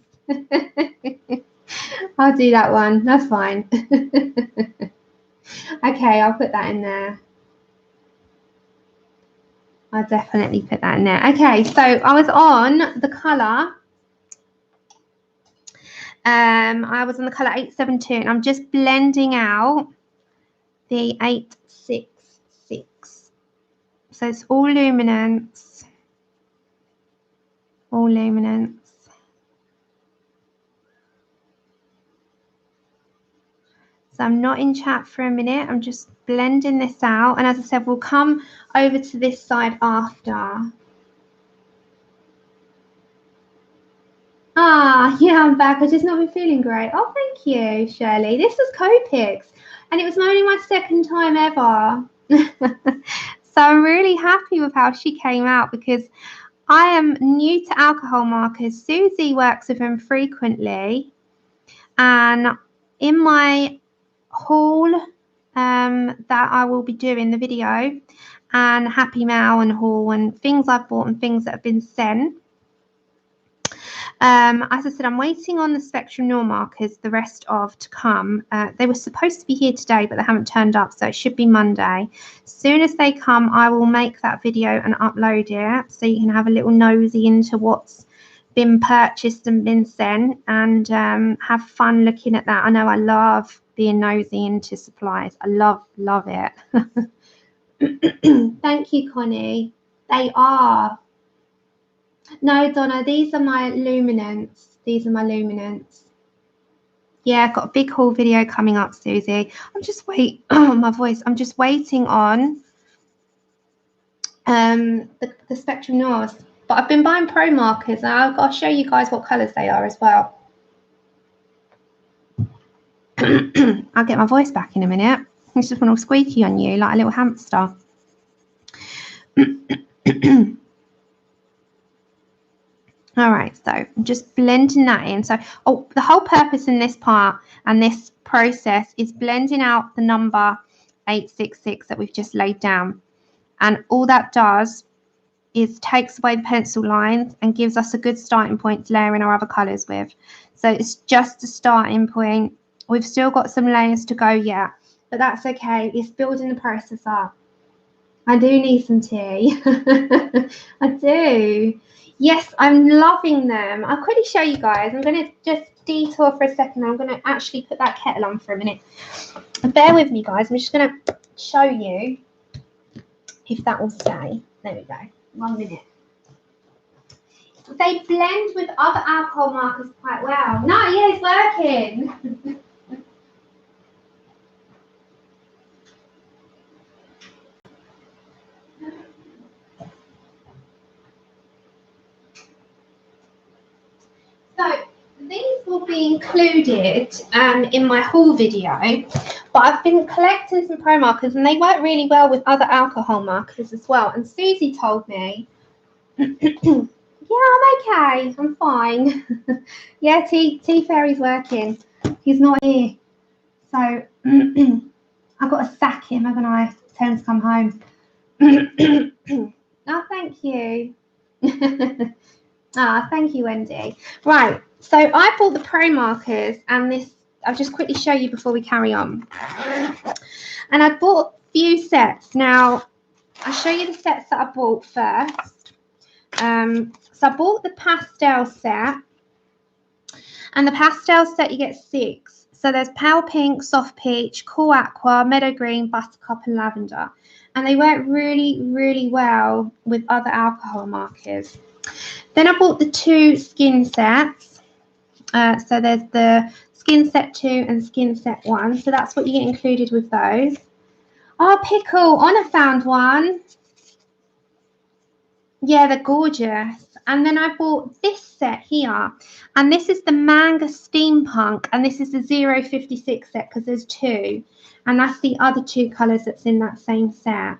I'll do that one. That's fine. Okay, I'll put that in there. I'll definitely put that in there. Okay, so I was on the colour. I was on the colour 872, and I'm just blending out the 866. So it's all luminance. All luminance. So I'm not in chat for a minute. I'm just blending this out. And as I said, we'll come over to this side after. Ah, yeah, I'm back. I've just not been feeling great. Oh, thank you, Shirley. This was COPICs, and it was only my 2nd time ever. So I'm really happy with how she came out, because I am new to alcohol markers. Susie works with them frequently, and in my haul that I will be doing the video, and happy mail and haul and things I've bought and things that have been sent. As I said, I'm waiting on the Spectrum Noir markers, the rest of to come. They were supposed to be here today, but they haven't turned up, so it should be Monday. As soon as they come, I will make that video and upload it, so you can have a little nosy into what's been purchased and been sent, and have fun looking at that. I know I love being nosy into supplies. I love it. Thank you, Connie. They are. No, Donna, these are my luminance. These are my luminance. Yeah, I've got a big haul video coming up, Susie. I'm just my voice. I'm just waiting on the Spectrum Noirs. But I've been buying pro markers, and I'll show you guys what colours they are as well. I'll get my voice back in a minute. It's just one all squeaky on you like a little hamster. All right, so I'm just blending that in. So, the whole purpose in this part and this process is blending out the number 866 that we've just laid down. And all that does is takes away the pencil lines and gives us a good starting point to layer in our other colours with. So it's just a starting point. We've still got some layers to go yet, but that's okay. It's building the process up. I do need some tea. I do. Yes, I'm loving them. I'll quickly show you guys. I'm going to just detour for a second. I'm going to actually put that kettle on for a minute. Bear with me, guys. I'm just going to show you if that will stay. There we go. 1 minute. They blend with other alcohol markers quite well. No, yeah, it's working. So these will be included in my haul video, but I've been collecting some pro markers, and they work really well with other alcohol markers as well. And Susie told me, yeah, I'm okay, I'm fine. Yeah, T Fairy's working. He's not here, so I've got to sack him, haven't I? Tell him to come home. Oh, thank you. Thank you, Wendy. Right, so I bought the pro markers, and this I'll just quickly show you before we carry on. And I bought a few sets. Now I'll show you the sets that I bought first. So I bought the pastel set, and the pastel set you get 6. So there's pale pink, soft peach, cool aqua, meadow green, buttercup, and lavender, and they work really, really well with other alcohol markers. Then I bought the 2 skin sets. So there's the skin set 2 and skin set 1. So that's what you get included with those. Oh, Pickle, Honor found one. Yeah, they're gorgeous. And then I bought this set here, and this is the Manga Steampunk, and this is the 056 set because there's two, and that's the other two colours that's in that same set.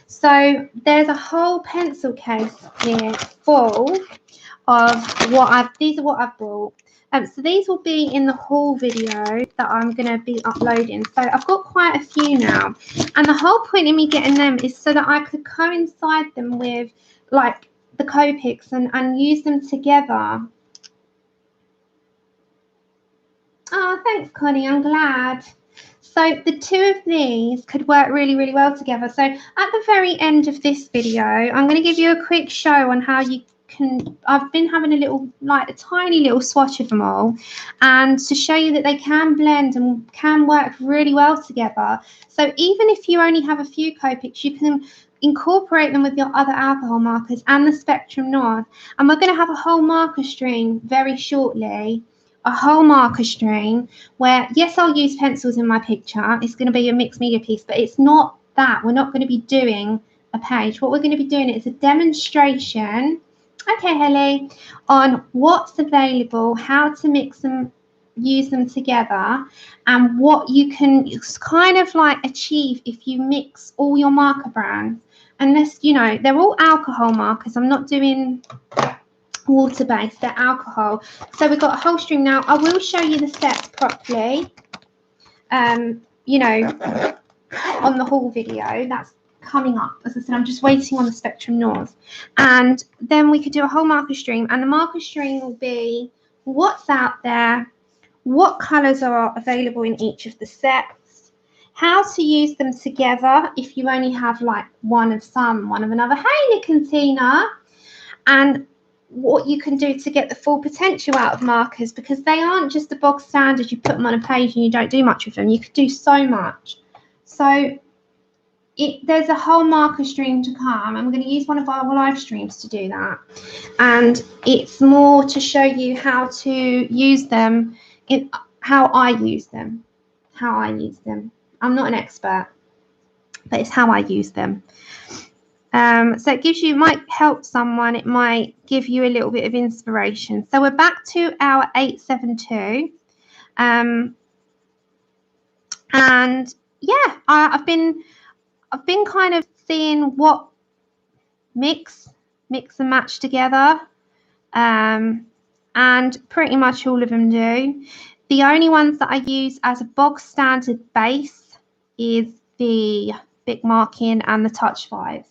So there's a whole pencil case here full of these are what I've bought. So these will be in the haul video that I'm going to be uploading. So I've got quite a few now, and the whole point of me getting them is so that I could coincide them with like the COPICs and use them together. Oh, thanks, Connie. I'm glad. So the two of these could work really, really well together. So at the very end of this video, I'm going to give you a quick show on how you can. I've been having a tiny little swatch of them all, and to show you that they can blend and can work really well together. So even if you only have a few Copics, you can incorporate them with your other alcohol markers and the Spectrum North. And we're going to have a whole marker stream very shortly. A whole marker stream where, yes, I'll use pencils in my picture. It's going to be a mixed media piece, but it's not that. We're not going to be doing a page. What we're going to be doing is a demonstration, okay, Elly, on what's available, how to mix them, use them together, and what you can kind of like achieve if you mix all your marker brands. Unless, you know, they're all alcohol markers. I'm not doing water-based, they're alcohol. So we've got a whole string now. I will show you the sets properly, you know, on the haul video. That's coming up. As I said, I'm just waiting on the Spectrum North. And then we could do a whole marker stream, and the marker stream will be what's out there, what colours are available in each of the sets, how to use them together if you only have like one of some, one of another. Hey, Nick and Tina. And what you can do to get the full potential out of markers, because they aren't just the bog standard, you put them on a page and you don't do much with them. You could do so much. So there's a whole marker stream to come, and we're going to use one of our live streams to do that. And it's more to show you how to use them, how I use them. I'm not an expert, but it's how I use them. So it gives you, might help someone, it might give you a little bit of inspiration. So we're back to our 872. And yeah, I've been kind of seeing what mix and match together. And pretty much all of them do. The only ones that I use as a bog standard base is the Bic Marking and the Touch 5s.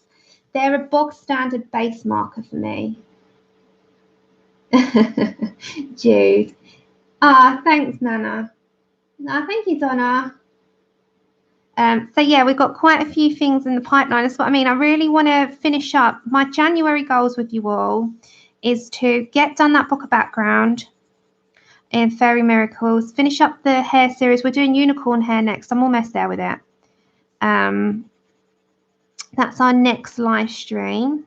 They're a bog standard base marker for me. Jude. Thanks, Nana. Thank you, Donna. So yeah, we've got quite a few things in the pipeline. That's what I mean. I really want to finish up. My January goals with you all is to get done that book of background in Fairy Miracles, finish up the hair series. We're doing unicorn hair next. I'm almost there with it. That's our next live stream.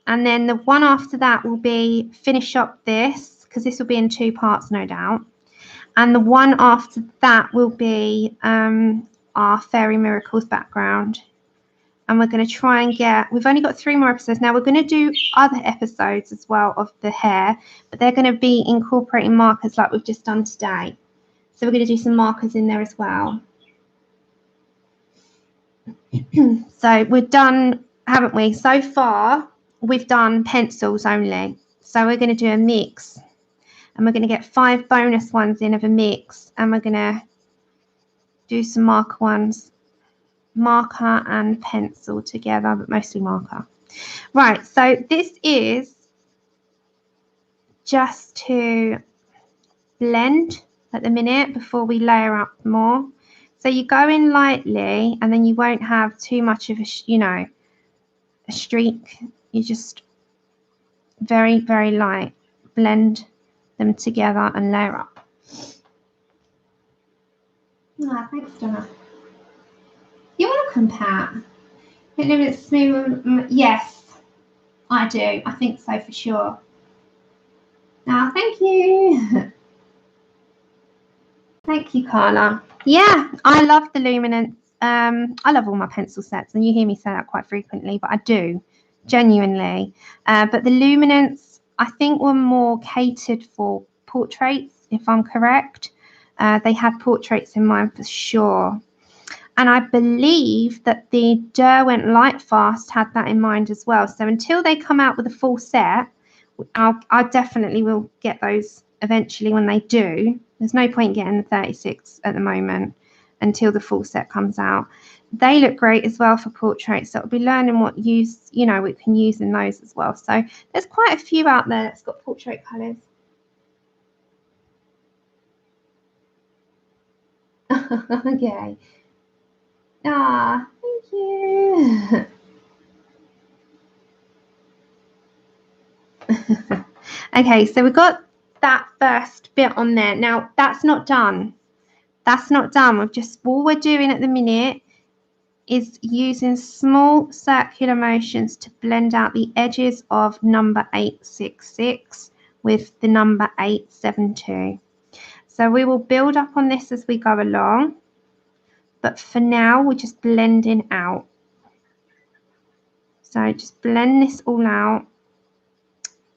And then the one after that will be finish up this, because this will be in 2 parts, no doubt. And the one after that will be our Fairy Miracles background. And we're going to try and we've only got 3 more episodes. Now we're going to do other episodes as well of the hair, but they're going to be incorporating markers like we've just done today. So we're going to do some markers in there as well. So we're done, haven't we? So far, we've done pencils only. So we're going to do a mix, and we're going to get 5 bonus ones in of a mix, and we're going to do some marker ones, marker and pencil together, but mostly marker. Right, so this is just to blend at the minute before we layer up more. So you go in lightly, and then you won't have too much of a, a streak. You just very, very light. Blend them together and layer up. Thanks, Donna. You're welcome, Pat. A little bit smooth. Yes, I do. I think so for sure. Thank you. Thank you, Carla. Yeah, I love the Luminance. I love all my pencil sets, and you hear me say that quite frequently, but I do. genuinely. But the Luminance, I think, were more catered for portraits, if I'm correct. They had portraits in mind for sure. And I believe that the Derwent Lightfast had that in mind as well. So until they come out with a full set, I definitely will get those eventually when they do. There's no point getting the 36 at the moment until the full set comes out. They look great as well for portraits. So we'll be learning what use, you know, we can use in those as well. So there's quite a few out there that's got portrait colours. Okay. Ah, thank you. Okay, so we've got that first bit on there. Now, that's not done. That's not done. All we're doing at the minute is using small circular motions to blend out the edges of number 866 with the number 872. So we will build up on this as we go along. But for now, we're just blending out. So just blend this all out.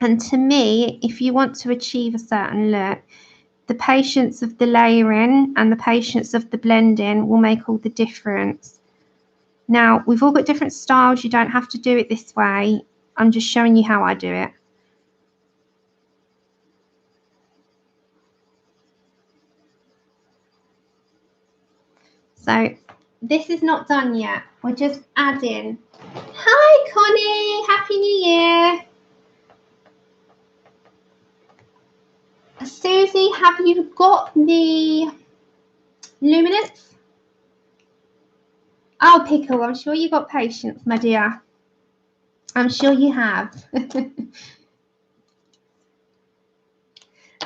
And to me, if you want to achieve a certain look, the patience of the layering and the patience of the blending will make all the difference. Now, we've all got different styles. You don't have to do it this way. I'm just showing you how I do it. So this is not done yet. We're just adding. Hi, Connie. Happy New Year. Susie, have you got the Luminance? Oh, Pickle, I'm sure you got patience, my dear. I'm sure you have.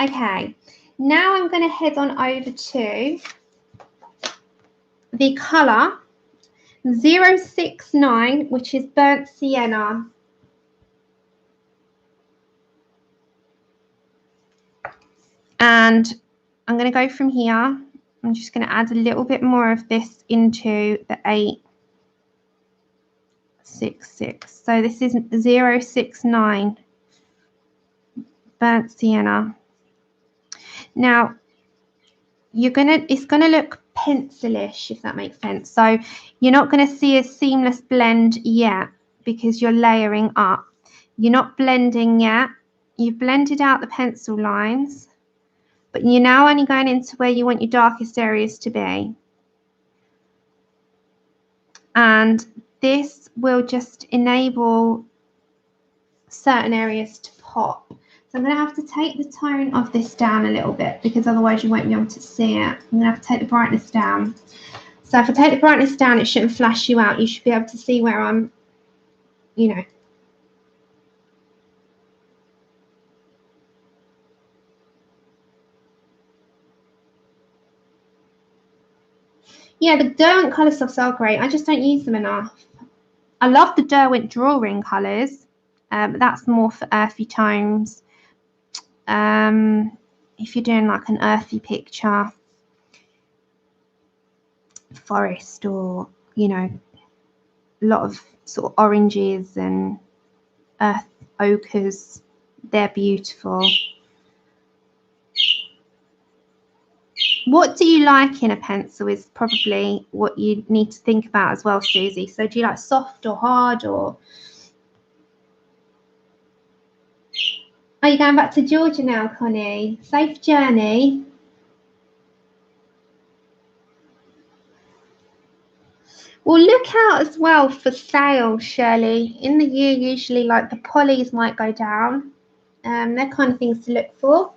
Okay, now I'm going to head on over to the colour 069, which is Burnt Sienna. And I'm going to go from here. I'm just going to add a little bit more of this into the 866. So this is 069 Burnt Sienna. Now, it's gonna look pencilish, if that makes sense. So you're not going to see a seamless blend yet because you're layering up. You're not blending yet. You've blended out the pencil lines, but you're now only going into where you want your darkest areas to be. And this will just enable certain areas to pop. So I'm going to have to take the tone of this down a little bit because otherwise you won't be able to see it. I'm going to have to take the brightness down. So if I take the brightness down, it shouldn't flash you out. You should be able to see where I'm, you know. Yeah, the Derwent colour softs are great. I just don't use them enough. I love the Derwent drawing colours. But that's more for earthy tones. If you're doing like an earthy picture, forest, or you know, a lot of sort of oranges and earth ochres, they're beautiful. What do you like in a pencil is probably what you need to think about as well, Susie. So do you like soft or hard, or are you going back to Georgia now, Connie? Safe journey. Well, look out as well for sales, Shirley. In the year, usually like the polys might go down. They're kind of things to look for.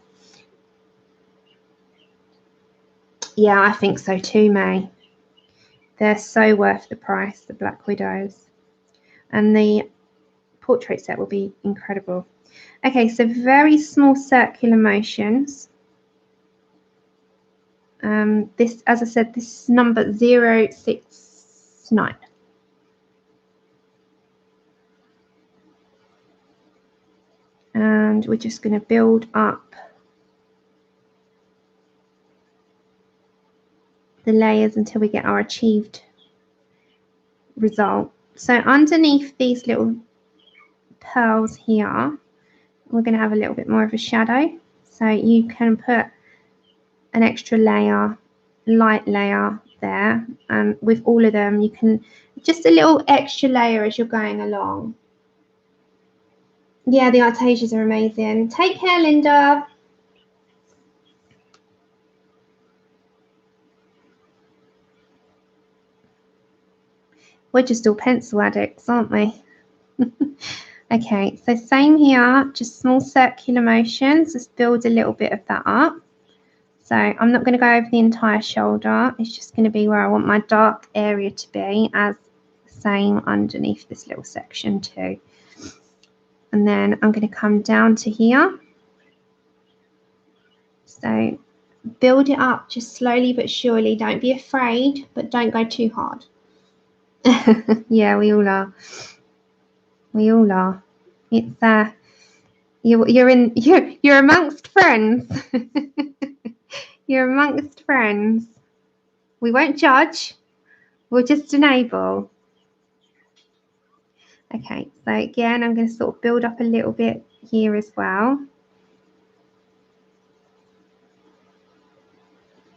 Yeah, I think so too, May. They're so worth the price, the Black Widows. And the portrait set will be incredible. Okay, so very small circular motions. This, as I said, this is number 069. And we're just going to build up the layers until we get our achieved result. So underneath these little pearls here, we're going to have a little bit more of a shadow. So you can put an extra layer, light layer there, and with all of them you can just a little extra layer as you're going along. Yeah, the Artesias are amazing. Take care, Linda. We're just all pencil addicts, aren't we? Okay, so same here, just small circular motions. Just build a little bit of that up. So I'm not going to go over the entire shoulder. It's just going to be where I want my dark area to be, as same underneath this little section too. And then I'm going to come down to here. So build it up just slowly but surely. Don't be afraid, but don't go too hard. Yeah, we all are. We all are. It's you're amongst friends. You're amongst friends. We won't judge. We'll just enable. Okay, so again, I'm going to sort of build up a little bit here as well.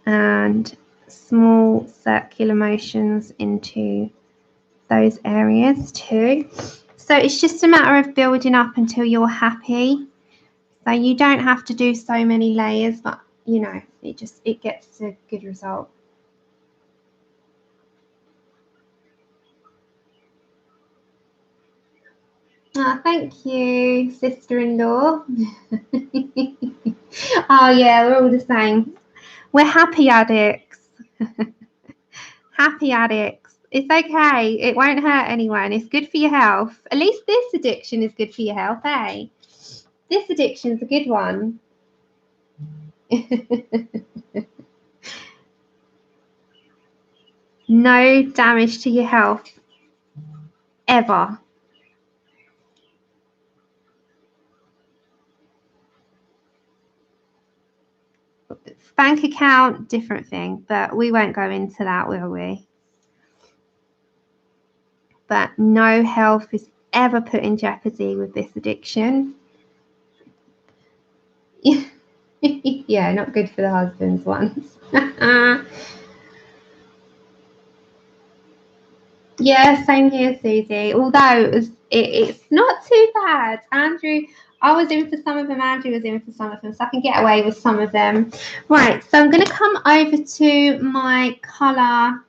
And small circular motions into those areas too. So it's just a matter of building up until you're happy. So you don't have to do so many layers, but you know, it gets a good result. Oh, thank you, sister-in-law. Oh yeah, we're all the same. We're happy addicts. Happy addicts. It's okay. It won't hurt anyone. It's good for your health. At least this addiction is good for your health, eh? This addiction's a good one. No damage to your health. Ever. Bank account, different thing, but we won't go into that, will we? But no health is ever put in jeopardy with this addiction. Yeah, not good for the husbands ones. Yeah, same here, Susie. Although it's not too bad. Andrew, I was in for some of them. Andrew was in for some of them, so I can get away with some of them. Right, so I'm going to come over to my colour.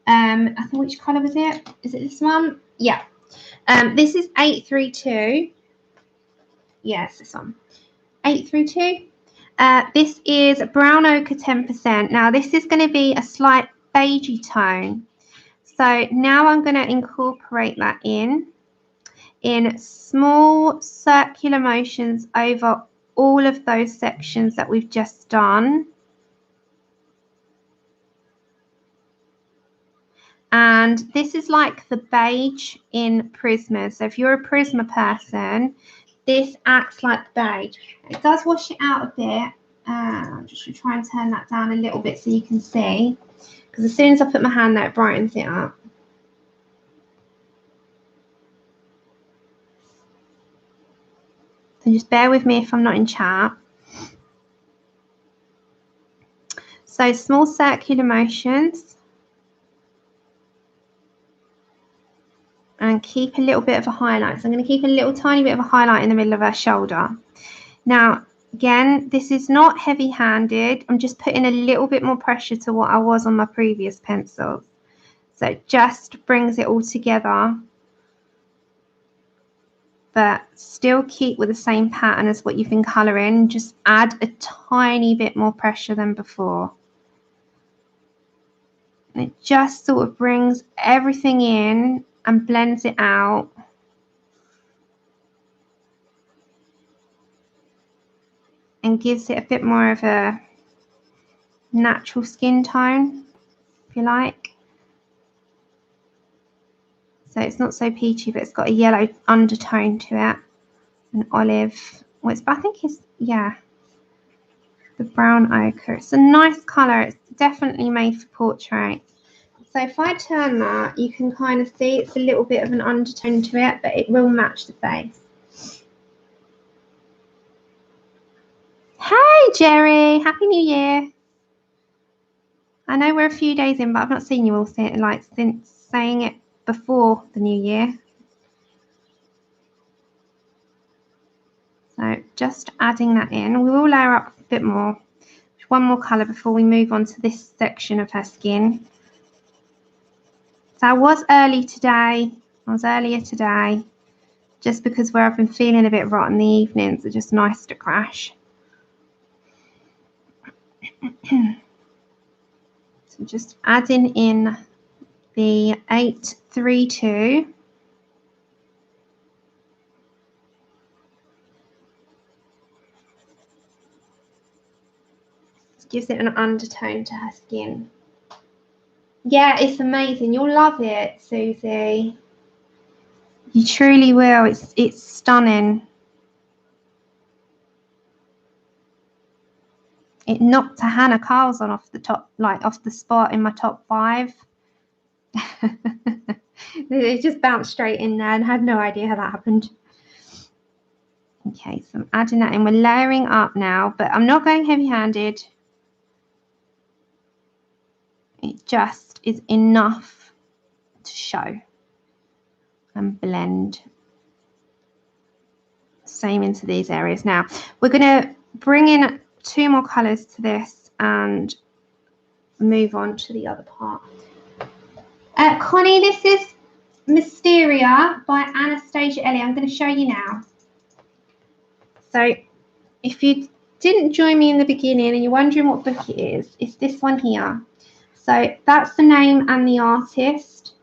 I think, which colour was it? Is it this one? Yeah. This is 832. Yes, this one. 832. This is brown ochre 10%. Now, this is going to be a slight beigey tone. So now I'm going to incorporate that in small circular motions over all of those sections that we've just done. And this is like the beige in Prisma. So if you're a Prisma person, this acts like beige. It does wash it out a bit. I'm just going to try and turn that down a little bit so you can see. Because as soon as I put my hand there, it brightens it up. So just bear with me if I'm not in chat. So small circular motions. And keep a little bit of a highlight. So I'm going to keep a little tiny bit of a highlight in the middle of her shoulder. Now, again, this is not heavy-handed. I'm just putting a little bit more pressure to what I was on my previous pencils. So it just brings it all together. But still keep with the same pattern as what you've been colouring. Just add a tiny bit more pressure than before. And it just sort of brings everything in and blends it out. And gives it a bit more of a natural skin tone, if you like. So it's not so peachy, but it's got a yellow undertone to it. An olive. Well, I think it's, yeah, the brown ochre. It's a nice colour. It's definitely made for portrait. So if I turn that, you can kind of see it's a little bit of an undertone to it, but it will match the face. Hey, Jerry. Happy New Year. I know we're a few days in, but I've not seen you all since saying it before the New Year. So just adding that in. We will layer up a bit more. One more colour before we move on to this section of her skin. So I was earlier today, just because where I've been feeling a bit rot in the evenings, are just nice to crash. So just adding in the 832. Gives it an undertone to her skin. Yeah, it's amazing. You'll love it, Susie. You truly will. It's stunning. It knocked a Hannah Carlson off the top, off the spot in my top 5. It just bounced straight in there and had no idea how that happened. Okay, so I'm adding that in. We're layering up now, but I'm not going heavy-handed. It just is enough to show and blend. Same into these areas. Now we're going to bring in 2 more colours to this and move on to the other part. Connie, this is Mysteria by Anastasia Elly. I'm going to show you now. So if you didn't join me in the beginning and you're wondering what book it is, it's this one here. So that's the name and the artist.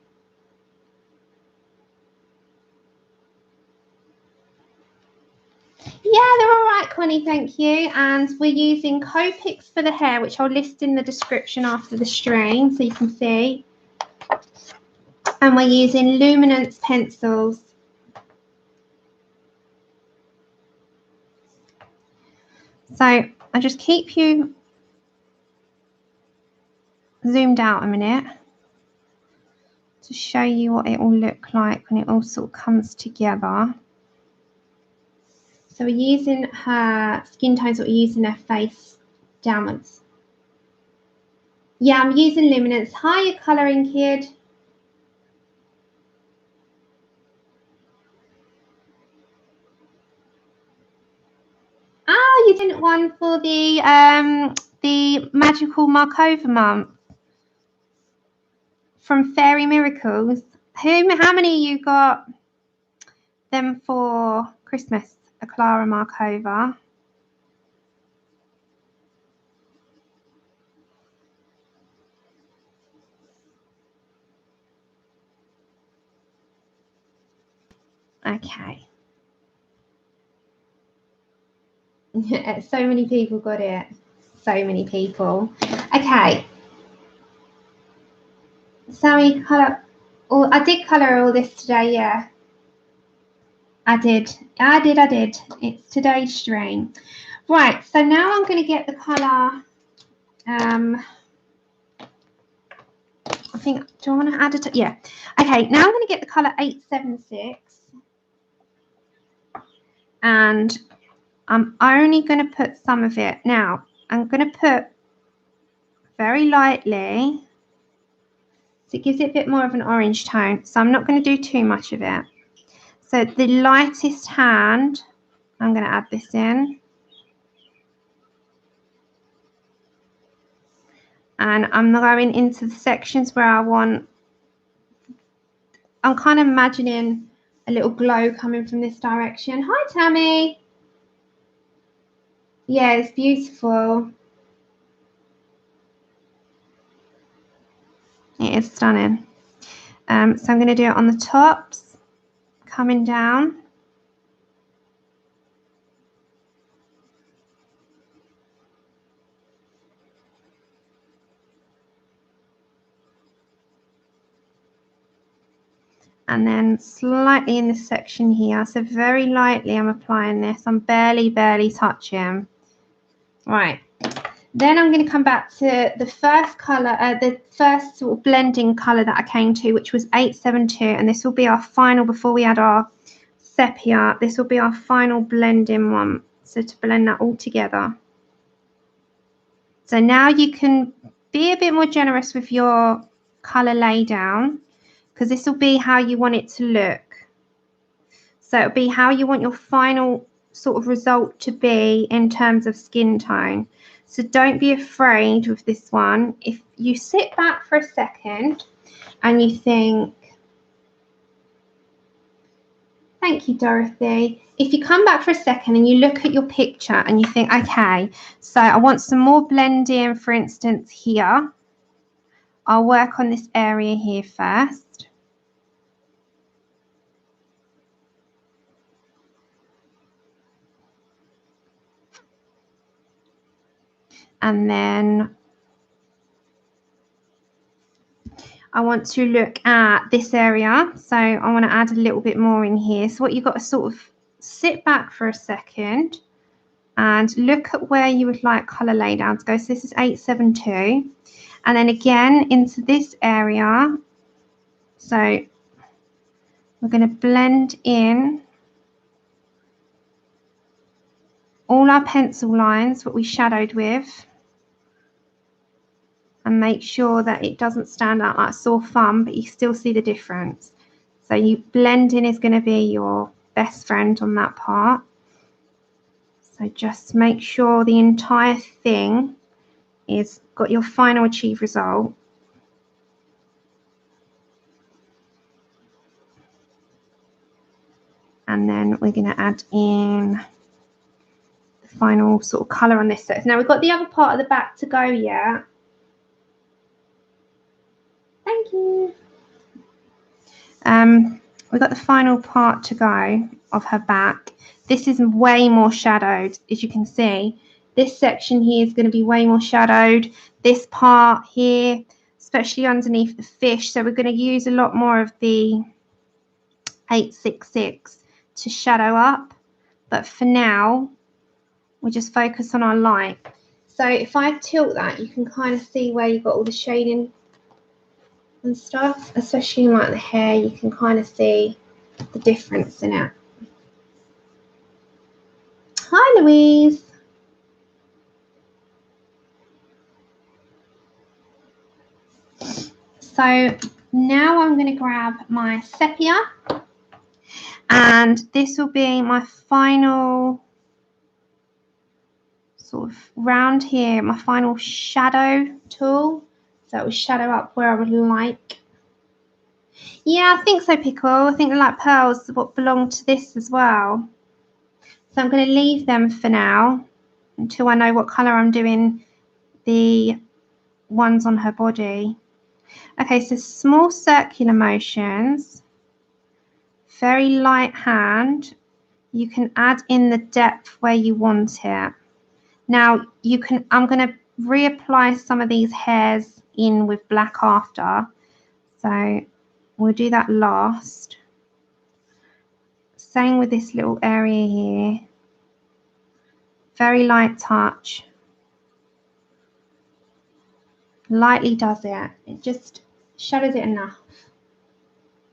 Yeah, they're all right, Connie, thank you. And we're using COPIC for the hair, which I'll list in the description after the stream so you can see. And we're using Luminance pencils. So I just keep you zoomed out a minute to show you what it will look like when it all sort of comes together. So we're using her skin tones, we're using her face downwards. Yeah, I'm using Luminance. Hi, you colouring kid. Oh, you didn't one for the magical Markova month from Fairy Miracles. How many you got them for Christmas? A Clara Markova. Okay. So many people got it. So many people. Okay. Sammy, colour. Oh, I did colour all this today, yeah. I did. It's today's stream. Right, so now I'm going to get the colour. I think, do I want to add it? Yeah. Okay, now I'm going to get the colour 876. And I'm only going to put some of it. Now, I'm going to put very lightly. So it gives it a bit more of an orange tone. So I'm not going to do too much of it. So the lightest hand, I'm going to add this in. And I'm going into the sections where I want, I'm kind of imagining a little glow coming from this direction. Hi, Tammy. Yeah, it's beautiful. It is stunning. So I'm going to do it on the tops, coming down. And then slightly in this section here. So very lightly I'm applying this. I'm barely touching. Right. Then I'm going to come back to the first colour, the first sort of blending colour that I came to, which was 872, and this will be our final before we add our sepia. This will be our final blending one, so to blend that all together. So now you can be a bit more generous with your colour lay down, because this will be how you want it to look. So it'll be how you want your final sort of result to be in terms of skin tone. So don't be afraid with this one. If you sit back for a second and you think, thank you, Dorothy. If you come back for a second and you look at your picture and you think, okay, so I want some more blending, for instance, here. I'll work on this area here first. And then I want to look at this area. So I want to add a little bit more in here. So what you've got to sort of sit back for a second and look at where you would like colour laydown to go. So this is 872. And then again into this area. So we're going to blend in all our pencil lines, what we shadowed with, and make sure that it doesn't stand out like a sore thumb, but you still see the difference. So you blending is going to be your best friend on that part. So just make sure the entire thing is got your final achieved result. And then we're going to add in the final sort of colour on this set. Now we've got the other part of the back to go yet. Thank you. We've got the final part to go of her back. This is way more shadowed, as you can see. This section here is going to be way more shadowed. This part here, especially underneath the fish. So we're going to use a lot more of the 866 to shadow up. But for now, we'll just focus on our light. So if I tilt that, you can kind of see where you've got all the shading and stuff, especially in like the hair. You can kind of see the difference in it. Hi, Louise. So now I'm going to grab my sepia, and this will be my final sort of round here, my final shadow tool. So it will shadow up where I would like. Yeah, I think so, Pickle. I think the light pearls what belong to this as well. So I'm going to leave them for now until I know what colour I'm doing the ones on her body. Okay, so small circular motions, very light hand. You can add in the depth where you want it. Now you can, I'm going to reapply some of these hairs in with black after. So we'll do that last. Same with this little area here. Very light touch. Lightly does it. It just shadows it enough.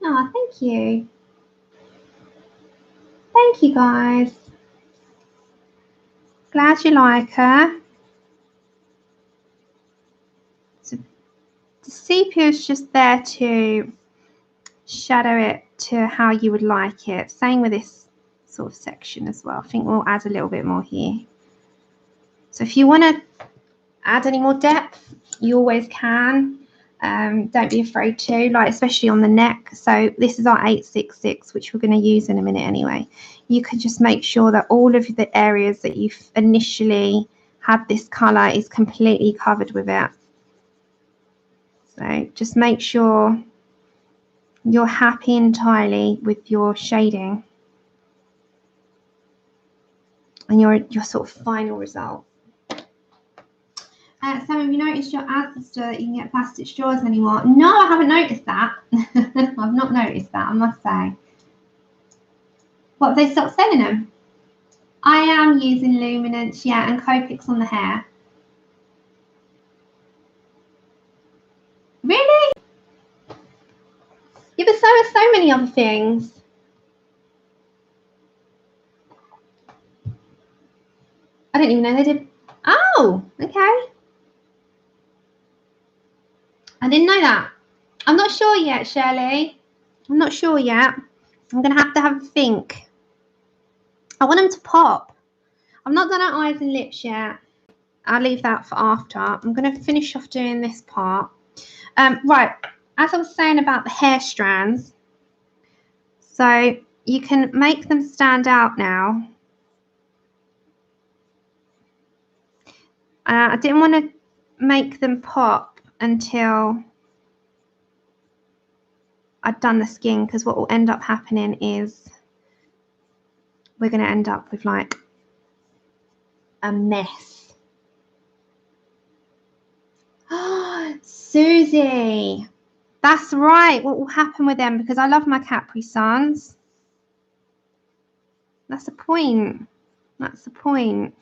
Oh, thank you. Thank you, guys. Glad you like her. So the sepia is just there to shadow it to how you would like it. Same with this sort of section as well. I think we'll add a little bit more here. So if you want to add any more depth, you always can. Don't be afraid to, like especially on the neck. So this is our 866, which we're going to use in a minute anyway. You can just make sure that all of the areas that you've initially had this colour is completely covered with it. So just make sure you're happy entirely with your shading and your sort of final result. Sam, have you noticed your ads that you can get plastic straws anymore? No, I haven't noticed that. I've not noticed that, I must say. What, have they stopped selling them? I am using Luminance, yeah, and COPIC's on the hair. are so many other things. I didn't even know they did. Oh, okay. I didn't know that. I'm not sure yet, Shirley. I'm not sure yet. I'm going to have a think. I want them to pop. I've not done her eyes and lips yet. I'll leave that for after. I'm going to finish off doing this part. Right, as I was saying about the hair strands, so you can make them stand out now. I didn't want to make them pop until I'd done the skin, because what will end up happening is we're going to end up with like a mess. Oh, Susie, that's right. What will happen with them? Because I love my Capri Suns. That's the point. That's the point.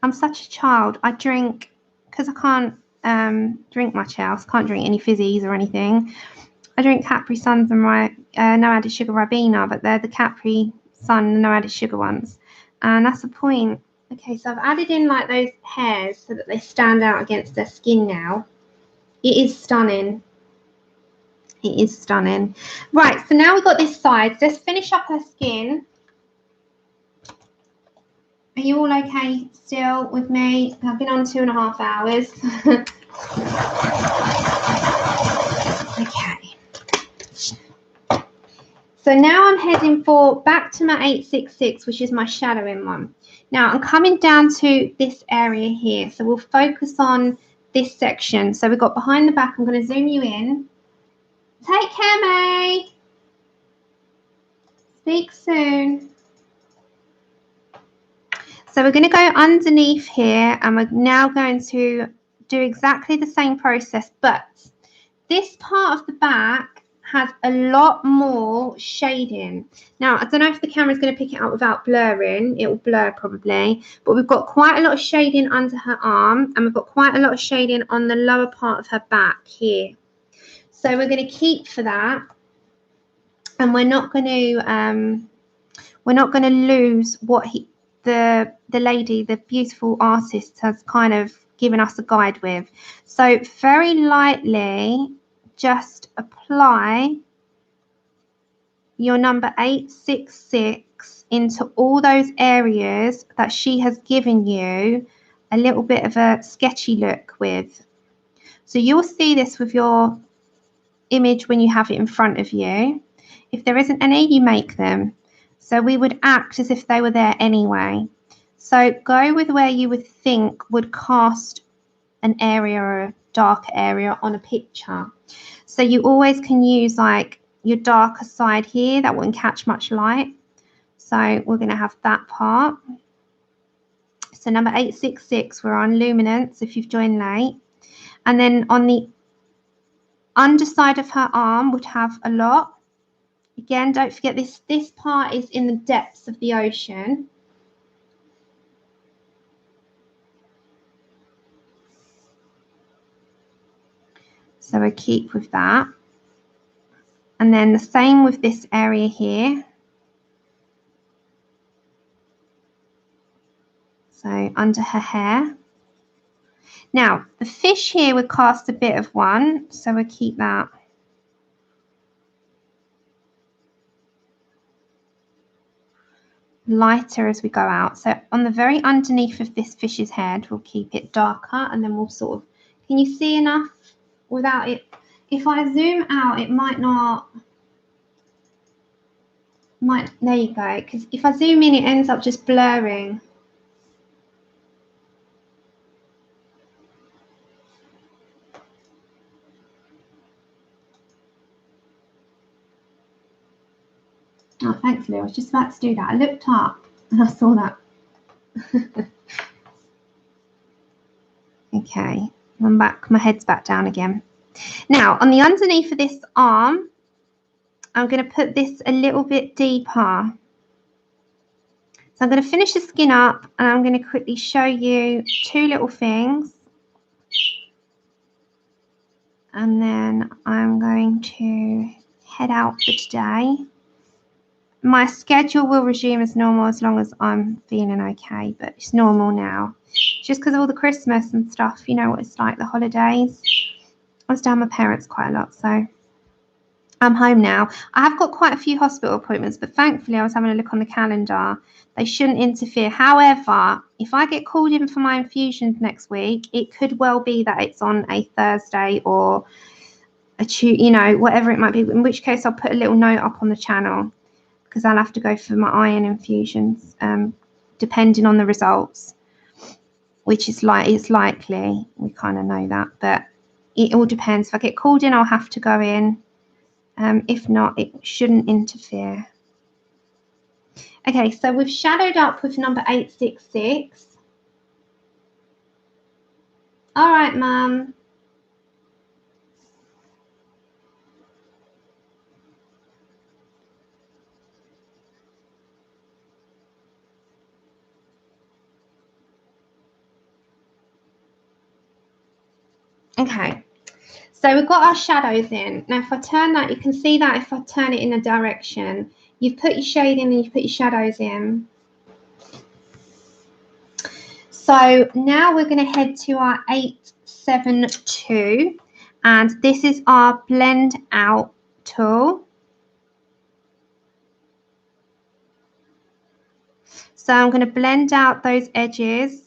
I'm such a child. I drink, because I can't drink much else. Can't drink any fizzies or anything. I drink Capri Suns and no added sugar Ribena, but they're the Capri Sun no added sugar ones. And that's the point. Okay, so I've added in like those hairs so that they stand out against their skin now. It is stunning. It is stunning. Right, so now we've got this side. So let's finish up her skin. Are you all okay still with me? I've been on 2.5 hours. Okay. So now I'm heading back to my 866, which is my shadowing one. Now I'm coming down to this area here. So we'll focus on this section. So we've got behind the back. I'm going to zoom you in. Take care, May. Speak soon. So we're going to go underneath here, and we're now going to do exactly the same process, but this part of the back has a lot more shading. Now, I don't know if the camera is going to pick it up without blurring. It will blur probably, but we've got quite a lot of shading under her arm, and we've got quite a lot of shading on the lower part of her back here. So we're going to keep for that, and we're not going to lose what the lady, the beautiful artist, has kind of given us a guide with. So very lightly, just apply your number 866 into all those areas that she has given you a little bit of a sketchy look with. So you'll see this with your image when you have it in front of you. If there isn't any, you make them. So we would act as if they were there anyway. So go with where you would think would cast an area or a darker area on a picture. So you always can use like your darker side here that wouldn't catch much light. So we're going to have that part. So number 866, we're on Luminance if you've joined late. And then on the underside of her arm would have a lot. Again, don't forget this part is in the depths of the ocean. So I keep with that. And then the same with this area here. So under her hair. Now, the fish here would cast a bit of one, so we'll keep that. Lighter as we go out. So on the very underneath of this fish's head, we'll keep it darker, and then we'll sort of, can you see enough without it? If I zoom out, it might not, there you go, because if I zoom in, it ends up just blurring. Oh, thanks, Lou. I was just about to do that. I looked up and I saw that. Okay, I'm back. My head's back down again. Now, on the underneath of this arm, I'm going to put this a little bit deeper. So I'm going to finish the skin up, and I'm going to quickly show you two little things. And then I'm going to head out for today. My schedule will resume as normal as long as I'm feeling okay, but it's normal now. Just because of all the Christmas and stuff, you know what it's like, the holidays. I was down with my parents quite a lot, so I'm home now. I have got quite a few hospital appointments, but thankfully I was having a look on the calendar. They shouldn't interfere. However, if I get called in for my infusions next week, it could well be that it's on a Thursday or a Tuesday, you know, whatever it might be, in which case I'll put a little note up on the channel because I'll have to go for my iron infusions, depending on the results, which is it's likely. We kind of know that, but it all depends. If I get called in, I'll have to go in. If not, it shouldn't interfere. Okay, so we've shadowed up with number 866. All right, Mum. Okay, so we've got our shadows in. Now, if I turn that, you can see that if I turn it in a direction, you've put your shade in and you've put your shadows in. So now we're going to head to our 872, and this is our blend out tool. So I'm going to blend out those edges,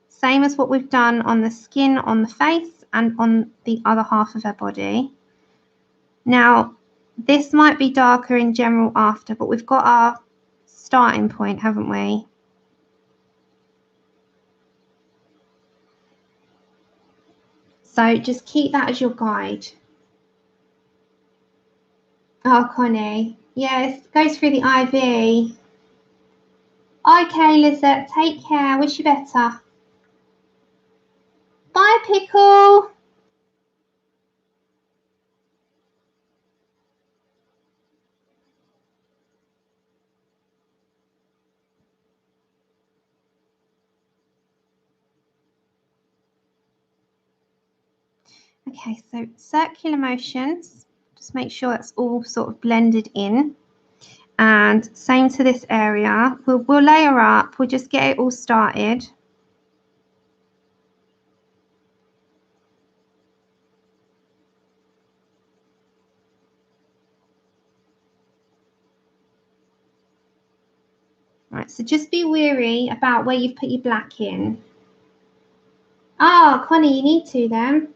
same as what we've done on the skin, on the face, and on the other half of her body. Now, this might be darker in general after, but we've got our starting point, haven't we? So just keep that as your guide. Oh, Connie. Yes, goes through the IV. Okay, Lizette, take care. Wish you better. Bye, Pickle. Okay, so circular motions. Just make sure it's all sort of blended in. And same to this area. We'll layer up. We'll just get it all started. Right, so just be wary about where you've put your black in. Oh, Connie, you need to then.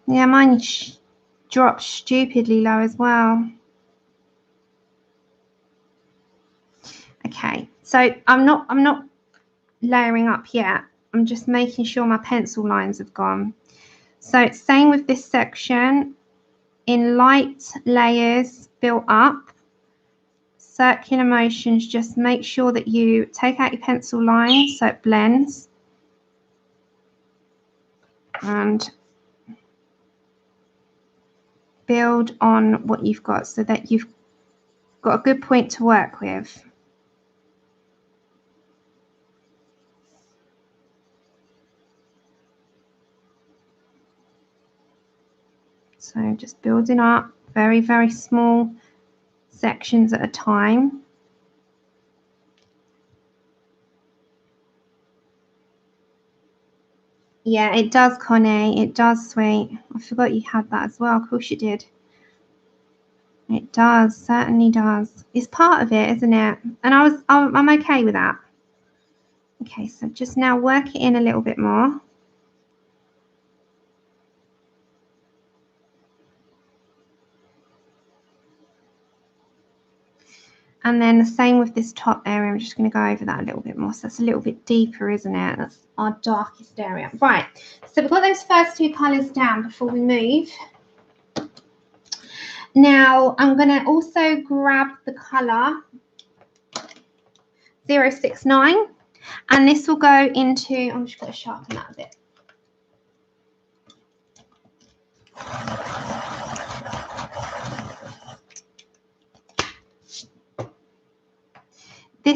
Yeah, mine dropped stupidly low as well. Okay, so I'm not layering up yet. I'm just making sure my pencil lines have gone. So same with this section. In light layers, built up. Circular motions, just make sure that you take out your pencil lines so it blends. And build on what you've got so that you've got a good point to work with. So just building up very, very small sections at a time. Yeah, it does, Connie. It does, sweet. I forgot you had that as well. Of course you did. It does, certainly does. It's part of it, isn't it? And I'm okay with that. Okay, so just now work it in a little bit more. And then the same with this top area. I'm just going to go over that a little bit more. So that's a little bit deeper, isn't it? That's our darkest area. Right. So we've got those first two colours down before we move. Now I'm going to also grab the colour 069. And this will go into, I'm just going to sharpen that a bit.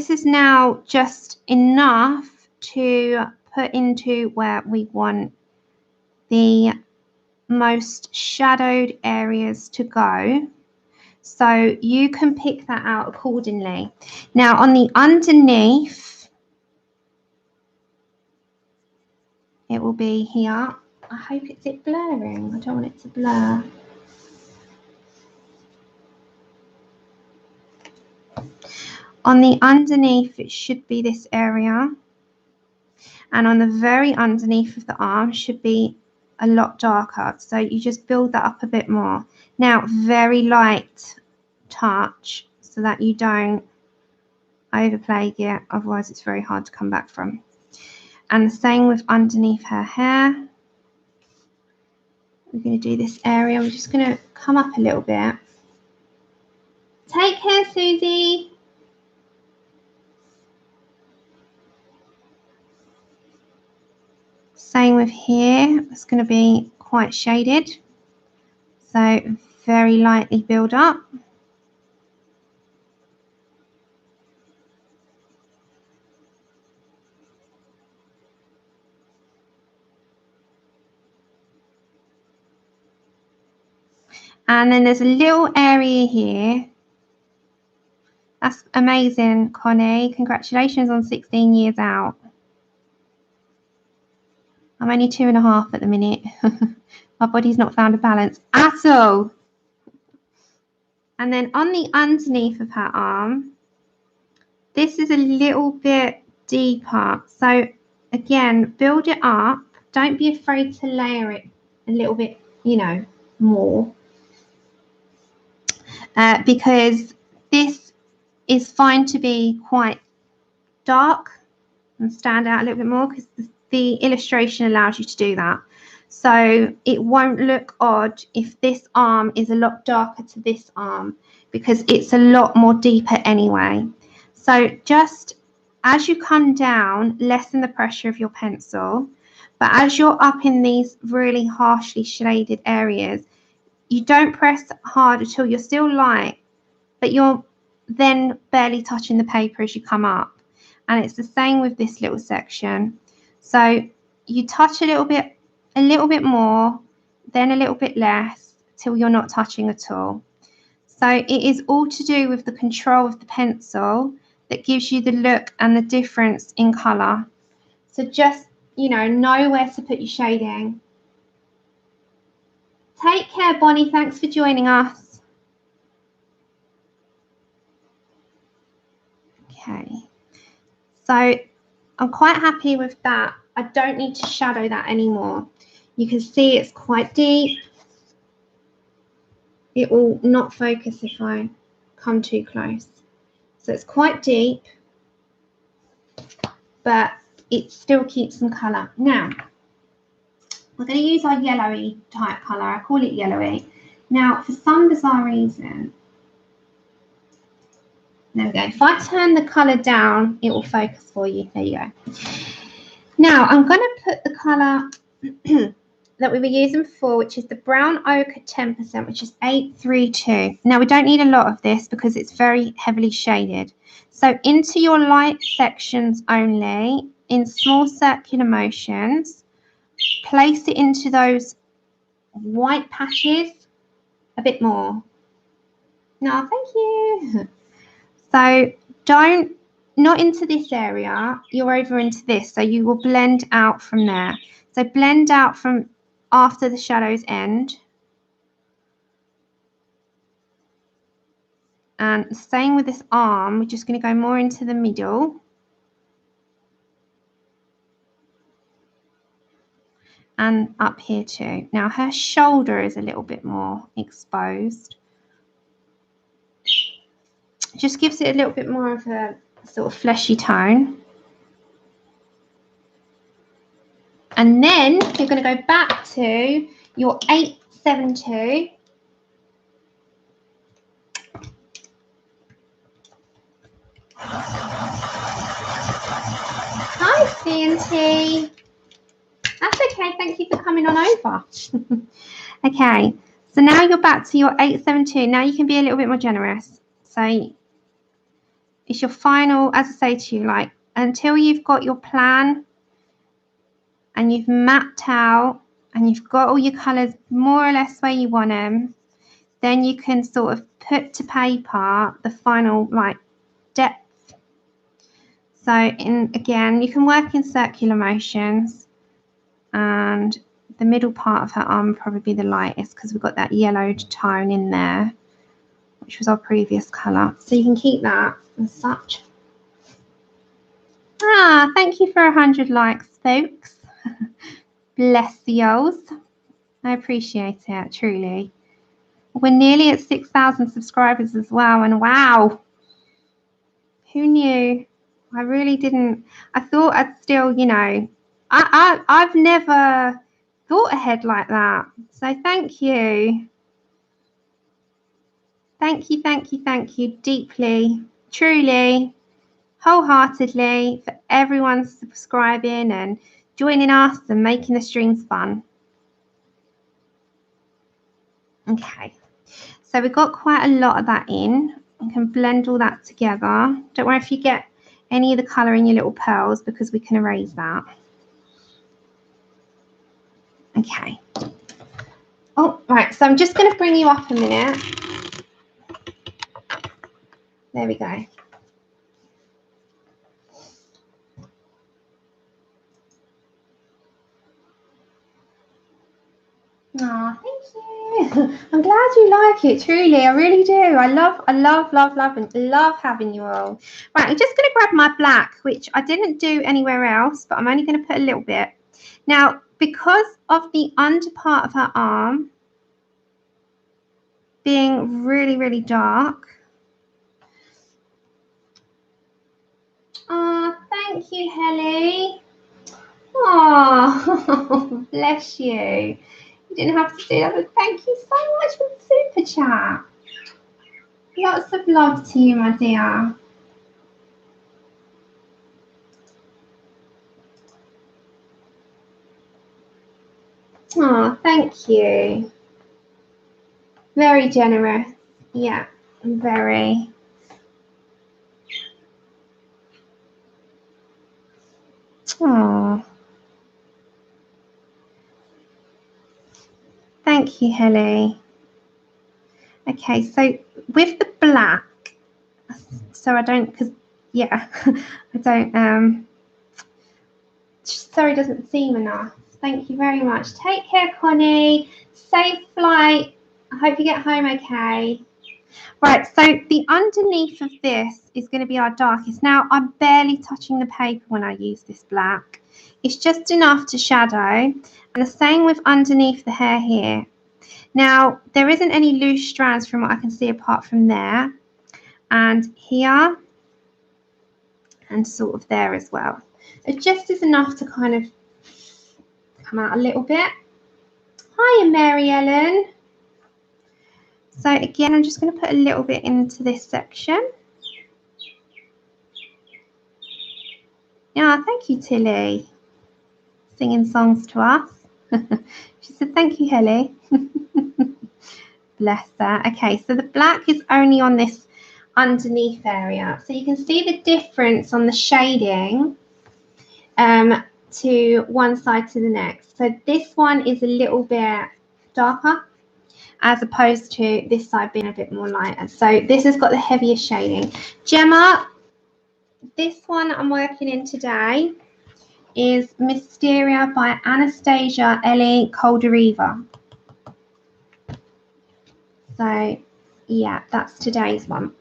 this is now just enough to put into where we want the most shadowed areas to go. So you can pick that out accordingly. Now on the underneath, it will be here. I hope it's blurring. I don't want it to blur. On the underneath, it should be this area. And on the very underneath of the arm should be a lot darker. So you just build that up a bit more. Now, very light touch so that you don't overplay it. Otherwise, it's very hard to come back from. And the same with underneath her hair. We're going to do this area. We're just going to come up a little bit. Take care, Susie. Same with here, it's going to be quite shaded, so very lightly build up. And then there's a little area here. That's amazing, Connie. Congratulations on 16 years out. I'm only 2.5 at the minute. My body's not found a balance at all. And then on the underneath of her arm, this is a little bit deeper. So again, build it up. Don't be afraid to layer it a little bit, you know, more. Because this is fine to be quite dark and stand out a little bit more, because the illustration allows you to do that. So it won't look odd if this arm is a lot darker to this arm, because it's a lot more deeper anyway. So just as you come down, lessen the pressure of your pencil. But as you're up in these really harshly shaded areas, you don't press hard until you're still light, but you're then barely touching the paper as you come up. And it's the same with this little section. So you touch a little bit more, then a little bit less, till you're not touching at all. So it is all to do with the control of the pencil that gives you the look and the difference in colour. So just, you know where to put your shading. Take care, Bonnie. Thanks for joining us. Okay. So I'm quite happy with that. I don't need to shadow that anymore. You can see it's quite deep. It will not focus if I come too close. So it's quite deep, but it still keeps some colour. Now, we're going to use our yellowy type colour. I call it yellowy. Now, for some bizarre reason, there we go. If I turn the colour down, it will focus for you. There you go. Now, I'm going to put the colour that we were using before, which is the brown ochre 10%, which is 832. Now, we don't need a lot of this because it's very heavily shaded. So into your light sections only, in small circular motions, place it into those white patches a bit more. No, thank you. So not into this area, you're over into this. So you will blend out from there. So blend out from after the shadows end. And same with this arm, we're just going to go more into the middle. And up here too. Now her shoulder is a little bit more exposed. Just gives it a little bit more of a sort of fleshy tone. And then you're going to go back to your 872. Hi, CNT. That's okay. Thank you for coming on over. Okay. So now you're back to your 872. Now you can be a little bit more generous. So it's your final, as I say to you, like until you've got your plan and you've mapped out and you've got all your colours more or less where you want them, then you can sort of put to paper the final like depth. So again, you can work in circular motions, and the middle part of her arm will probably be the lightest because we've got that yellowed tone in there, which was our previous colour. So you can keep that as such. Thank you for 100 likes, folks. Bless yous. I appreciate it, truly. We're nearly at 6,000 subscribers as well, and wow, who knew? I really didn't. I thought I'd still, you know, I've never thought ahead like that. So thank you. Thank you, thank you, thank you deeply, truly, wholeheartedly for everyone subscribing and joining us and making the streams fun. Okay, so we've got quite a lot of that in. We can blend all that together. Don't worry if you get any of the colour in your little pearls because we can erase that. Okay. Oh, right, so I'm just going to bring you up a minute. There we go. Oh, thank you. I'm glad you like it, truly. I really do. I love having you all. Right, I'm just going to grab my black, which I didn't do anywhere else, but I'm only going to put a little bit. Now, because of the under part of her arm being really, really dark. Oh, thank you, Elly. Oh, bless you. You didn't have to do that, but thank you so much for the super chat. Lots of love to you, my dear. Oh, thank you. Very generous. Yeah, very. Oh. Thank you, Elly. Okay, so with the black, so I don't, because, yeah, I don't, sorry, doesn't seem enough. Thank you very much. Take care, Connie. Safe flight. I hope you get home okay. Right, so the underneath of this is going to be our darkest. Now, I'm barely touching the paper when I use this black. It's just enough to shadow. And the same with underneath the hair here. Now, there isn't any loose strands from what I can see apart from there. And here. And sort of there as well. It just is enough to kind of come out a little bit. Hiya, Mary Ellen. So again, I'm just going to put a little bit into this section. Yeah, thank you, Tilly. Singing songs to us. She said, thank you, Elly. Bless her. Okay, so the black is only on this underneath area. So you can see the difference on the shading to one side to the next. So this one is a little bit darker as opposed to this side being a bit more lighter. So this has got the heaviest shading. Gemma, this one I'm working in today is Mysteria by Anastasia, Elly, Koldareva. So yeah, that's today's one.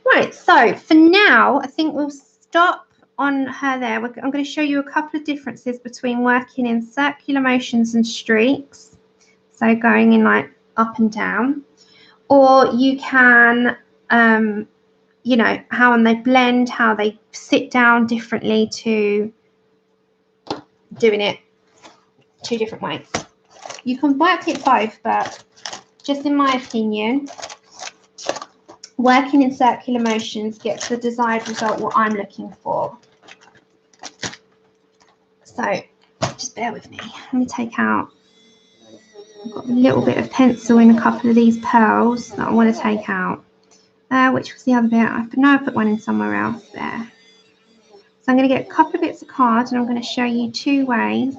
Right, so for now, I think we'll stop on her there. I'm going to show you a couple of differences between working in circular motions and streaks. So going in like up and down. Or you can, you know, how they blend, how they sit down differently to doing it two different ways. You can work it both, but just in my opinion, working in circular motions gets the desired result, what I'm looking for. So just bear with me. Let me take out, I've got a little bit of pencil in a couple of these pearls that I want to take out. Which was the other bit? I know I put one in somewhere else there. So I'm going to get a couple of bits of card and I'm going to show you 2 ways.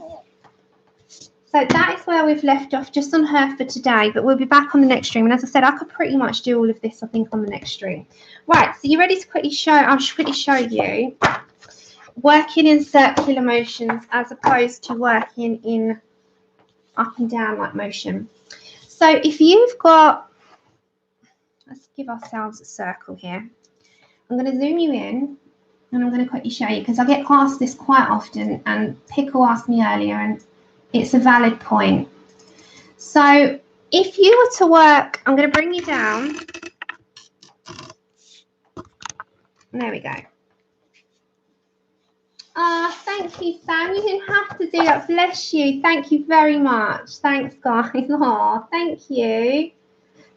So that is where we've left off, just on her for today, but we'll be back on the next stream. And as I said, I could pretty much do all of this, I think, on the next stream. Right, so you ready to quickly show, I'll quickly show you working in circular motions as opposed to working in up and down like motion. So if you've got, let's give ourselves a circle here. I'm going to zoom you in and I'm going to quickly show you because I get asked this quite often, and Pickle asked me earlier and it's a valid point. So if you were to work, I'm going to bring you down. There we go. Thank you, Sam. You didn't have to do that. Bless you. Thank you very much. Thanks, guys. Oh, thank you.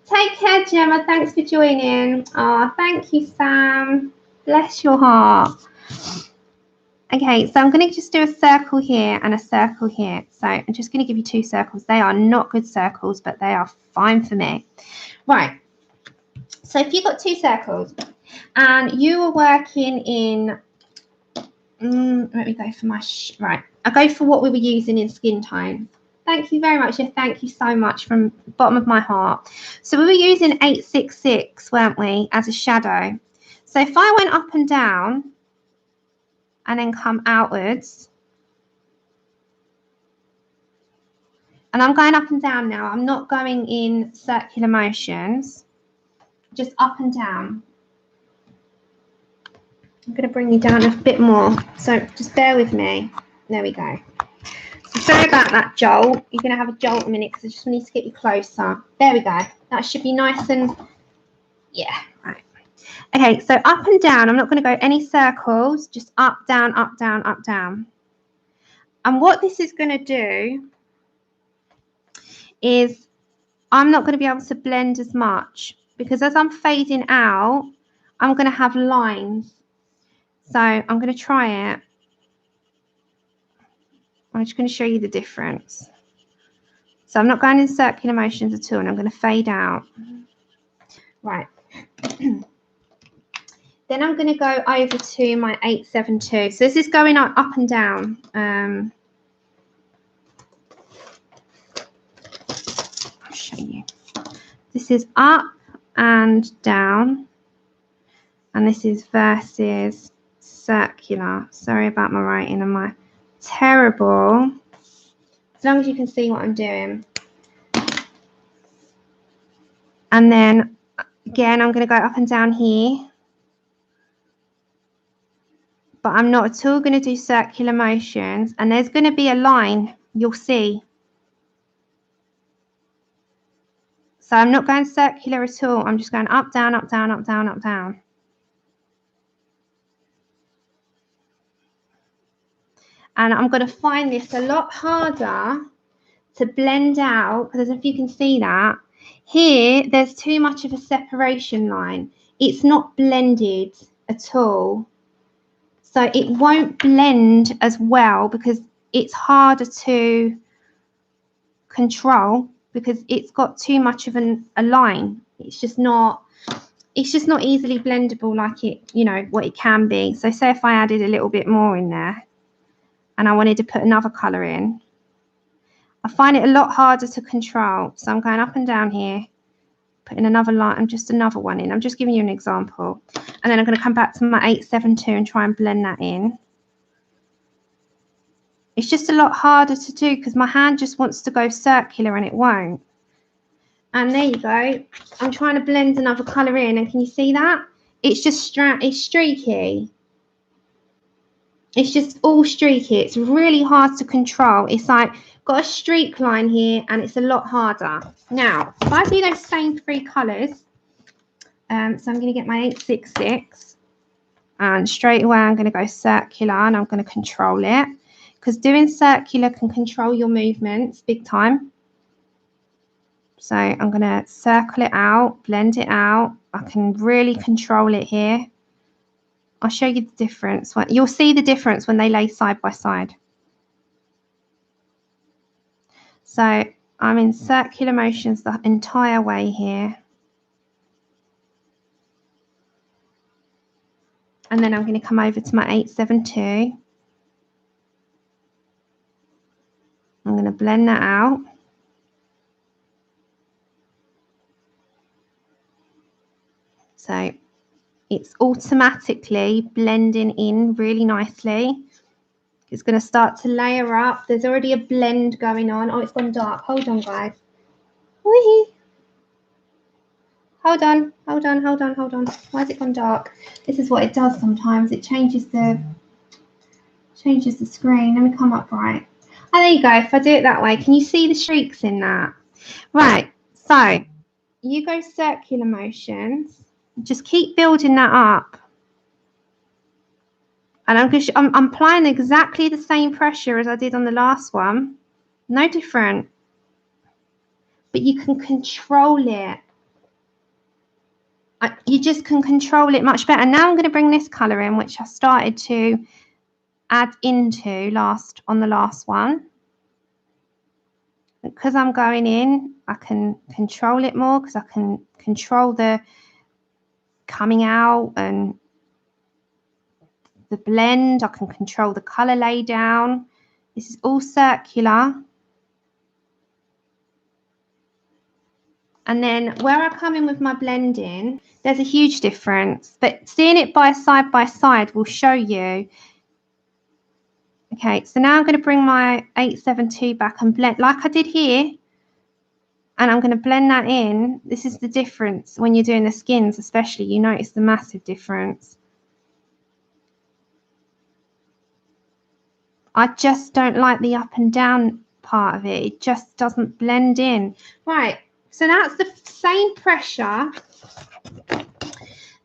Take care, Gemma. Thanks for joining. Oh, thank you, Sam. Bless your heart. Okay, so I'm going to just do a circle here and a circle here. So I'm just going to give you 2 circles. They are not good circles, but they are fine for me. Right. So if you've got 2 circles and you are working in, let me go for my, right. I'll go for what we were using in skin tone. Thank you very much. Yeah, thank you so much from the bottom of my heart. So we were using 866, weren't we, as a shadow. So if I went up and down and then come outwards, and I'm going up and down now. I'm not going in circular motions, just up and down. I'm going to bring you down a bit more. So just bear with me. There we go. So sorry about that jolt. You're going to have a jolt in a minute because I just need to get you closer. There we go. That should be nice and, yeah, right. Okay, so up and down. I'm not going to go any circles, just up, down, up, down, up, down. And what this is going to do is I'm not going to be able to blend as much because as I'm fading out, I'm going to have lines. So I'm going to try it. I'm just going to show you the difference. So I'm not going in circular motions at all, and I'm going to fade out. Right. Then I'm going to go over to my 872. So this is going up and down. I'll show you. This is up and down, and this is versus circular. Sorry about my writing and my terrible. As long as you can see what I'm doing. And then again, I'm going to go up and down here. But I'm not at all going to do circular motions. And there's going to be a line, you'll see. So I'm not going circular at all. I'm just going up, down, up, down, up, down, up, down. And I'm going to find this a lot harder to blend out, because if you can see that, here there's too much of a separation line. It's not blended at all. So it won't blend as well because it's harder to control because it's got too much of a line. It's just not easily blendable like it, you know, what it can be. So say if I added a little bit more in there and I wanted to put another colour in, I find it a lot harder to control. So I'm going up and down here, putting another line and just another one in. I'm just giving you an example. And then I'm going to come back to my 872 and try and blend that in. It's just a lot harder to do because my hand just wants to go circular and it won't. And there you go. I'm trying to blend another colour in, and can you see that? It's just it's streaky. It's just all streaky. It's really hard to control. It's like got a streak line here and it's a lot harder. Now, if I do those same 3 colours, so I'm going to get my 866 and straight away I'm going to go circular and I'm going to control it because doing circular can control your movements big time. So I'm going to circle it out, blend it out. I can really control it here. I'll show you the difference. You'll see the difference when they lay side by side. So I'm in circular motions the entire way here. And then I'm going to come over to my 872. I'm going to blend that out. So it's automatically blending in really nicely. It's going to start to layer up. There's already a blend going on. Oh, it's gone dark. Hold on, guys. Whee! Hold on. Why has it gone dark? This is what it does sometimes. It changes the screen. Let me come up right. Oh, there you go. If I do it that way, can you see the streaks in that? Right. So you go circular motions. Just keep building that up. And I'm applying exactly the same pressure as I did on the last one. No different. But you can control it. You just can control it much better. Now I'm going to bring this colour in, which I started to add into on the last one. Because I'm going in, I can control it more because I can control the coming out and the blend. I can control the colour lay down. This is all circular. And then where I come in with my blending, there's a huge difference. But seeing it by side will show you. Okay, so now I'm going to bring my 872 back and blend like I did here. And I'm going to blend that in. This is the difference when you're doing the skins, especially. You notice the massive difference. I just don't like the up and down part of it. It just doesn't blend in. Right, so that's the same pressure.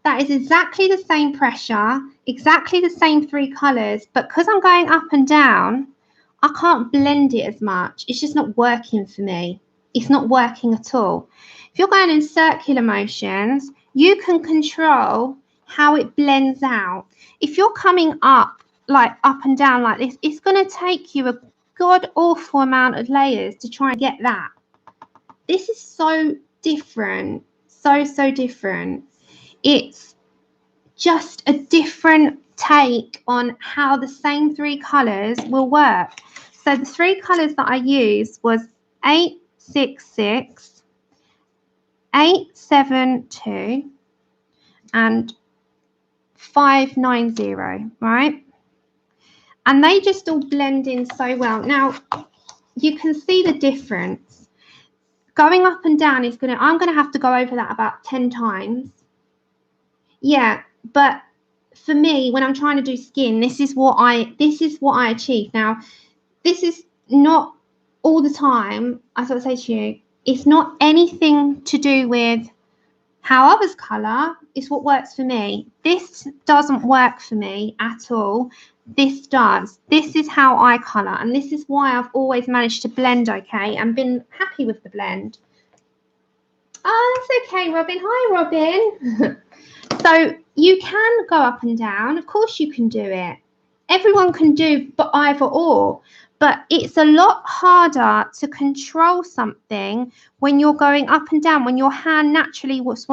That is exactly the same pressure, exactly the same three colours. But because I'm going up and down, I can't blend it as much. It's just not working for me. It's not working at all. If you're going in circular motions, you can control how it blends out. If you're coming up and down like this, it's going to take you a god-awful amount of layers to try and get that. This is so different, so different. It's just a different take on how the same three colours will work. So the three colours that I used was 866, 872, and 590, right? And they just all blend in so well. Now, you can see the difference. Going up and down is I'm going to have to go over that about 10 times. Yeah, but for me, when I'm trying to do skin, this is what I achieve. Now, this is not all the time, as I say to you, it's not anything to do with how others colour. It's what works for me. This doesn't work for me at all. This does. This is how I colour, and this is why I've always managed to blend okay and been happy with the blend. Oh, that's okay, Robin. Hi, Robin. So you can go up and down. Of course you can do it. Everyone can do either or. But it's a lot harder to control something when you're going up and down, when your hand naturally wants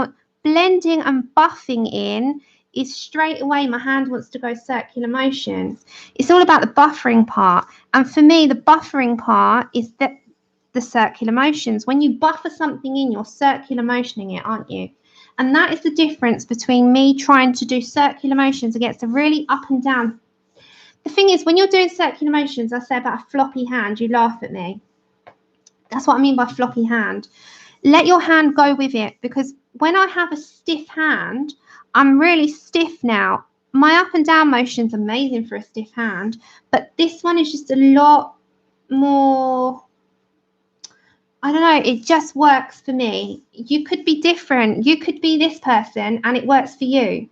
blending and buffing in is straight away my hand wants to go circular motions. It's all about the buffering part. And for me, the buffering part is the circular motions. When you buffer something in, you're circular motioning it, aren't you? And that is the difference between me trying to do circular motions against a really up and down. The thing is, when you're doing circular motions, I say about a floppy hand, you laugh at me. That's what I mean by floppy hand. Let your hand go with it, because when I have a stiff hand, I'm really stiff now. My up and down motion's amazing for a stiff hand, but this one is just a lot more, I don't know, it just works for me. You could be different. You could be this person and it works for you.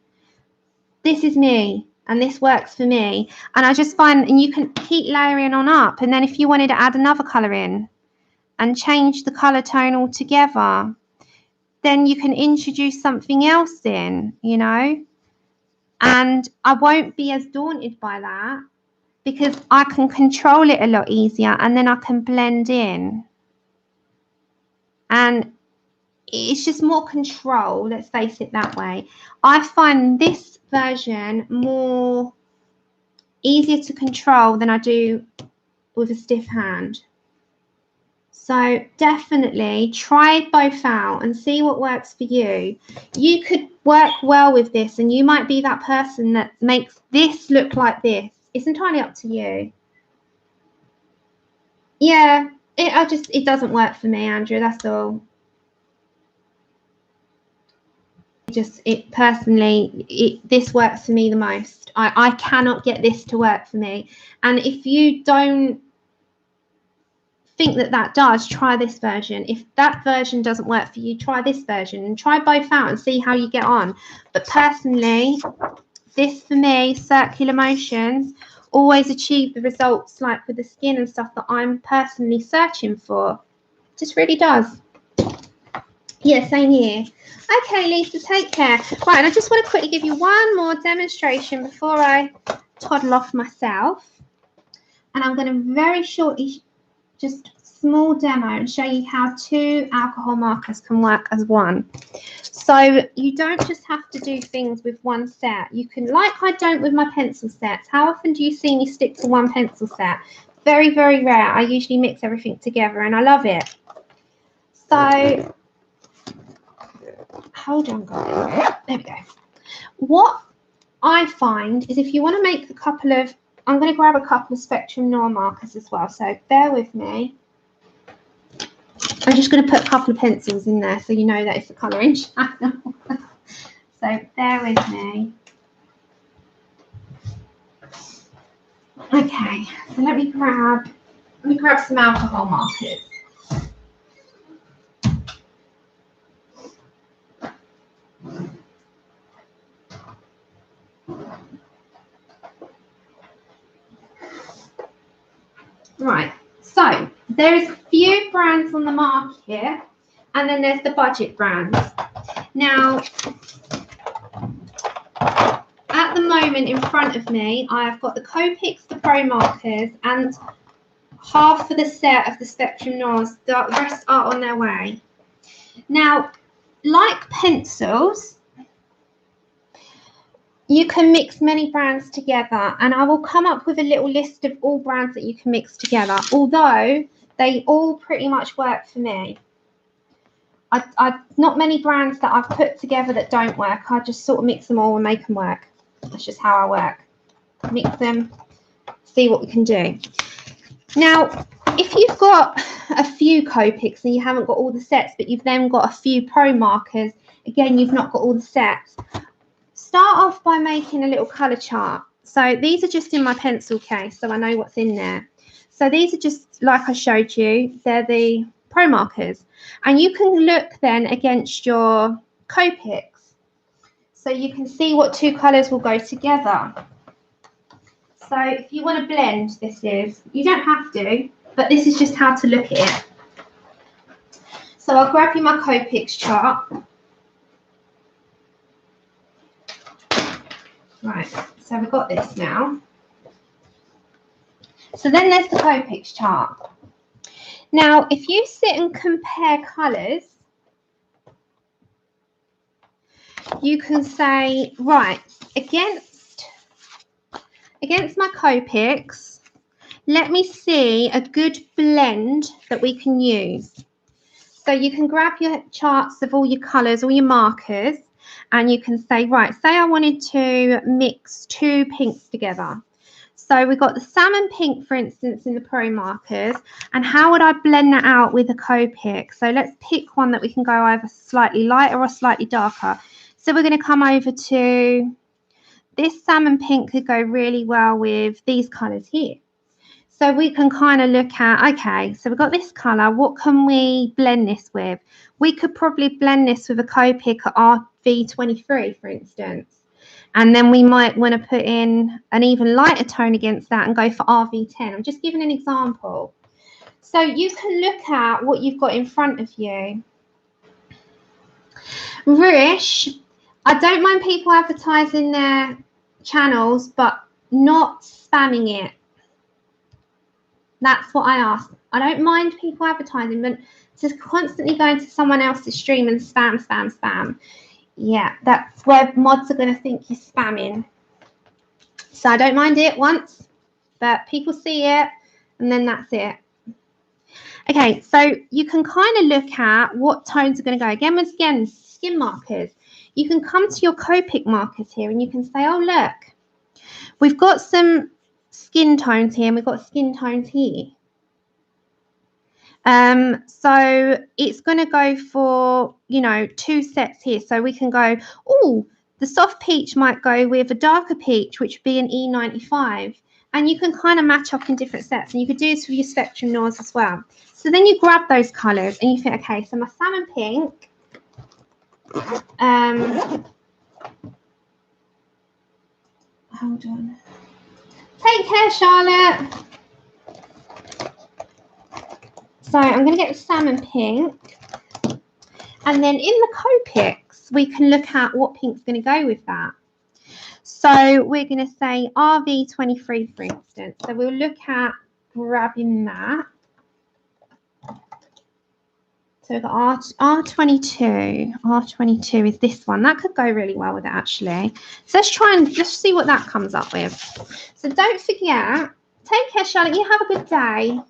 This is me and this works for me. And I just find, and you can keep layering on up. And then if you wanted to add another colour in and change the colour tone altogether, then you can introduce something else in, you know. And I won't be as daunted by that because I can control it a lot easier and then I can blend in. And it's just more control, let's face it that way. I find this version more easier to control than I do with a stiff hand. So definitely try both out and see what works for you. You could work well with this, and you might be that person that makes this look like this. It's entirely up to you. Yeah, it doesn't work for me, Andrew, that's all. Personally, this works for me the most. I cannot get this to work for me. And if you don't think that does, try this version. If that version doesn't work for you, try this version, and try both out and see how you get on. But personally, this for me, circular motions, always achieve the results like with the skin and stuff that I'm personally searching for. Just really does. Yeah, same here. Okay, Lisa, take care. Right, and I just want to quickly give you one more demonstration before I toddle off myself. And I'm going to very shortly, just small demo, and show you how 2 alcohol markers can work as one. So you don't just have to do things with one set. You can, like I don't with my pencil sets. How often do you see me stick to one pencil set? Very, very rare. I usually mix everything together, and I love it. So, hold on, guys. There we go. What I find is if you want to make a couple of, I'm going to grab a couple of Spectrum Noir markers as well. So bear with me. I'm just going to put a couple of pencils in there so you know that it's a colouring channel. So bear with me. Okay, so let me grab some alcohol markers. Right, so there's a few brands on the market, and then there's the budget brands. Now, at the moment in front of me, I've got the COPICs, the Pro markers, and half of the set of the Spectrum Noirs. The rest are on their way. Now, like pencils, you can mix many brands together, and I will come up with a little list of all brands that you can mix together, although they all pretty much work for me. Not many brands that I've put together that don't work. I just sort of mix them all and make them work. That's just how I work. Mix them, see what we can do. Now, if you've got a few COPICs and you haven't got all the sets, but you've then got a few Pro markers, again, you've not got all the sets, start off by making a little colour chart. So these are just in my pencil case, so I know what's in there. So these are just, like I showed you, they're the Pro markers. And you can look then against your COPICs. So you can see what 2 colours will go together. So if you want to blend, you don't have to, but this is just how to look at it. So I'll grab you my COPICs chart. Right, so we've got this now. So then there's the COPICs chart. Now, if you sit and compare colours, you can say, right, against my COPICs, let me see a good blend that we can use. So you can grab your charts of all your colours, all your markers, and you can say, right, say I wanted to mix 2 pinks together. So we've got the salmon pink, for instance, in the Pro markers, and how would I blend that out with a COPIC? So let's pick one that we can go either slightly lighter or slightly darker. So we're going to come over to this salmon pink could go really well with these colours here. So we can kind of look at, okay, so we've got this colour. What can we blend this with? We could probably blend this with a COPIC at RV23, for instance. And then we might want to put in an even lighter tone against that and go for RV10. I'm just giving an example. So you can look at what you've got in front of you. Rish, I don't mind people advertising their channels, but not spamming it. That's what I ask. I don't mind people advertising, but just constantly going to someone else's stream and spam, spam, spam. Yeah, that's where mods are going to think you're spamming. So I don't mind it once, but people see it and then that's it. Okay, so you can kind of look at what tones are going to go. Again, skin markers. You can come to your COPIC markers here and you can say, oh, look, we've got some skin tones here and we've got skin tones here. So it's going to go for, you know, 2 sets here. So we can go, oh, the soft peach might go with a darker peach, which would be an E95. And you can kind of match up in different sets. And you could do this with your spectrum Noirs as well. So then you grab those colours and you think, okay, so my salmon pink. Hold on. Take care, Charlotte. So I'm going to get the salmon pink. And then in the COPICs, we can look at what pink's going to go with that. So we're going to say RV23, for instance. So we'll look at grabbing that. So we've got R22. R22 is this one. That could go really well with it, actually. So let's see what that comes up with. So don't forget, take care, Charlotte. You have a good day.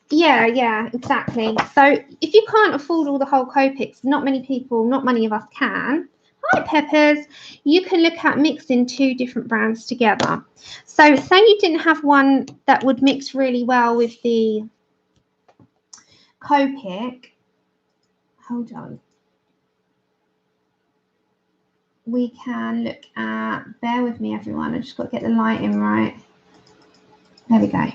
Yeah, exactly. So if you can't afford all the whole COPICs, not many of us can. Hi, Peppers. You can look at mixing 2 different brands together. So say you didn't have one that would mix really well with the COPIC. Hold on. We can look at, bear with me, everyone. I just got to get the lighting right. There we go.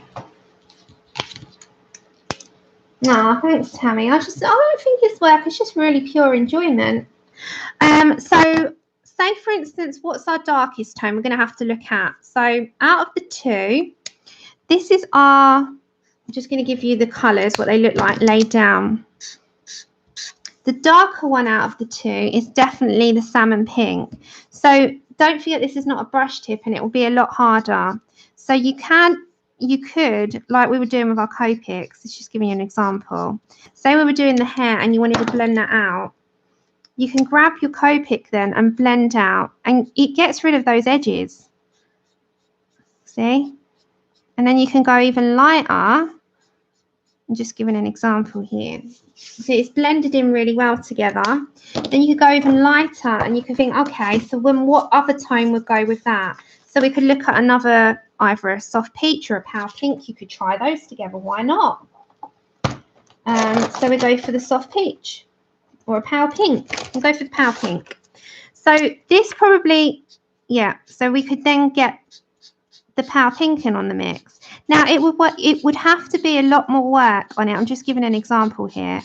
No, thanks, Tammy. I don't think it's work. It's just really pure enjoyment. So say, for instance, what's our darkest tone we're going to have to look at? So out of the 2, this is I'm just going to give you the colours, what they look like laid down. The darker one out of the 2 is definitely the salmon pink. So don't forget, this is not a brush tip and it will be a lot harder. So you could, like we were doing with our COPICs, let's just give you an example. Say we were doing the hair and you wanted to blend that out. You can grab your COPIC then and blend out, and it gets rid of those edges. See? And then you can go even lighter. I'm just giving an example here. So it's blended in really well together. Then you could go even lighter and you can think, okay, so what other tone would go with that? So we could look at another, either a soft peach or a pale pink. You could try those together. Why not? So we go for the soft peach or a pale pink. We'll go for the pale pink. So this probably, yeah. So we could then get the pale pink in on the mix. Now it would have to be a lot more work on it. I'm just giving an example here.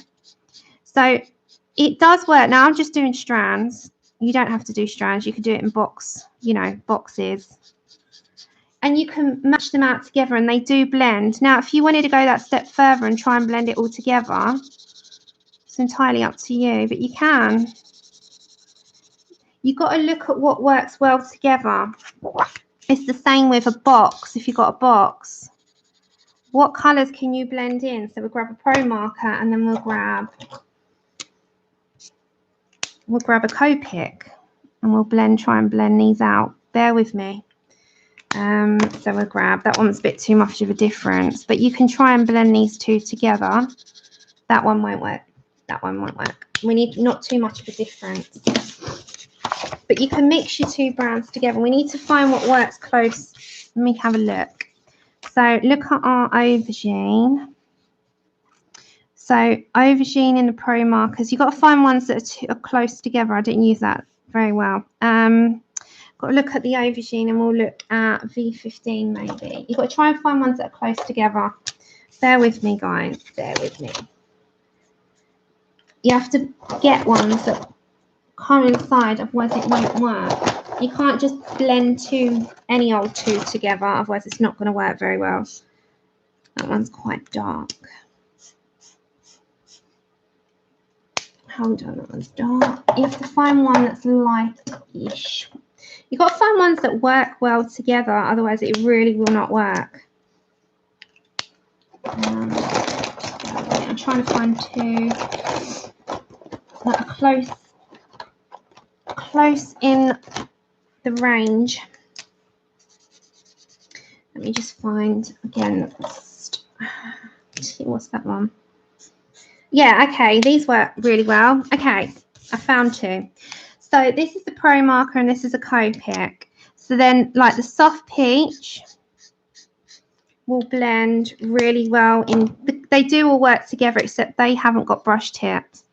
So it does work. Now I'm just doing strands. You don't have to do strands. You can do it in boxes. And you can match them out together and they do blend. Now, if you wanted to go that step further and try and blend it all together, it's entirely up to you, but you can. You've got to look at what works well together. It's the same with a box. If you've got a box, what colours can you blend in? So we'll grab a pro marker and then we'll grab a COPIC and we'll try and blend these out. Bear with me. So we'll grab, that one's a bit too much of a difference, but you can try and blend these 2 together. That one won't work. That one won't work. We need not too much of a difference. But you can mix your 2 brands together. We need to find what works close. Let me have a look. So look at our aubergine. So aubergine in the pro markers. You've got to find ones that are close together. I didn't use that very well. Got to look at the aubergine and we'll look at V15 maybe. You've got to try and find ones that are close together. Bear with me, guys. Bear with me. You have to get ones that coincide, otherwise it won't work. You can't just blend any old 2 together, otherwise it's not going to work very well. That one's quite dark. Hold on, that one's dark. You have to find one that's light-ish. You've got to find ones that work well together, otherwise it really will not work. I'm trying to find two that are close in the range. Let me just find again. What's that one? Yeah, okay, these work really well. Okay, I found two. So this is the Pro Marker and this is a Copic. So then, like the soft peach will blend really well in. They do all work together, except they haven't got brush tips.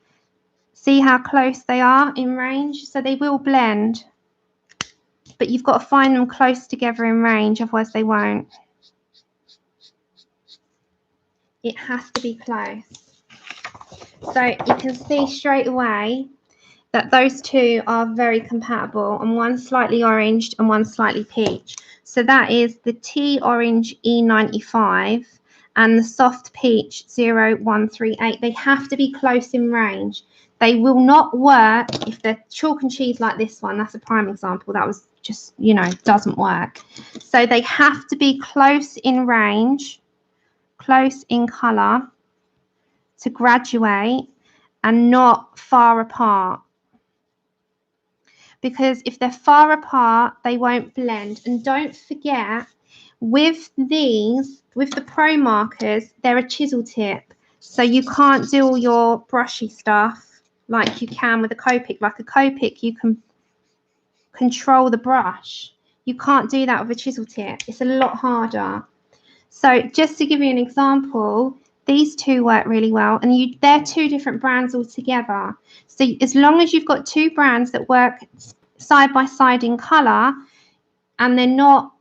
See how close they are in range? So they will blend, but you've got to find them close together in range, otherwise they won't. It has to be close. So you can see straight away that those two are very compatible, and one's slightly oranged and one's slightly peach. So that is the tea orange E95 and the soft peach 0138. They have to be close in range. They will not work if they're chalk and cheese like this one. That's a prime example. That was just, you know, doesn't work. So they have to be close in range, close in colour to graduate, and not far apart. Because if they're far apart, they won't blend. And don't forget, with these, with the Pro Markers, they're a chisel tip. So you can't do all your brushy stuff like you can with a Copic. Like a Copic, you can control the brush. You can't do that with a chisel tip. It's a lot harder. So just to give you an example, these two work really well, and they're two different brands altogether. So as long as you've got two brands that work side by side in colour, and they're not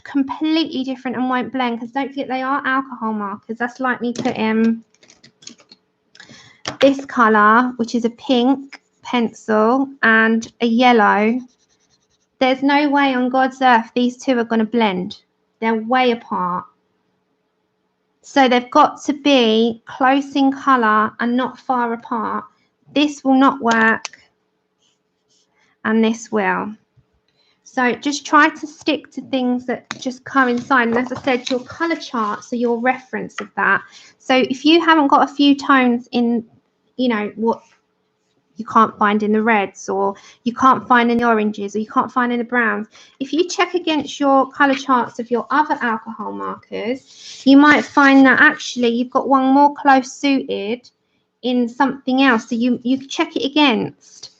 completely different and won't blend, because don't forget they are alcohol markers. That's like me putting this colour, which is a pink pencil, and a yellow. There's no way on God's earth these two are going to blend. They're way apart. So they've got to be close in colour and not far apart. This will not work, and this will. So just try to stick to things that just coincide. And as I said, your colour charts are your reference of that. So if you haven't got a few tones in, you know, what you can't find in the reds, or you can't find in the oranges, or you can't find in the browns, if you check against your colour charts of your other alcohol markers, you might find that actually you've got one more close suited in something else. So you check it against.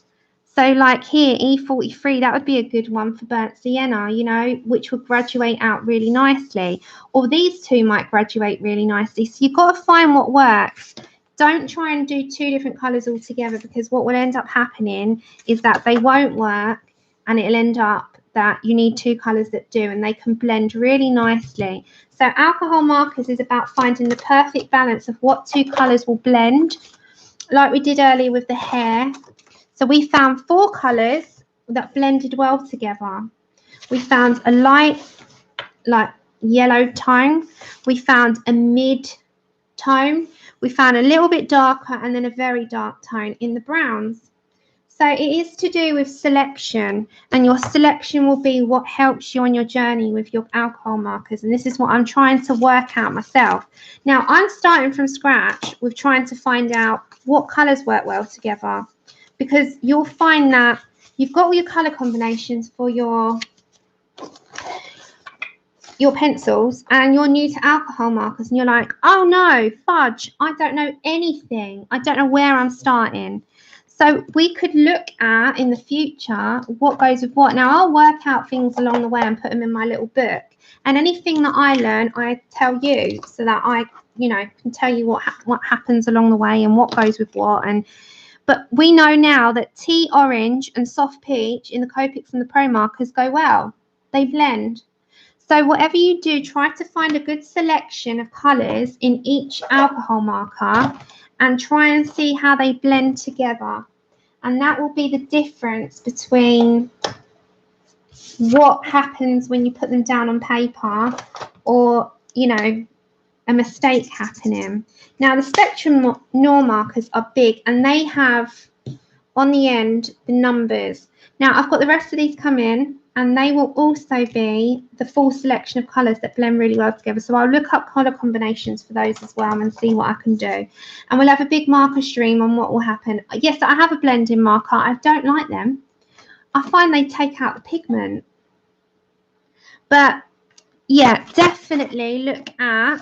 So like here, E43, that would be a good one for burnt sienna, you know, which would graduate out really nicely. Or these two might graduate really nicely. So you've got to find what works. Don't try and do two different colours all together, because what will end up happening is that they won't work, and it'll end up that you need two colours that do, and they can blend really nicely. So alcohol markers is about finding the perfect balance of what two colours will blend, like we did earlier with the hair. So we found 4 colours that blended well together. We found a light, like yellow tone. We found a mid tone. We found a little bit darker, and then a very dark tone in the browns. So it is to do with selection, and your selection will be what helps you on your journey with your alcohol markers. And this is what I'm trying to work out myself. Now, I'm starting from scratch with trying to find out what colours work well together, because you'll find that you've got all your colour combinations for your pencils, and you're new to alcohol markers, and you're like, oh no, fudge, I don't know anything. I don't know where I'm starting. So we could look at in the future what goes with what. Now I'll work out things along the way and put them in my little book, and anything that I learn I tell you, so that I, you know, can tell you what happens along the way and what goes with what. But we know now that tea orange and soft peach in the Copics and the Pro Markers go well. They blend. So whatever you do, try to find a good selection of colours in each alcohol marker and try and see how they blend together. And that will be the difference between what happens when you put them down on paper, or, you know, a mistake happening. Now the Spectrum Noir markers are big, and they have on the end the numbers. Now I've got the rest of these come in. and they will also be the full selection of colours that blend really well together. So I'll look up colour combinations for those as well and see what I can do. And we'll have a big marker stream on what will happen. Yes, I have a blending marker. I don't like them. I find they take out the pigment. But yeah, definitely look at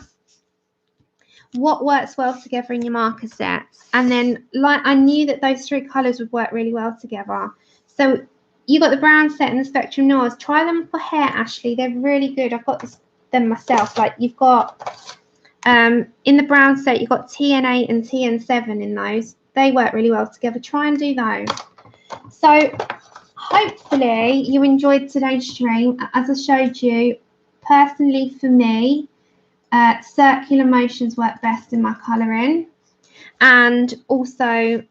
what works well together in your marker sets. And then, like, I knew that those three colours would work really well together. So you got the brown set and the Spectrum Noirs. Try them for hair, Ashley. They're really good. I've got them myself. Like, you've got in the brown set, you've got TN8 and TN7 in those. They work really well together. Try and do those. So hopefully you enjoyed today's stream. As I showed you, personally for me, circular motions work best in my colouring, and also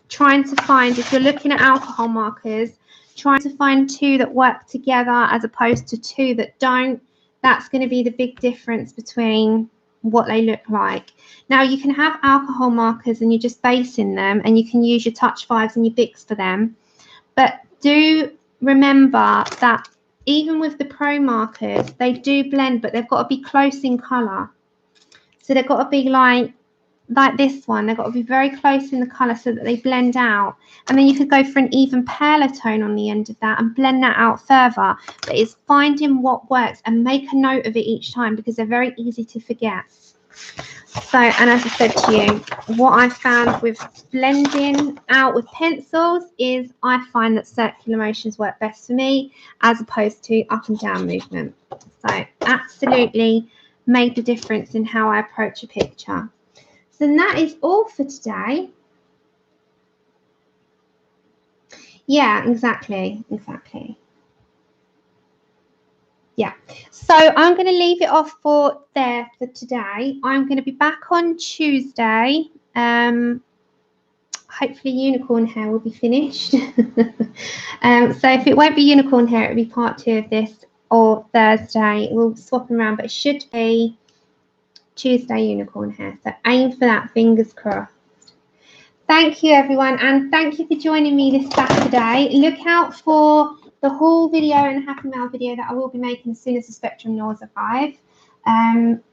trying to find, if you're looking at alcohol markers, trying to find two that work together as opposed to two that don't. That's going to be the big difference between what they look like. Now, you can have alcohol markers and you're just basing them, and you can use your Touch 5s and your Bics for them, but do remember that even with the pro markers, they do blend, but they've got to be close in colour. So they've got to be like this one. They've got to be very close in the colour so that they blend out. And then you could go for an even paler tone on the end of that and blend that out further. But it's finding what works, and make a note of it each time, because they're very easy to forget. So, and as I said to you, what I found with blending out with pencils is I find that circular motions work best for me as opposed to up and down movement. So absolutely made the difference in how I approach a picture. So that is all for today. Yeah, exactly. Yeah, so I'm going to leave it off for today. I'm going to be back on Tuesday. Hopefully unicorn hair will be finished. So if it won't be unicorn hair, it'll be part 2 of this, or Thursday. We'll swap them around, but it should be Tuesday unicorn hair. So aim for that, fingers crossed. Thank you, everyone, and thank you for joining me this Saturday. Look out for the haul video and Happy Mail video that I will be making as soon as the Spectrum Noirs arrive. And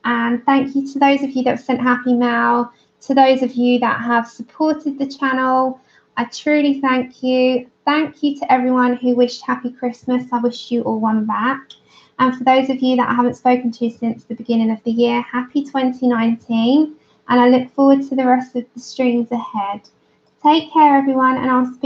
thank you to those of you that have sent Happy Mail, to those of you that have supported the channel. I truly thank you. Thank you to everyone who wished Happy Christmas. I wish you all one back. And for those of you that I haven't spoken to since the beginning of the year, happy 2019. And I look forward to the rest of the streams ahead. Take care, everyone, and I'll speak